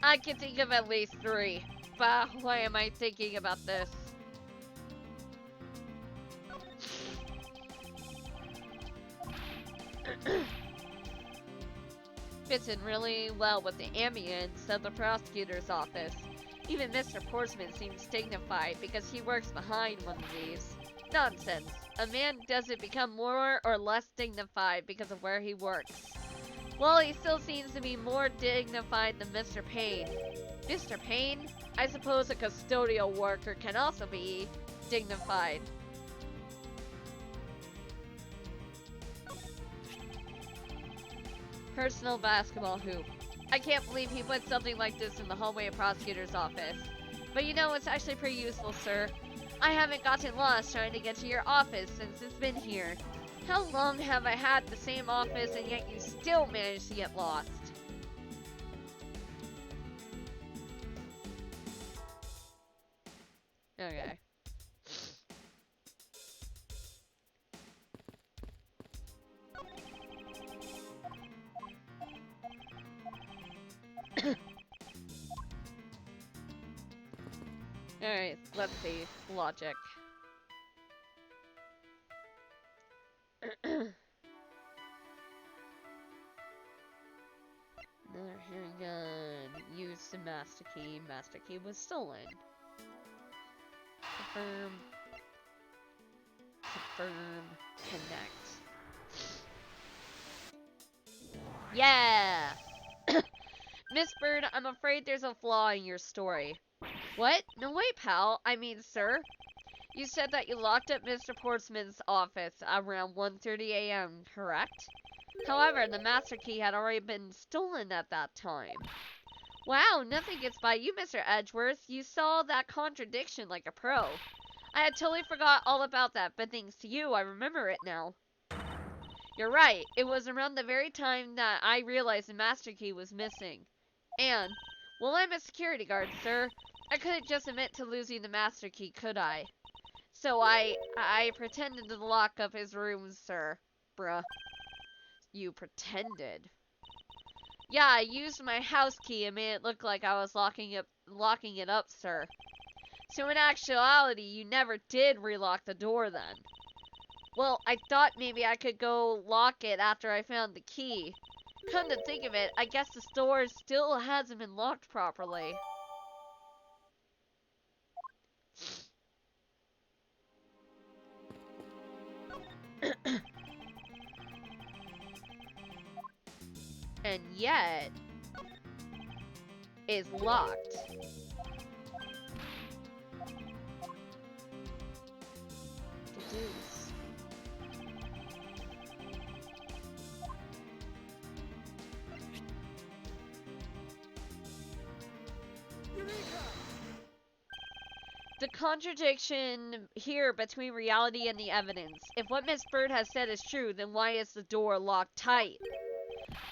A: I can think of at least 3, but why am I thinking about this? Fits in really well with the ambience of the prosecutor's office. Even Mr. Portsman seems dignified because he works behind one of these. Nonsense. A man doesn't become more or less dignified because of where he works. Well, he still seems to be more dignified than Mr. Payne. Mr. Payne? I suppose a custodial worker can also be dignified. Personal basketball hoop. I can't believe he put something like this in the hallway of prosecutor's office. But you know, it's actually pretty useful, sir. I haven't gotten lost trying to get to your office since it's been here. How long have I had the same office and yet you still manage to get lost? Okay. Alright, let's see. Logic. Another handgun. Used to master key. Master key was stolen. Confirm. Confirm. Connect. Yeah! Miss Bird, I'm afraid there's a flaw in your story. What? No way, pal. I mean, sir. You said that you locked up Mr. Portsman's office around 1:30 a.m., correct? However, the master key had already been stolen at that time. Wow, nothing gets by you, Mr. Edgeworth. You saw that contradiction like a pro. I had totally forgot all about that, but thanks to you, I remember it now. You're right. It was around the very time that I realized the master key was missing. And, well, I'm a security guard, sir. I couldn't just admit to losing the master key, could I? So I pretended to lock up his room, sir. Bruh. You pretended. Yeah, I used my house key and made it look like I was locking it up, sir. So in actuality, you never did relock the door then. Well, I thought maybe I could go lock it after I found the key. Come to think of it, I guess the door still hasn't been locked properly. And yet, is locked. Deduce. The contradiction here between reality and the evidence. If what Miss Bird has said is true, then why is the door locked tight?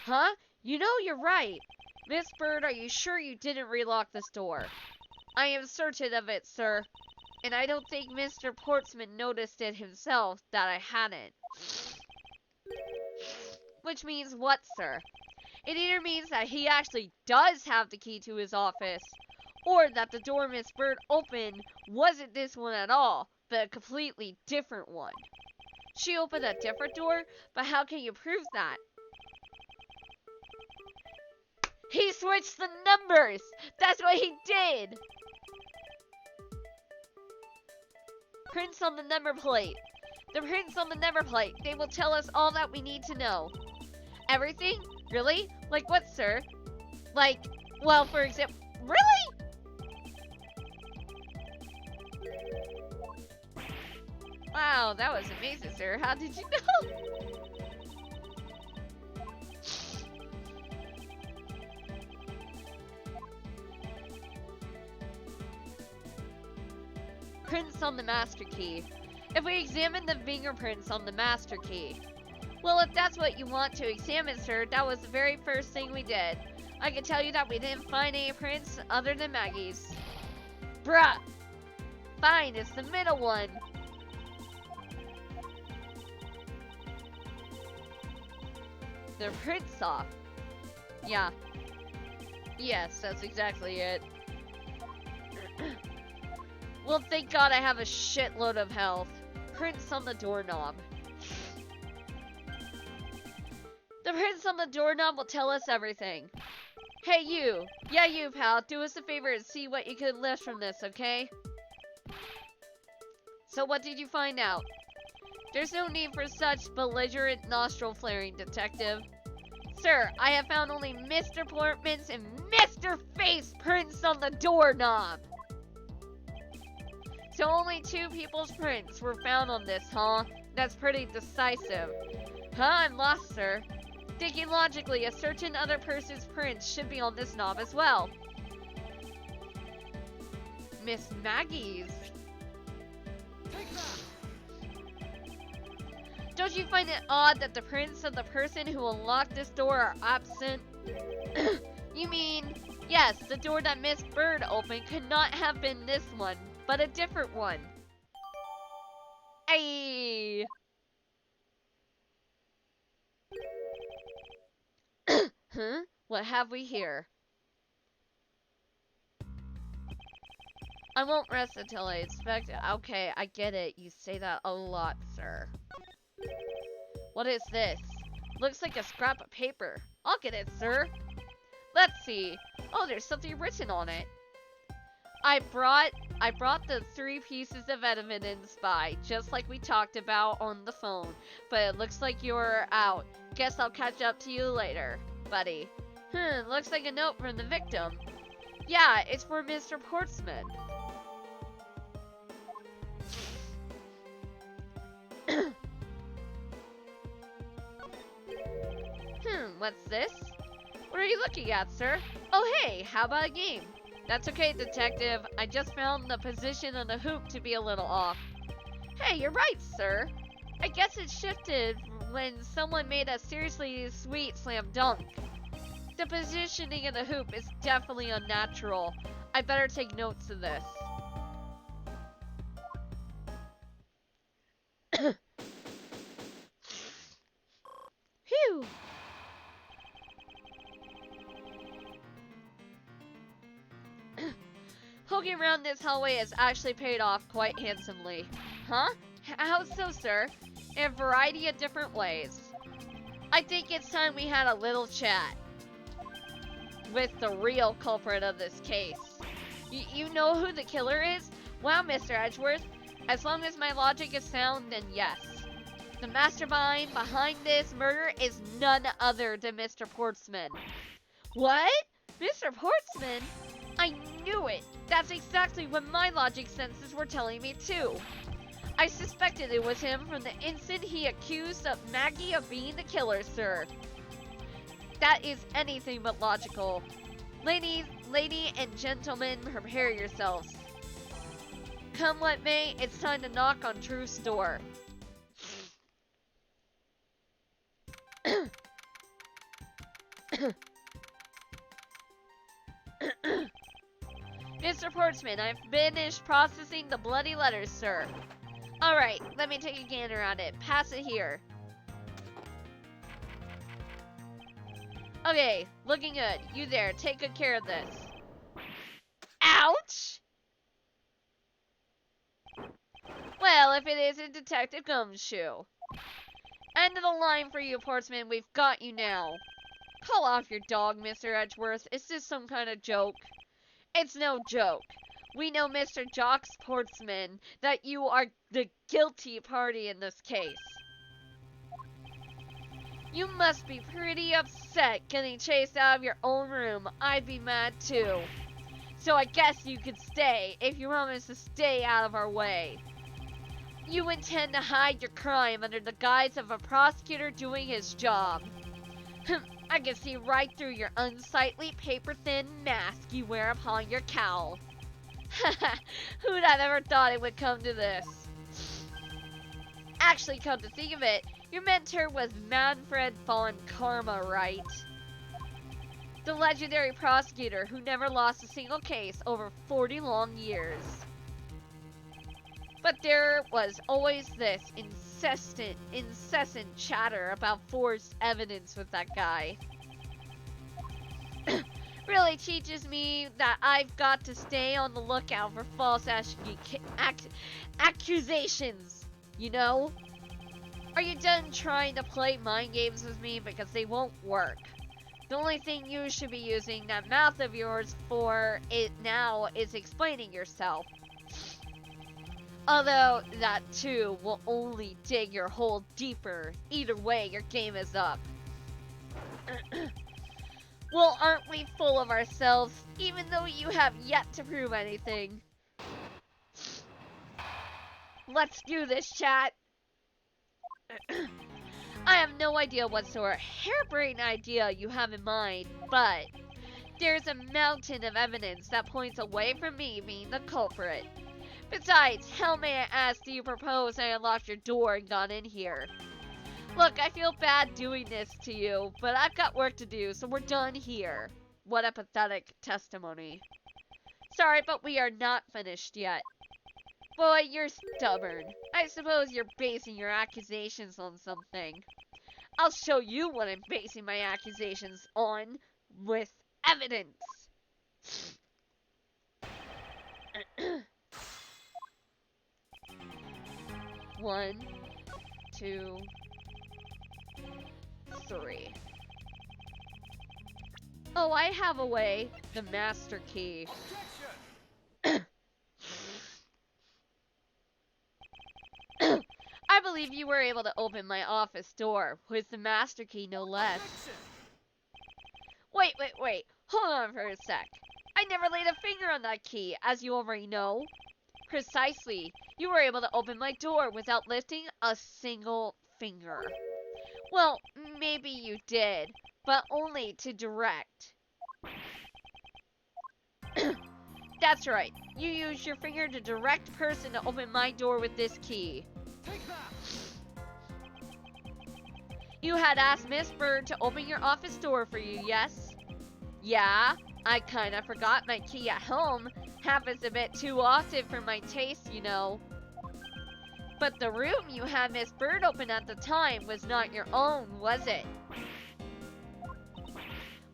A: Huh? You know you're right. Miss Bird, are you sure you didn't relock this door? I am certain of it, sir. And I don't think Mr. Portsman noticed it himself that I hadn't. Which means what, sir? It either means that he actually does have the key to his office, or that the door Miss Bird opened wasn't this one at all, but a completely different one. She opened a different door, but how can you prove that? He switched the numbers! That's what he did! Prints on the number plate. The prints on the number plate. They will tell us all that we need to know. Everything? Really? Like what, sir? Like, well, for example... Really? Wow, that was amazing, sir. How did you know? prints on the master key. If we examine the fingerprints on the master key. Well, if that's what you want to examine, sir, that was the very first thing we did. I can tell you that we didn't find any prints other than Maggie's. Bruh! Fine, it's the middle one. Their print's off. Yeah. Yes, that's exactly it. Well, thank God I have a shitload of health. Prints on the doorknob. The prints on the doorknob will tell us everything. Hey, you. Yeah, you, pal. Do us a favor and see what you can lift from this, okay? So what did you find out? There's no need for such belligerent nostril flaring, detective. Sir, I have found only Mr. Portman's and Mr. Face prints on the doorknob. So only 2 people's prints were found on this, huh? That's pretty decisive. Huh? I'm lost, sir. Thinking logically, a certain other person's prints should be on this knob as well. Miss Maggie's.
B: Take that.
A: Don't you find it odd that the prints of the person who unlocked this door are absent? You mean, yes, the door that Miss Bird opened could not have been this one, but a different one. Ayy. Huh? What have we here? I won't rest until I inspect it. Okay, I get it. You say that a lot, sir. What is this? Looks like a scrap of paper. I'll get it, sir. Let's see. Oh, there's something written on it. I brought the 3 pieces of evidence by, just like we talked about on the phone. But it looks like you're out. Guess I'll catch up to you later, buddy. Looks like a note from the victim. Yeah, it's for Mr. Portsman. What's this? What are you looking at, sir? Oh, hey, how about a game? That's okay, detective. I just found the position of the hoop to be a little off. Hey, you're right, sir. I guess it shifted when someone made a seriously sweet slam dunk. The positioning of the hoop is definitely unnatural. I better take notes of this. Phew! Poking around this hallway has actually paid off quite handsomely. Huh? How so, sir? In a variety of different ways. I think it's time we had a little chat with the real culprit of this case. You know who the killer is? Wow, Mr. Edgeworth. As long as my logic is sound, then yes. The mastermind behind this murder is none other than Mr. Portsman. What? Mr. Portsman? I knew it! That's exactly what my logic senses were telling me too. I suspected it was him from the instant he accused of Maggie of being the killer, sir. That is anything but logical. Lady and gentlemen, prepare yourselves. Come what may, it's time to knock on Truth's door. Mr. Portsman, I've finished processing the bloody letters, sir. Alright, let me take a gander at it. Pass it here. Okay, looking good. You there, take good care of this. Ouch! Well, if it isn't Detective Gumshoe. End of the line for you, Portsman. We've got you now. Call off your dog, Mr. Edgeworth. Is this some kind of joke? It's no joke. We know, Mr. Jocks Portsman, that you are the guilty party in this case. You must be pretty upset getting chased out of your own room. I'd be mad too. So I guess you could stay if you promise to stay out of our way. You intend to hide your crime under the guise of a prosecutor doing his job. I can see right through your unsightly paper-thin mask you wear upon your cowl. Who'd have ever thought it would come to this? Actually, come to think of it, your mentor was Manfred von Karma, right? The legendary prosecutor who never lost a single case over 40 long years. But there was always this incessant chatter about forced evidence with that guy. Really teaches me that I've got to stay on the lookout for false accusations, you know? Are you done trying to play mind games with me? Because they won't work. The only thing you should be using that mouth of yours for it now is explaining yourself. Although that too will only dig your hole deeper. Either way, your game is up. Well, aren't we full of ourselves, even though you have yet to prove anything? Let's do this, chat. I have no idea what sort of harebrained idea you have in mind, but there's a mountain of evidence that points away from me being the culprit. Besides, how may I ask do you propose I unlocked your door and got in here? Look, I feel bad doing this to you, but I've got work to do, so we're done here. What a pathetic testimony. Sorry, but we are not finished yet. Boy, you're stubborn. I suppose you're basing your accusations on something. I'll show you what I'm basing my accusations on with evidence. One, two, three. Oh, I have a way. The master key.
B: Objection!
A: I believe you were able to open my office door with the master key, no less.
B: Objection!
A: Wait. Hold on for a sec. I never laid a finger on that key, as you already know. Precisely. You were able to open my door without lifting a single finger. Well, maybe you did, but only to direct. That's right. You used your finger to direct a person to open my door with this key.
B: Take that!
A: You had asked Miss Bird to open your office door for you, yes? Yeah, I kinda forgot my key at home. Happens a bit too often for my taste, you know. But the room you had Miss Bird open at the time was not your own, was it?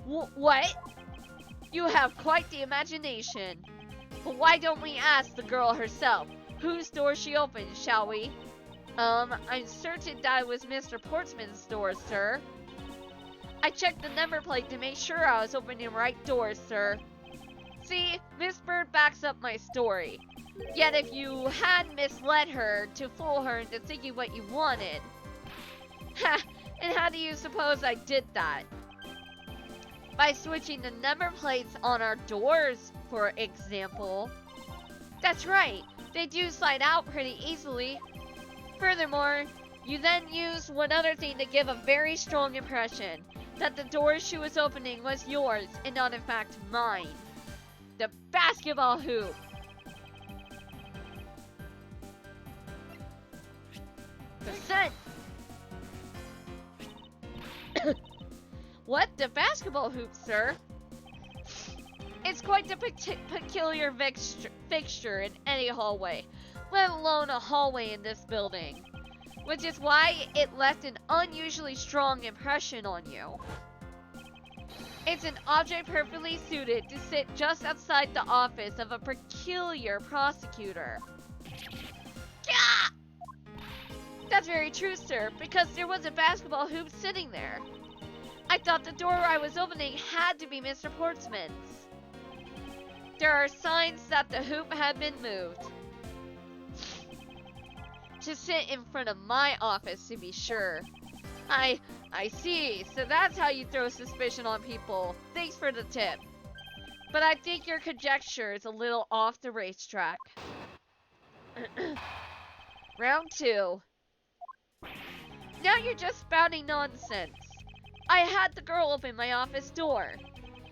A: What? You have quite the imagination. But why don't we ask the girl herself whose door she opened, shall we? I'm certain that it was Mr. Portsman's door, sir. I checked the number plate to make sure I was opening the right door, sir. See, Miss Bird backs up my story. Yet if you had misled her to fool her into thinking what you wanted... Ha! And how do you suppose I did that? By switching the number plates on our doors, for example. That's right, they do slide out pretty easily. Furthermore, you then used one other thing to give a very strong impression that the door she was opening was yours and not in fact mine. The basketball hoop. Percent. What? The basketball hoop, sir? It's quite the peculiar fixture in any hallway, let alone a hallway in this building. Which is why it left an unusually strong impression on you. It's an object perfectly suited to sit just outside the office of a peculiar prosecutor. Gah! That's very true, sir, because there was a basketball hoop sitting there. I thought the door I was opening had to be Mr. Portsman's. There are signs that the hoop had been moved. To sit in front of my office, to be sure. I see, so that's how you throw suspicion on people. Thanks for the tip. But I think your conjecture is a little off the racetrack. Round 2. Now you're just spouting nonsense. I had the girl open my office door.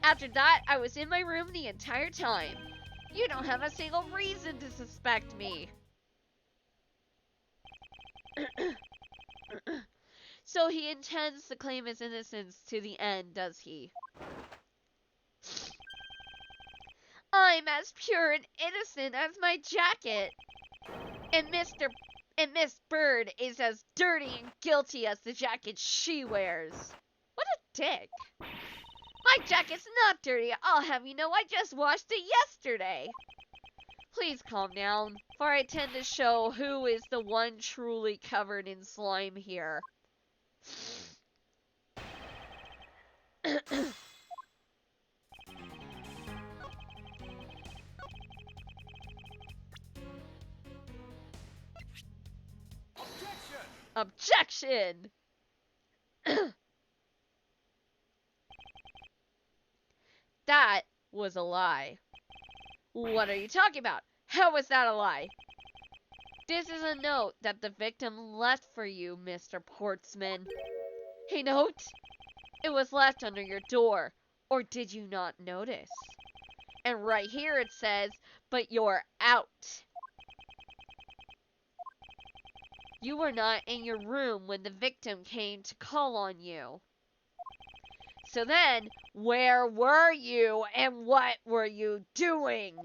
A: After that, I was in my room the entire time. You don't have a single reason to suspect me. So he intends to claim his innocence to the end, does he? I'm as pure and innocent as my jacket. And Miss Bird is as dirty and guilty as the jacket she wears. What a dick. My jacket's not dirty. I'll have you know I just washed it yesterday. Please calm down, for I tend to show who is the one truly covered in slime here.
B: Objection!
A: Objection! That was a lie. What are you talking about? How was that a lie? This is a note that the victim left for you, Mr. Portsman. A note? It was left under your door, or did you not notice? And right here it says, but you're out. You were not in your room when the victim came to call on you. So then, where were you and what were you doing?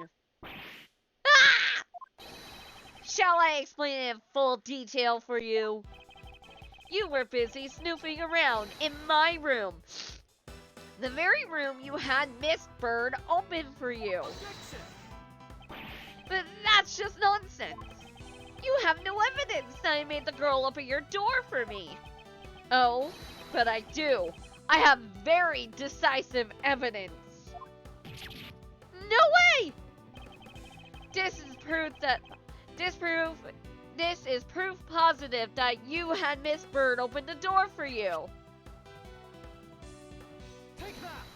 A: Ah! Shall I explain it in full detail for you? You were busy snooping around in my room. The very room you had Miss Bird open for you.
B: Objection!
A: But that's just nonsense. You have no evidence that I made the girl open your door for me. Oh, but I do. I have very decisive evidence. No way! This is proof positive that you had Miss Bird open the door for you.
B: Take that!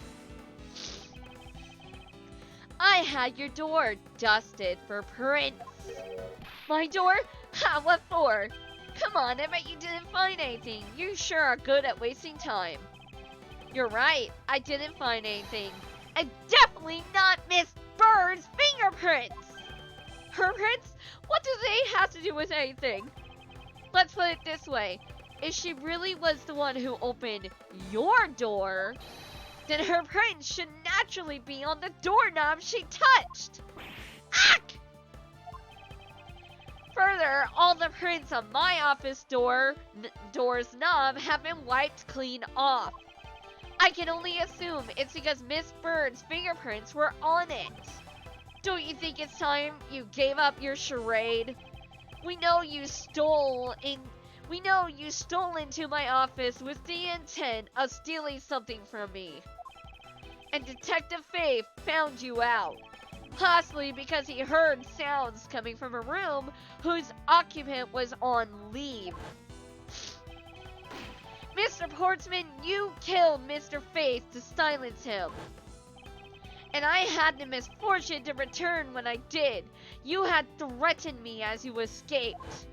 A: I had your door dusted for prints. My door? Ha, what for? Come on, I bet you didn't find anything. You sure are good at wasting time. You're right, I didn't find anything. And definitely not Miss Bird's fingerprints! Her prints? What do they have to do with anything? Let's put it this way. If she really was the one who opened your door, then her print should naturally be on the doorknob she touched. Ack! Further, all the prints on my office door's knob have been wiped clean off. I can only assume it's because Miss Bird's fingerprints were on it. Don't you think it's time you gave up your charade? We know you stole into my office with the intent of stealing something from me. And Detective Faith found you out. Possibly because he heard sounds coming from a room whose occupant was on leave. Mr. Portsman, you killed Mr. Faith to silence him. And I had the misfortune to return when I did. You had threatened me as you escaped.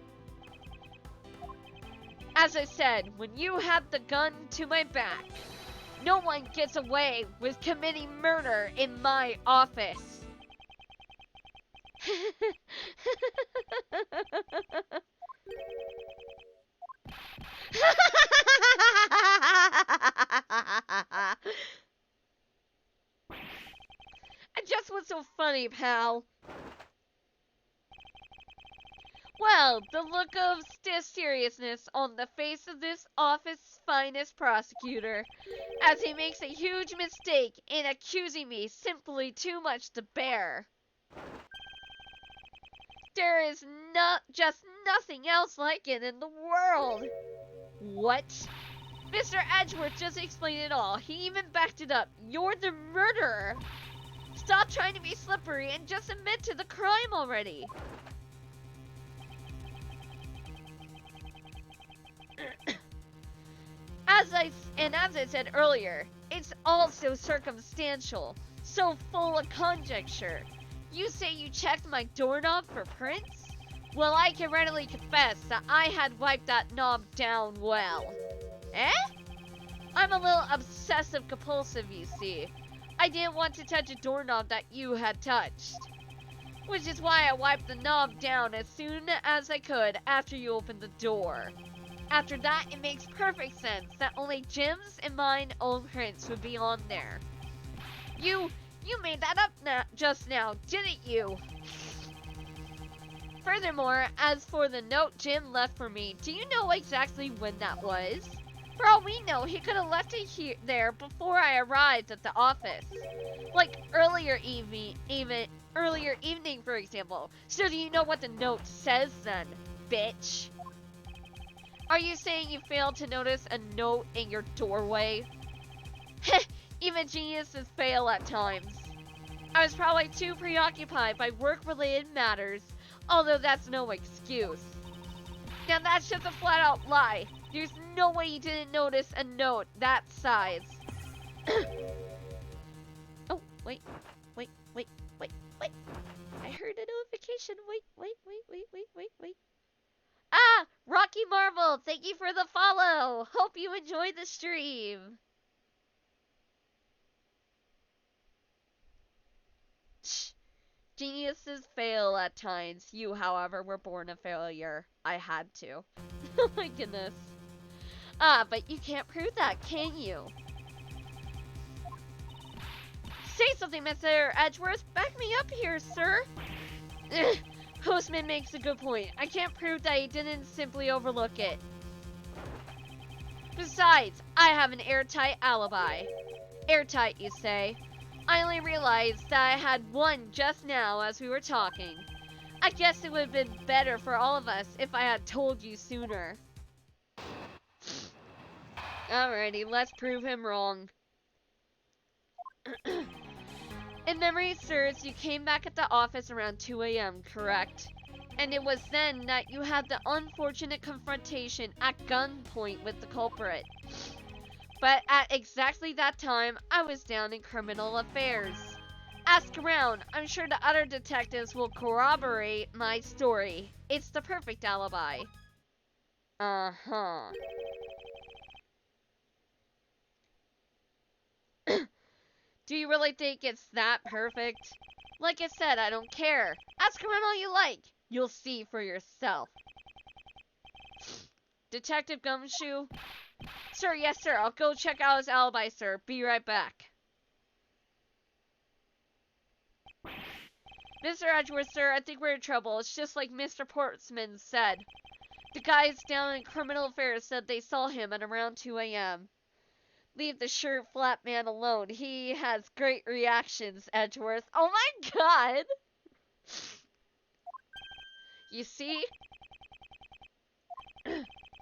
A: As I said, when you had the gun to my back, no one gets away with committing murder in my office. And just what's so funny, pal? Well, the look of seriousness on the face of this office's finest prosecutor, as he makes a huge mistake in accusing me simply too much to bear. There is just nothing else like it in the world. What? Mr. Edgeworth just explained it all. He even backed it up. You're the murderer. Stop trying to be slippery and just admit to the crime already. As I said earlier, it's also circumstantial, so full of conjecture. You say you checked my doorknob for prints? Well, I can readily confess that I had wiped that knob down well. Eh? I'm a little obsessive compulsive, you see. I didn't want to touch a doorknob that you had touched. Which is why I wiped the knob down as soon as I could after you opened the door. After that, it makes perfect sense that only Jim's and mine own prints would be on there. You made that up just now, didn't you? Furthermore, as for the note Jim left for me, do you know exactly when that was? For all we know, he could have left it there before I arrived at the office. Like earlier evening, for example. So do you know what the note says then, bitch? Are you saying you failed to notice a note in your doorway? Heh, even geniuses fail at times. I was probably too preoccupied by work-related matters, although that's no excuse. Now that's just a flat-out lie. There's no way you didn't notice a note that size. Oh, wait. I heard a notification. Wait. Ah, Rocky Marvel, thank you for the follow. Hope you enjoyed the stream. Shh. Geniuses fail at times. You, however, were born a failure. I had to. Oh my goodness. Ah, but you can't prove that, can you? Say something, Mr. Edgeworth. Back me up here, sir. Postman makes a good point. I can't prove that he didn't simply overlook it. Besides, I have an airtight alibi. Airtight, you say? I only realized that I had one just now as we were talking. I guess it would have been better for all of us if I had told you sooner. Alrighty, let's prove him wrong. If memory serves, you came back at the office around 2 a.m., correct? And it was then that you had the unfortunate confrontation at gunpoint with the culprit. But at exactly that time, I was down in criminal affairs. Ask around, I'm sure the other detectives will corroborate my story. It's the perfect alibi. Uh-huh. Do you really think it's that perfect? Like I said, I don't care. Ask around all you like. You'll see for yourself. Detective Gumshoe? Sir, yes sir, I'll go check out his alibi, sir. Be right back. Mr. Edgeworth, sir, I think we're in trouble. It's just like Mr. Portsman said. The guys down in criminal affairs said they saw him at around 2 a.m. Leave the shirt flat man alone. He has great reactions, Edgeworth. Oh my god! You see?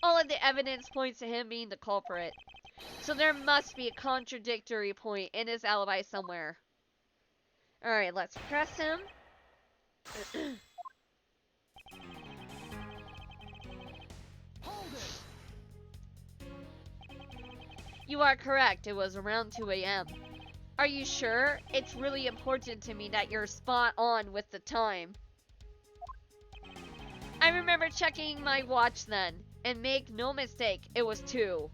A: All of the evidence points to him being the culprit. So there must be a contradictory point in his alibi somewhere. Alright, let's press him.
B: Hold it.
A: You are correct. It was around 2 a.m. Are you sure? It's really important to me that you're spot on with the time. I remember checking my watch then, and make no mistake, it was 2.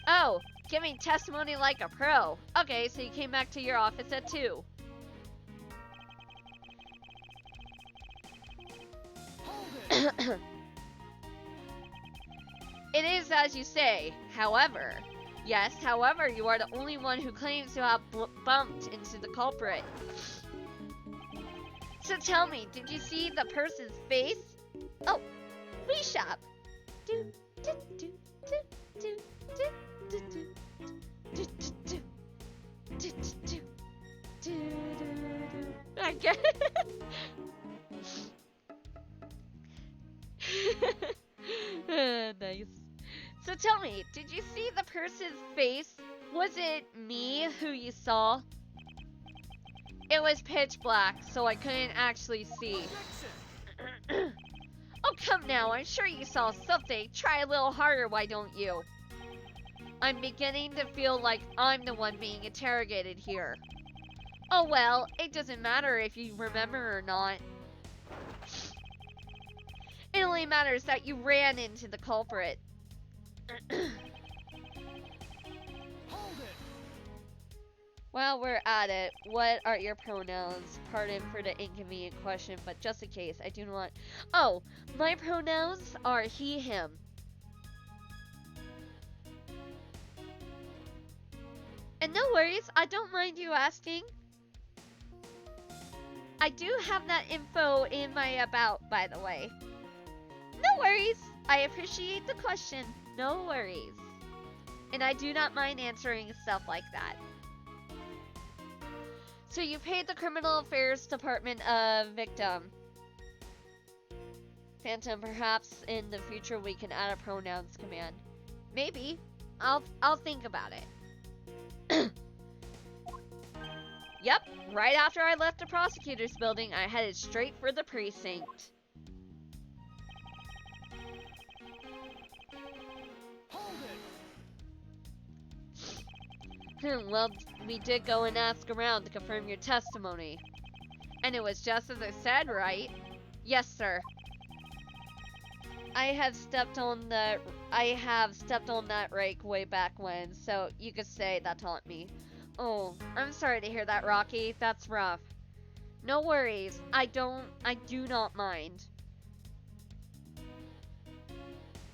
A: Oh, giving testimony like a pro. Okay, so you came back to your office at 2.
B: Hold it.
A: It is as you say, however. Yes, however, you are the only one who claims to have bumped into the culprit. So tell me, did you see the person's face? Oh, we shop. Do, do, do, do, do, do, do, do, do, do, do, do, do, do. I get it. Nice. So tell me, did you see the person's face? Was it me who you saw? It was pitch black, so I couldn't actually see.
B: Objection.
A: Oh, come now, I'm sure you saw something. Try a little harder, why don't you? I'm beginning to feel like I'm the one being interrogated here. Oh well, it doesn't matter if you remember or not. It only matters that you ran into the culprit.
B: Hold it.
A: While we're at it, what are your pronouns? Pardon for the inconvenient question, but just in case, I do not. Oh, my pronouns are he, him. And no worries, I don't mind you asking. I do have that info in my about, by the way. No worries. I appreciate the question. No worries. And I do not mind answering stuff like that. So you paid the criminal affairs department a victim. Phantom, perhaps in the future we can add a pronouns command. Maybe. I'll think about it. Yep, right after I left the prosecutor's building, I headed straight for the precinct.
B: Hold it.
A: Well, we did go and ask around to confirm your testimony. And it was just as I said, right? Yes, sir. I have stepped on that rake way back when, so you could say that taught me. Oh, I'm sorry to hear that, Rocky. That's rough. No worries. I do not mind.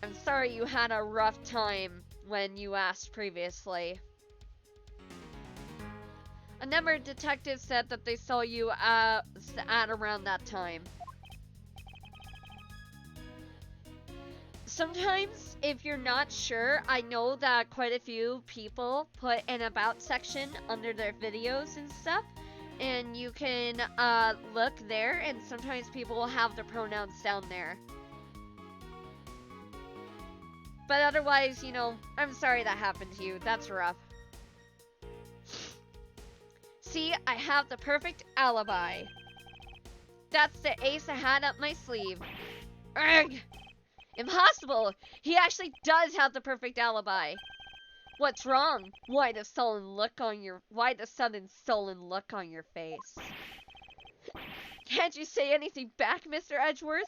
A: I'm sorry you had a rough time when you asked previously. A number of detectives said that they saw you at around that time. Sometimes, if you're not sure, I know that quite a few people put an about section under their videos and stuff, and you can look there, and sometimes people will have their pronouns down there. But otherwise, you know, I'm sorry that happened to you. That's rough. See, I have the perfect alibi. That's the ace I had up my sleeve. Urgh! Impossible! He actually does have the perfect alibi. What's wrong? Why the sudden sullen look on your face? Can't you say anything back, Mr. Edgeworth?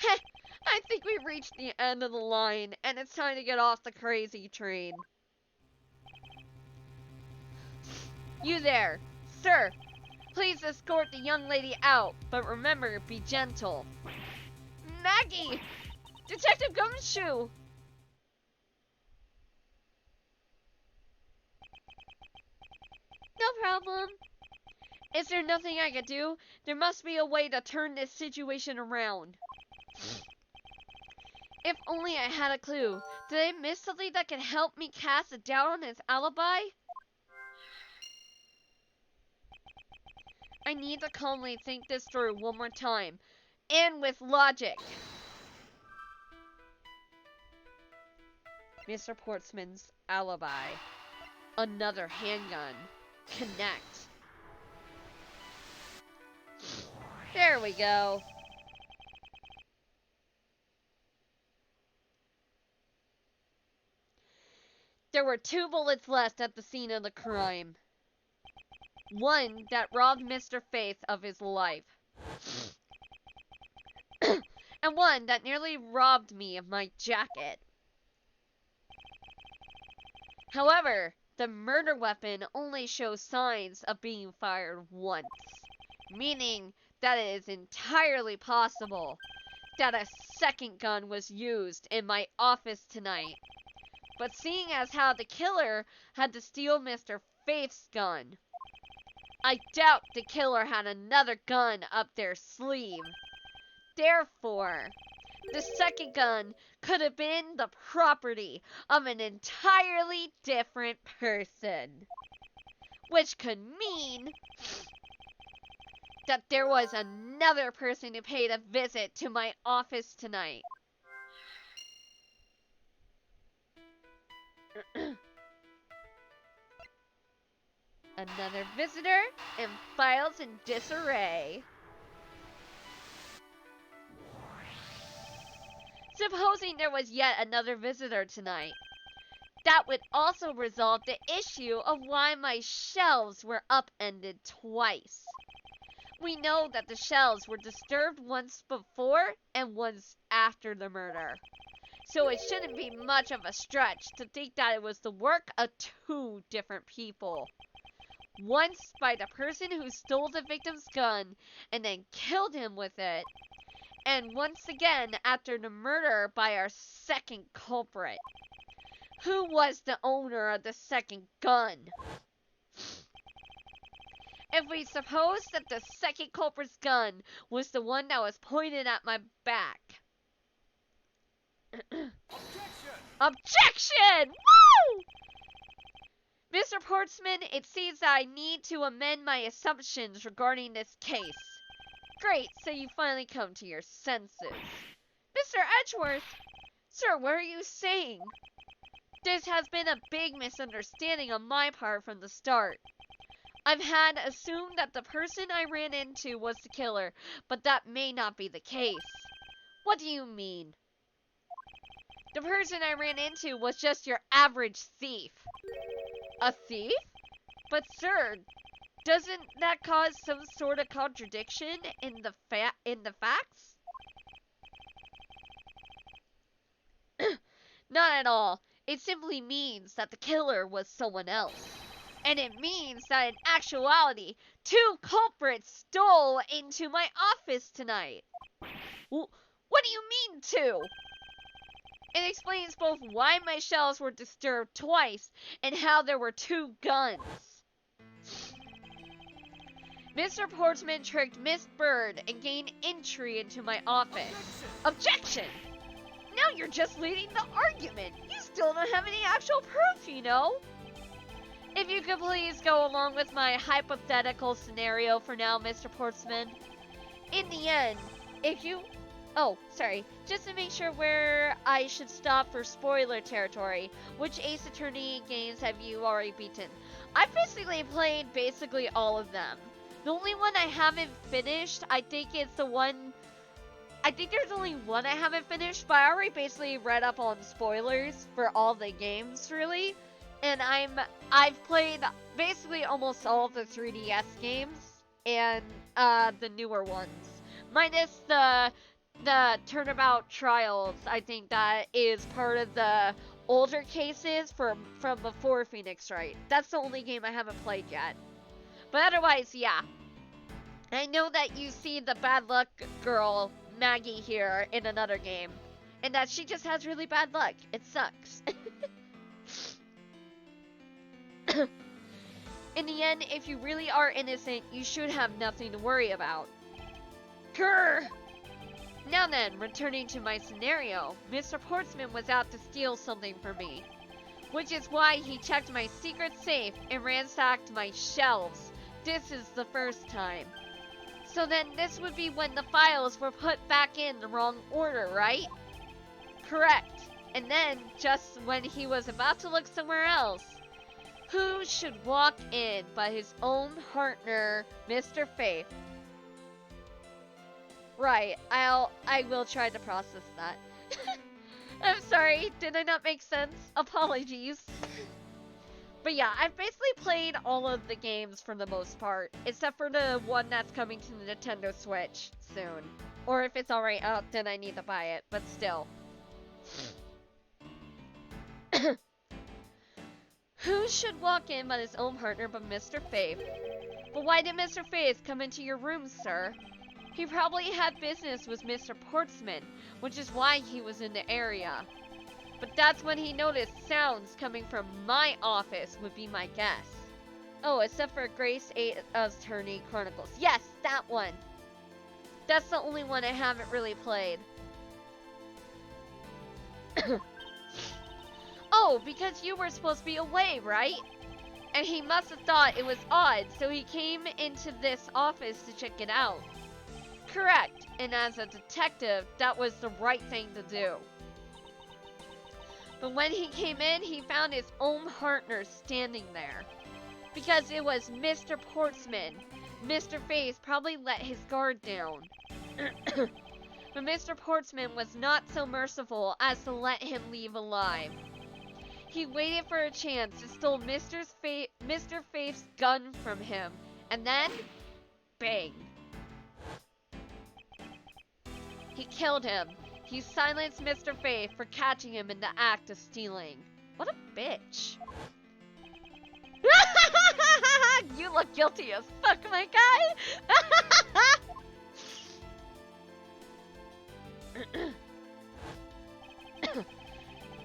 A: Heh, I think we've reached the end of the line, and it's time to get off the crazy train. You there, sir! Please escort the young lady out, but remember, be gentle. Maggie! Detective Gumshoe! No problem. Is there nothing I could do? There must be a way to turn this situation around. If only I had a clue. Did I miss something that could help me cast a doubt on his alibi? I need to calmly think this through one more time. And with logic. Mr. Portsman's alibi. Another handgun. Connect. There we go. There were 2 bullets left at the scene of the crime. One that robbed Mr. Faith of his life. And one that nearly robbed me of my jacket. However, the murder weapon only shows signs of being fired once, meaning that it is entirely possible that a second gun was used in my office tonight. But seeing as how the killer had to steal Mr. Faith's gun, I doubt the killer had another gun up their sleeve. Therefore, the second gun could have been the property of an entirely different person. Which could mean that there was another person who paid a visit to my office tonight. Another visitor and files in disarray. Supposing there was yet another visitor tonight, that would also resolve the issue of why my shelves were upended twice. We know that the shelves were disturbed once before and once after the murder. So it shouldn't be much of a stretch to think that it was the work of two different people. Once by the person who stole the victim's gun and then killed him with it, and once again after the murder by our second culprit. Who was the owner of the second gun? If we suppose that the second culprit's gun was the one that was pointed at my back. Objection! Woo! Mr. Portsman, it seems that I need to amend my assumptions regarding this case. Great, so you finally come to your senses. Mr. Edgeworth! Sir, what are you saying? This has been a big misunderstanding on my part from the start. I've had assumed that the person I ran into was the killer, but that may not be the case. What do you mean? The person I ran into was just your average thief. A thief? But sir, doesn't that cause some sort of contradiction in the facts? Not at all. It simply means that the killer was someone else. And it means that in actuality, two culprits stole into my office tonight. What do you mean two? It explains both why my shelves were disturbed twice and how there were two guns. Mr. Portsman tricked Miss Bird and gained entry into my office. Objection! Now you're just leading the argument. You still don't have any actual proof, you know. If you could please go along with my hypothetical scenario for now, Mr. Portsman. In the end, if you... Oh, sorry. Just to make sure where I should stop for spoiler territory, which Ace Attorney games have you already beaten? I've basically played all of them. The only one I haven't finished, I think it's the one... I think there's only one I haven't finished, but I already basically read up on spoilers for all the games, really. And I've played basically almost all of the 3DS games and the newer ones, minus the Turnabout Trials. I think that is part of the older cases from before Phoenix Wright. That's the only game I haven't played yet. But otherwise, yeah. I know that you see the bad luck girl Maggie here in another game, and that she just has really bad luck. It sucks. In the end, if you really are innocent, you should have nothing to worry about. Grr! Now then, returning to my scenario, Mr. Portsman was out to steal something from me, which is why he checked my secret safe and ransacked my shelves. This is the first time. So then this would be when the files were put back in the wrong order, right? Correct. And then, just when he was about to look somewhere else, who should walk in but his own partner, Mr. Faith? Right, I will try to process that. I'm sorry, did I not make sense? Apologies. But yeah, I've basically played all of the games for the most part, except for the one that's coming to the Nintendo Switch soon. Or if it's already out, then I need to buy it, but still. Who should walk in but his own partner but Mr. Faith? But why did Mr. Faith come into your room, sir? He probably had business with Mr. Portsman, which is why he was in the area. But that's when he noticed sounds coming from my office, would be my guess. Oh, except for Grace Attorney Chronicles. Yes, that one. That's the only one I haven't really played. Oh, because you were supposed to be away, right? And he must have thought it was odd, so he came into this office to check it out. Correct, and as a detective, that was the right thing to do. But when he came in, he found his own partner standing there. Because it was Mr. Portsman. Mr. Faith probably let his guard down. But Mr. Portsman was not so merciful as to let him leave alive. He waited for a chance to steal Mr. Faith's gun from him, and then, bang. He killed him, He silenced Mr. Faith for catching him in the act of stealing. What a bitch. You look guilty as fuck, my guy.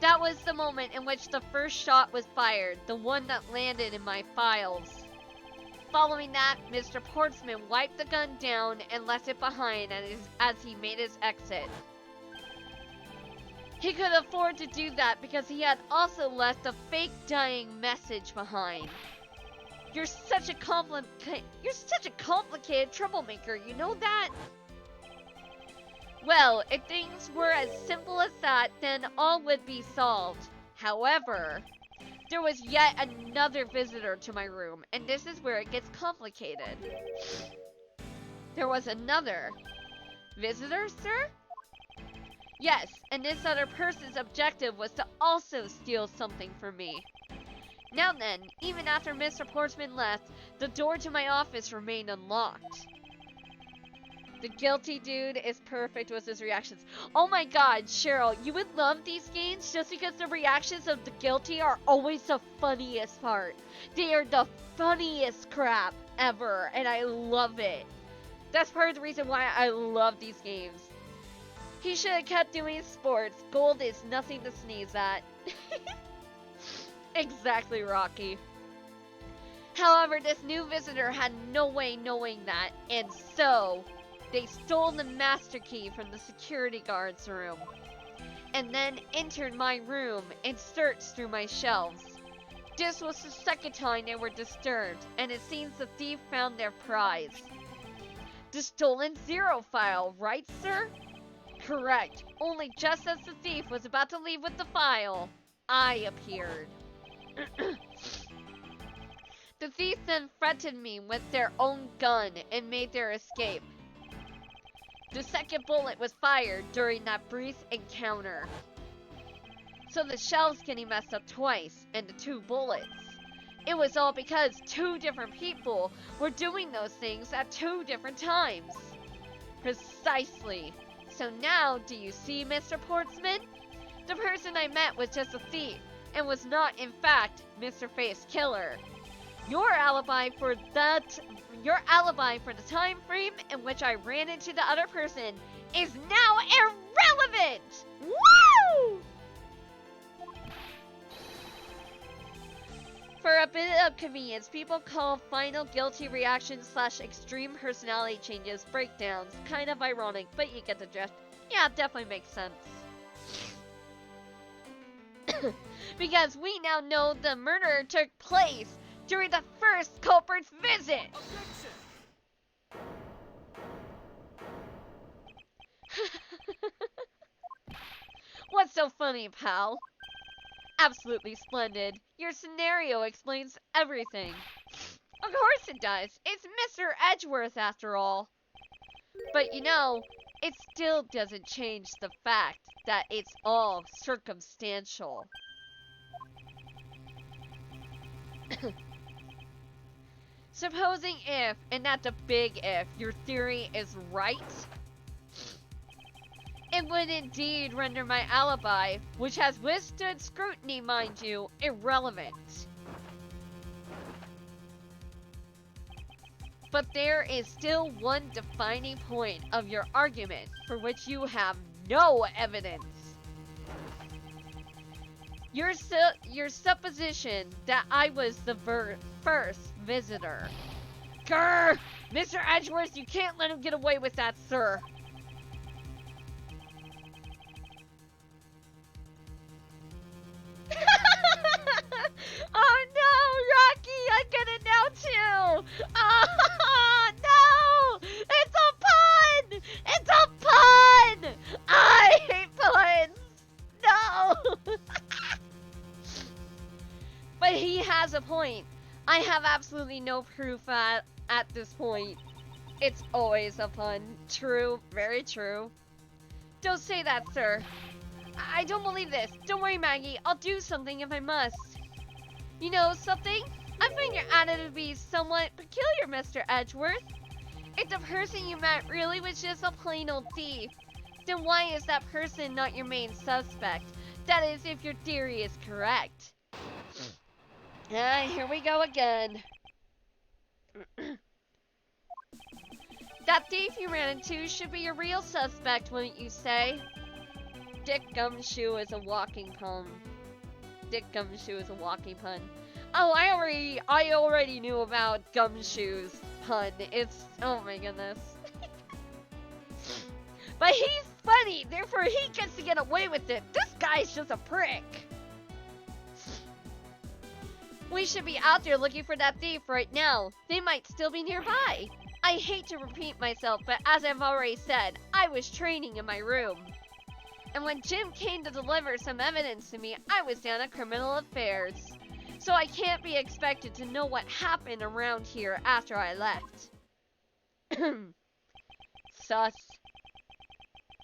A: That was the moment in which the first shot was fired, the one that landed in my files. Following that, Mr. Portsman wiped the gun down and left it behind as he made his exit. He could afford to do that because he had also left a fake dying message behind. You're such a complicated troublemaker, you know that? Well, if things were as simple as that, then all would be solved. However, there was yet another visitor to my room, and this is where it gets complicated. There was another visitor, sir? Yes, and this other person's objective was to also steal something from me. Now then, even after Mr. Portsman left, the door to my office remained unlocked. The guilty dude is perfect with his reactions. Oh my god, Cheryl, you would love these games just because the reactions of the guilty are always the funniest part. They are the funniest crap ever, and I love it. That's part of the reason why I love these games. He should have kept doing sports. Gold is nothing to sneeze at. Exactly, Rocky. However, this new visitor had no way knowing that, and so they stole the master key from the security guard's room, and then entered my room and searched through my shelves. This was the second time they were disturbed, and it seems the thief found their prize. The stolen zero file, right, sir? Correct. Only just as the thief was about to leave with the file, I appeared. The thief then threatened me with their own gun and made their escape. The second bullet was fired during that brief encounter. So the shell's getting messed up twice, and the two bullets. It was all because two different people were doing those things at two different times. Precisely. So now, do you see, Mr. Portsman? The person I met was just a thief, and was not, in fact, Mr. Faith's killer. Your alibi for the time frame in which I ran into the other person is now irrelevant! Woo! For a bit of convenience, people call final guilty reaction / extreme personality changes breakdowns. Kind of ironic, but you get the drift. Yeah, it definitely makes sense. Because we now know the murder took place during the first culprit's visit!
B: Objection!
A: What's so funny, pal? Absolutely splendid. Your scenario explains everything. Of course it does. It's Mr. Edgeworth after all. But you know, it still doesn't change the fact that it's all circumstantial. Supposing if, and that's a big if, your theory is right, it would indeed render my alibi, which has withstood scrutiny, mind you, irrelevant. But there is still one defining point of your argument for which you have no evidence. Your supposition that I was the first visitor. Grr! Mr. Edgeworth, you can't let him get away with that, sir. Oh no, Rocky, I get it now too. Oh no, it's a pun. It's a pun. I hate puns. No. But he has a point. I have absolutely no proof at this point. It's always a pun. True, very true. Don't say that, sir. I don't believe this. Don't worry, Maggie. I'll do something if I must. You know something? I find your attitude to be somewhat peculiar, Mr. Edgeworth. If the person you met really was just a plain old thief, then why is that person not your main suspect? That is, if your theory is correct. Here we go again. That thief you ran into should be your real suspect, wouldn't you say? Dick Gumshoe is a walking pun. Dick Gumshoe is a walking pun. Oh, I already knew about Gumshoe's pun. It's, oh my goodness. But he's funny, therefore he gets to get away with it. This guy's just a prick. We should be out there looking for that thief right now. They might still be nearby. I hate to repeat myself, but as I've already said, I was training in my room. And when Jim came to deliver some evidence to me, I was down at criminal affairs. So I can't be expected to know what happened around here after I left. Sus.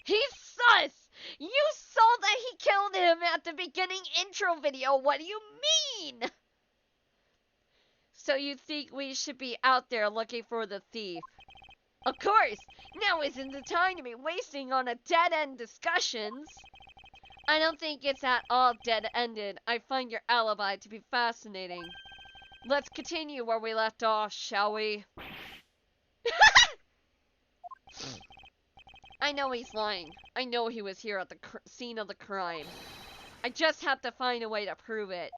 A: He's sus! You saw that he killed him at the beginning intro video. What do you mean? So you think we should be out there looking for the thief? Of course! Now isn't the time to be wasting on a dead-end discussions. I don't think it's at all dead-ended. I find your alibi to be fascinating. Let's continue where we left off, shall we? I know he's lying. I know he was here at the scene of the crime. I just have to find a way to prove it.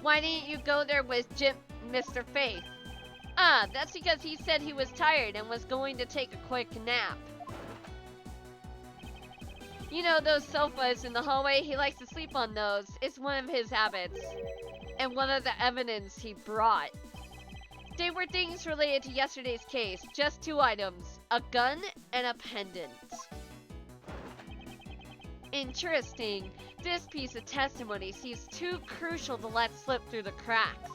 A: Why didn't you go there with Mr. Faith? Ah, that's because he said he was tired and was going to take a quick nap. You know those sofas in the hallway? He likes to sleep on those. It's one of his habits. And one of the evidence he brought. They were things related to yesterday's case. Just 2 items. A gun and a pendant. Interesting. This piece of testimony seems too crucial to let slip through the cracks.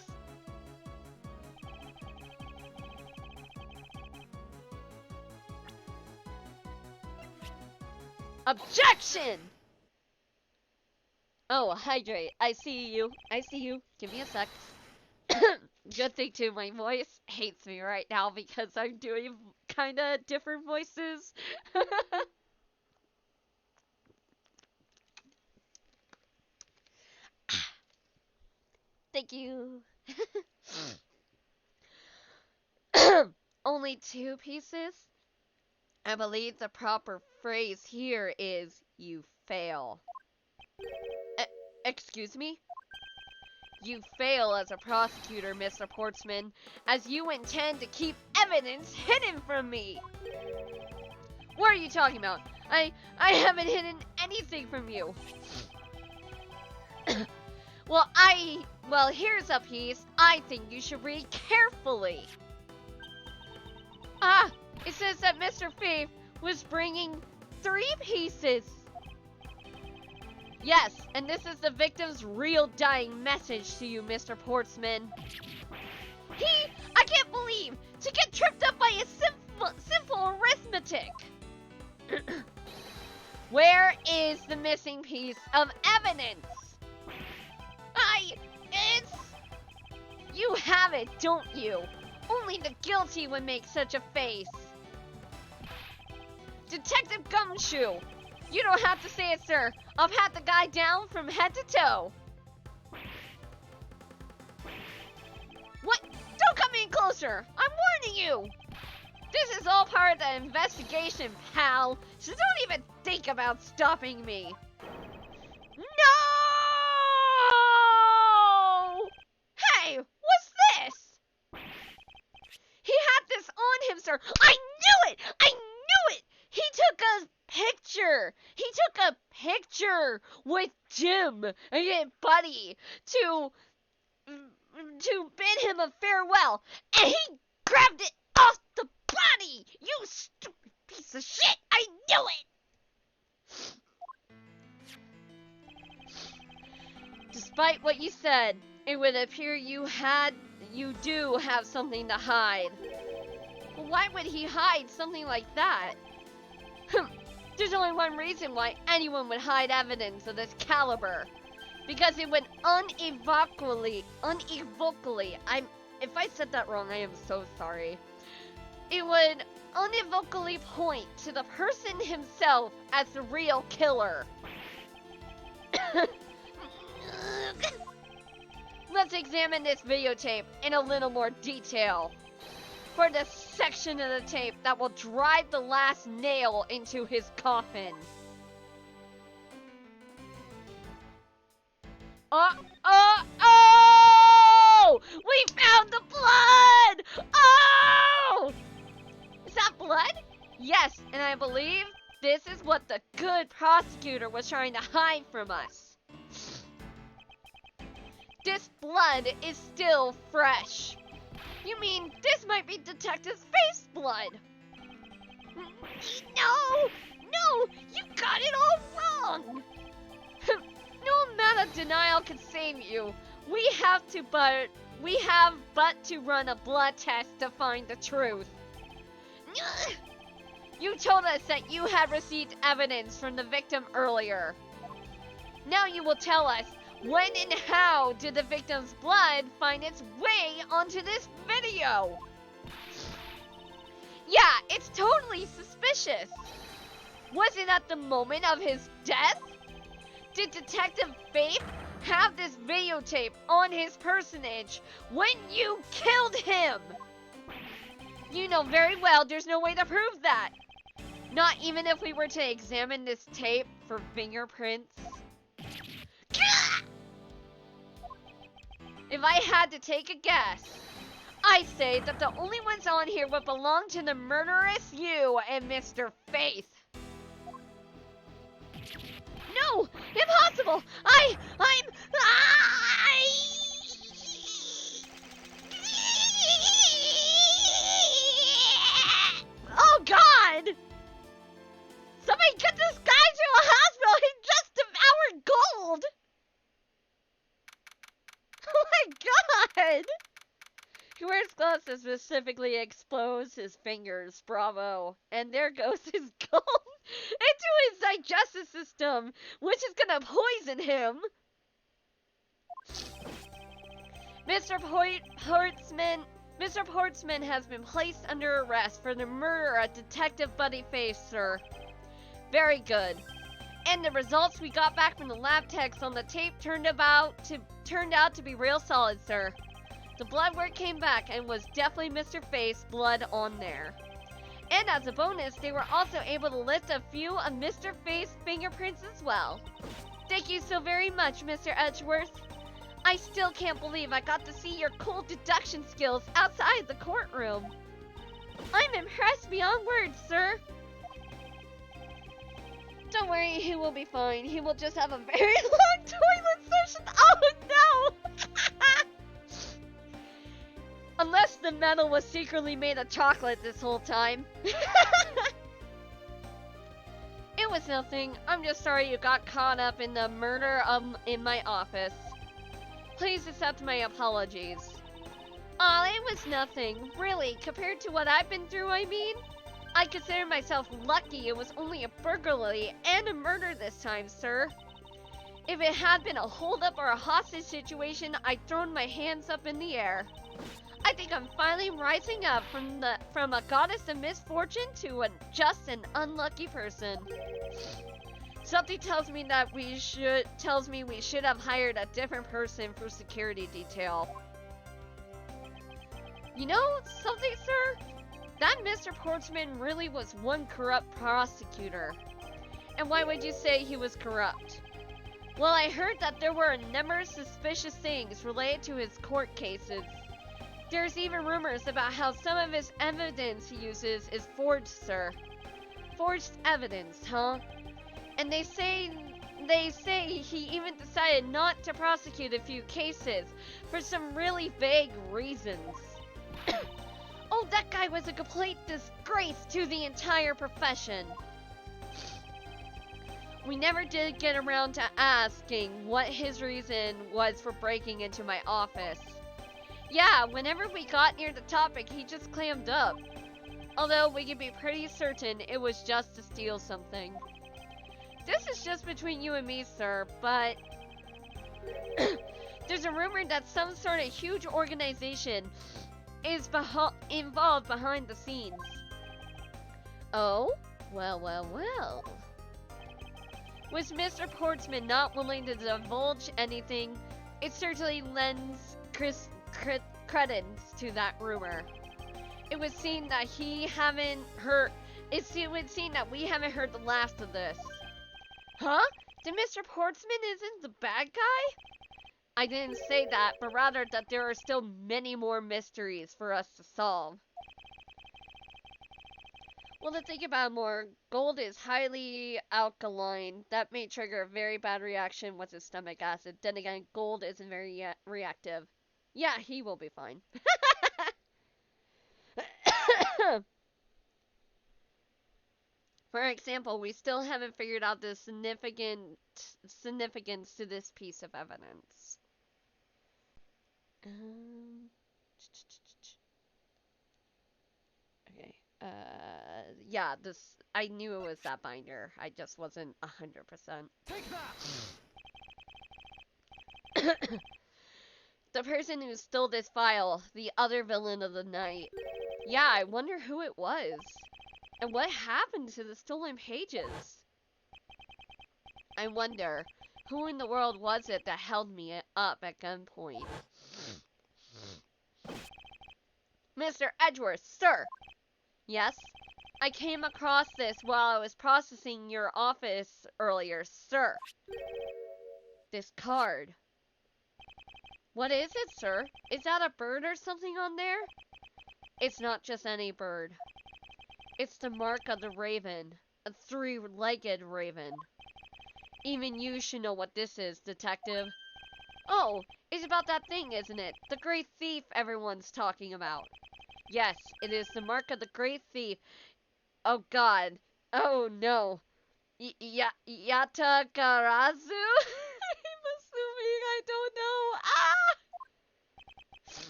A: Objection! Oh, hydrate. I see you. I see you. Give me a sec. Good thing too, my voice hates me right now because I'm doing kinda different voices. Thank you. Only 2 pieces? I believe the proper phrase here is, you fail. Excuse me? You fail as a prosecutor, Mr. Portsman, as you intend to keep evidence hidden from me. What are you talking about? I haven't hidden anything from you. Well, here's a piece I think you should read carefully. Ah, it says that Mr. Faith was bringing 3 pieces. Yes, and this is the victim's real dying message to you, Mr. Portsman. I can't believe, to get tripped up by a simple arithmetic. Where is the missing piece of evidence? You have it, don't you? Only the guilty would make such a face. Detective Gumshoe! You don't have to say it, sir. I'll pat the guy down from head to toe. What? Don't come any closer! I'm warning you! This is all part of the investigation, pal. So don't even think about stopping me. No! Hey, what's this? He had this on him, sir. I knew it! I knew it! He took a picture. He took a picture with Jim and Buddy to bid him a farewell, and he grabbed it off the body. You stupid piece of shit! I knew it. Despite what you said, it would appear you had you do have something to hide. But why would he hide something like that? There's only one reason why anyone would hide evidence of this caliber. Because it would unequivocally, if I said that wrong, I am so sorry. It would unequivocally point to the person himself as the real killer. Let's examine this videotape in a little more detail. For the section of the tape that will drive the last nail into his coffin. Oh! We found the blood! Oh! Is that blood? Yes, and I believe this is what the good prosecutor was trying to hide from us. This blood is still fresh. You mean this might be Detective Face blood? No! No! You got it all wrong! No amount of denial can save you. We have but to run a blood test to find the truth. You told us that you had received evidence from the victim earlier. Now you will tell us when and how did the victim's blood find its way onto this video? Yeah, it's totally suspicious. Was it at the moment of his death? Did Detective Faith have this videotape on his personage when you killed him? You know very well there's no way to prove that. Not even if we were to examine this tape for fingerprints. If I had to take a guess, I say that the only ones on here would belong to the murderous you and Mr. Faith. No! Impossible! Oh God! Somebody get this guy to a hospital! He just devoured gold! Oh my God! He wears gloves to specifically expose his fingers. Bravo. And there goes his gold into his digestive system, which is gonna poison him. Mr. Portsman has been placed under arrest for the murder of Detective Buddy Face, sir. Very good. And the results we got back from the lab techs on the tape turned out to be real solid, sir. The blood work came back and was definitely Mr. Face blood on there. And as a bonus, they were also able to lift a few of Mr. Face fingerprints as well. Thank you so very much, Mr. Edgeworth. I still can't believe I got to see your cool deduction skills outside the courtroom. I'm impressed beyond words, sir. Don't worry, he will be fine. He will just have a very long toilet session. Oh no! Unless the metal was secretly made of chocolate this whole time. It was nothing. I'm just sorry you got caught up in the murder in my office. Please accept my apologies. Aw, it was nothing. Really, compared to what I've been through, I mean. I consider myself lucky it was only a burglary and a murder this time, sir. If it had been a holdup or a hostage situation, I'd thrown my hands up in the air. I think I'm finally rising up from a goddess of misfortune to just an unlucky person. Something tells me we should have hired a different person for security detail. You know something, sir? That Mr. Portsman really was one corrupt prosecutor. And why would you say he was corrupt? Well, I heard that there were a number of suspicious things related to his court cases. There's even rumors about how some of his evidence he uses is forged, sir. Forged evidence, huh? And they say he even decided not to prosecute a few cases for some really vague reasons. Oh, that guy was a complete disgrace to the entire profession. We never did get around to asking what his reason was for breaking into my office. Yeah, whenever we got near the topic, he just clammed up. Although we can be pretty certain it was just to steal something. This is just between you and me, sir, but there's a rumor that some sort of huge organization is involved behind the scenes. Oh? Well, well, well. With Mr. Portsman not willing to divulge anything, it certainly lends credence to that rumor. It would seem that we haven't heard the last of this. Huh? Then Mr. Portsman isn't the bad guy? I didn't say that, but rather that there are still many more mysteries for us to solve. Well, to think about more, gold is highly alkaline. That may trigger a very bad reaction with his stomach acid. Then again, gold isn't very reactive. Yeah, he will be fine. For example, we still haven't figured out the significance to this piece of evidence. Okay. Yeah, I knew it was that binder. I just wasn't 100%.
B: Take that!
A: The person who stole this file, the other villain of the night. Yeah, I wonder who it was. And what happened to the stolen pages? I wonder, who in the world was it that held me up at gunpoint? Mr. Edgeworth, sir! Yes? I came across this while I was processing your office earlier, sir. This card. What is it, sir? Is that a bird or something on there? It's not just any bird. It's the mark of the raven. A three-legged raven. Even you should know what this is, detective. Oh, it's about that thing, isn't it? The great thief everyone's talking about. Yes, it is the mark of the great thief. Oh god. Oh no. Yatagarazu? I'm assuming I don't know. Ah!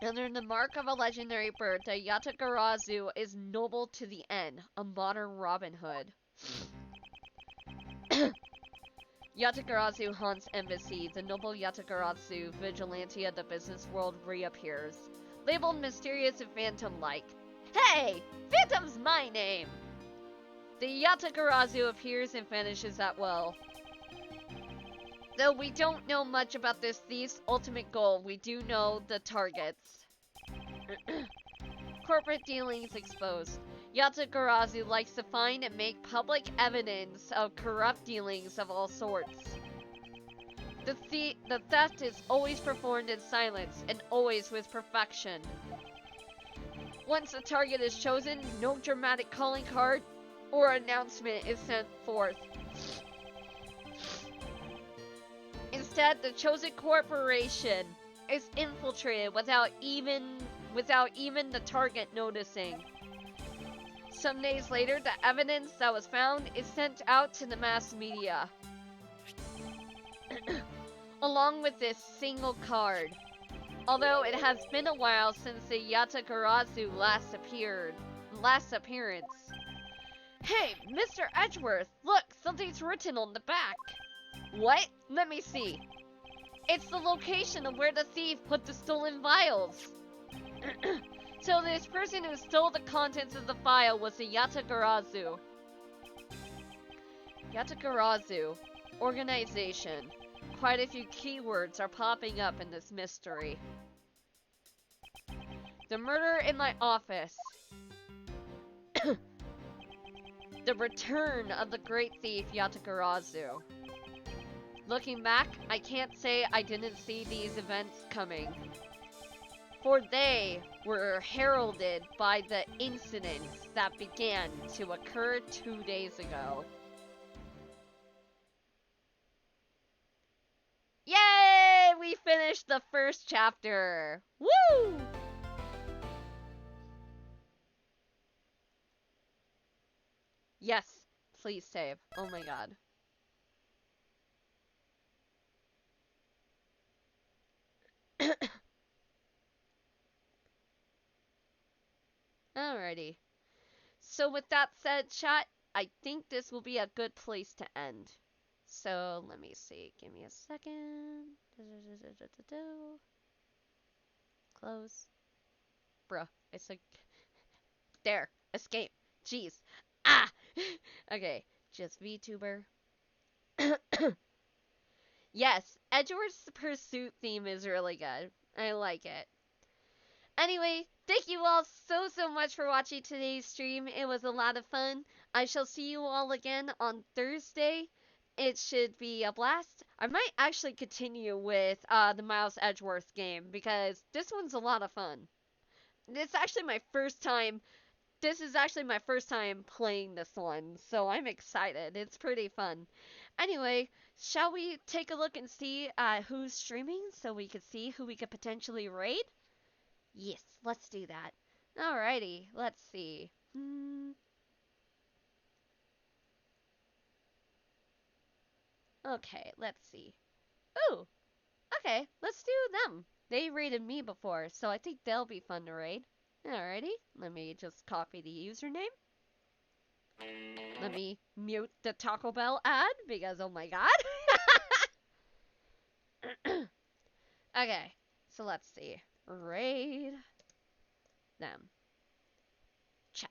A: Under the mark of a legendary bird, the Yatagarazu is noble to the end, a modern Robin Hood. Yatagarazu haunts embassy. The noble Yatagarazu, vigilante of the business world, reappears. Labeled mysterious and phantom-like. Hey! Phantom's my name! The Yatagarazu appears and vanishes at will. Though we don't know much about this thief's ultimate goal, we do know the targets. Corporate dealings exposed. Yatagarazu likes to find and make public evidence of corrupt dealings of all sorts. The theft is always performed in silence and always with perfection. Once the target is chosen, no dramatic calling card or announcement is sent forth. Instead, the chosen corporation is infiltrated without even the target noticing. Some days later, the evidence that was found is sent out to the mass media. Along with this single card. Although it has been a while since the Yatagarazu last appearance. Hey, Mr. Edgeworth, look, something's written on the back. What? Let me see. It's the location of where the thief put the stolen vials. So this person who stole the contents of the file was the Yatagarazu. Yatagarazu. Organization. Quite a few keywords are popping up in this mystery. The murder in my office. The return of the great thief Yatagarazu. Looking back, I can't say I didn't see these events coming. For they were heralded by the incidents that began to occur 2 days ago. Yay! We finished the first chapter! Woo! Yes, please save. Oh my god. Alrighty. So with that said, chat, I think this will be a good place to end. So let me see. Give me a second. Close. Bruh. It's like there. Escape. Jeez. Ah. Okay. Just VTuber. Yes, Edgeworth's pursuit theme is really good. I like it. Anyway, thank you all so much for watching today's stream. It was a lot of fun. I shall see you all again on Thursday. It should be a blast. I might actually continue with the Miles Edgeworth game because this one's a lot of fun. It's actually my first time. This is actually my first time playing this one, so I'm excited. It's pretty fun. Anyway, shall we take a look and see who's streaming so we could see who we could potentially raid? Yes, let's do that. Alrighty, let's see. Okay, let's see. Ooh, okay, let's do them. They raided me before, so I think they'll be fun to raid. Alrighty, let me just copy the username. Let me mute the Taco Bell ad because oh my god. Okay, so let's see. Raid them. Chat.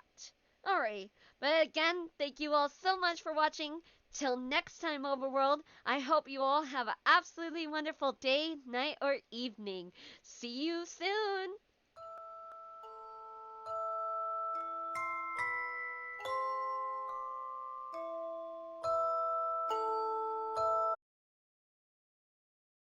A: Alright, but again, thank you all so much for watching. Till next time, Overworld, I hope you all have an absolutely wonderful day, night, or evening. See you soon!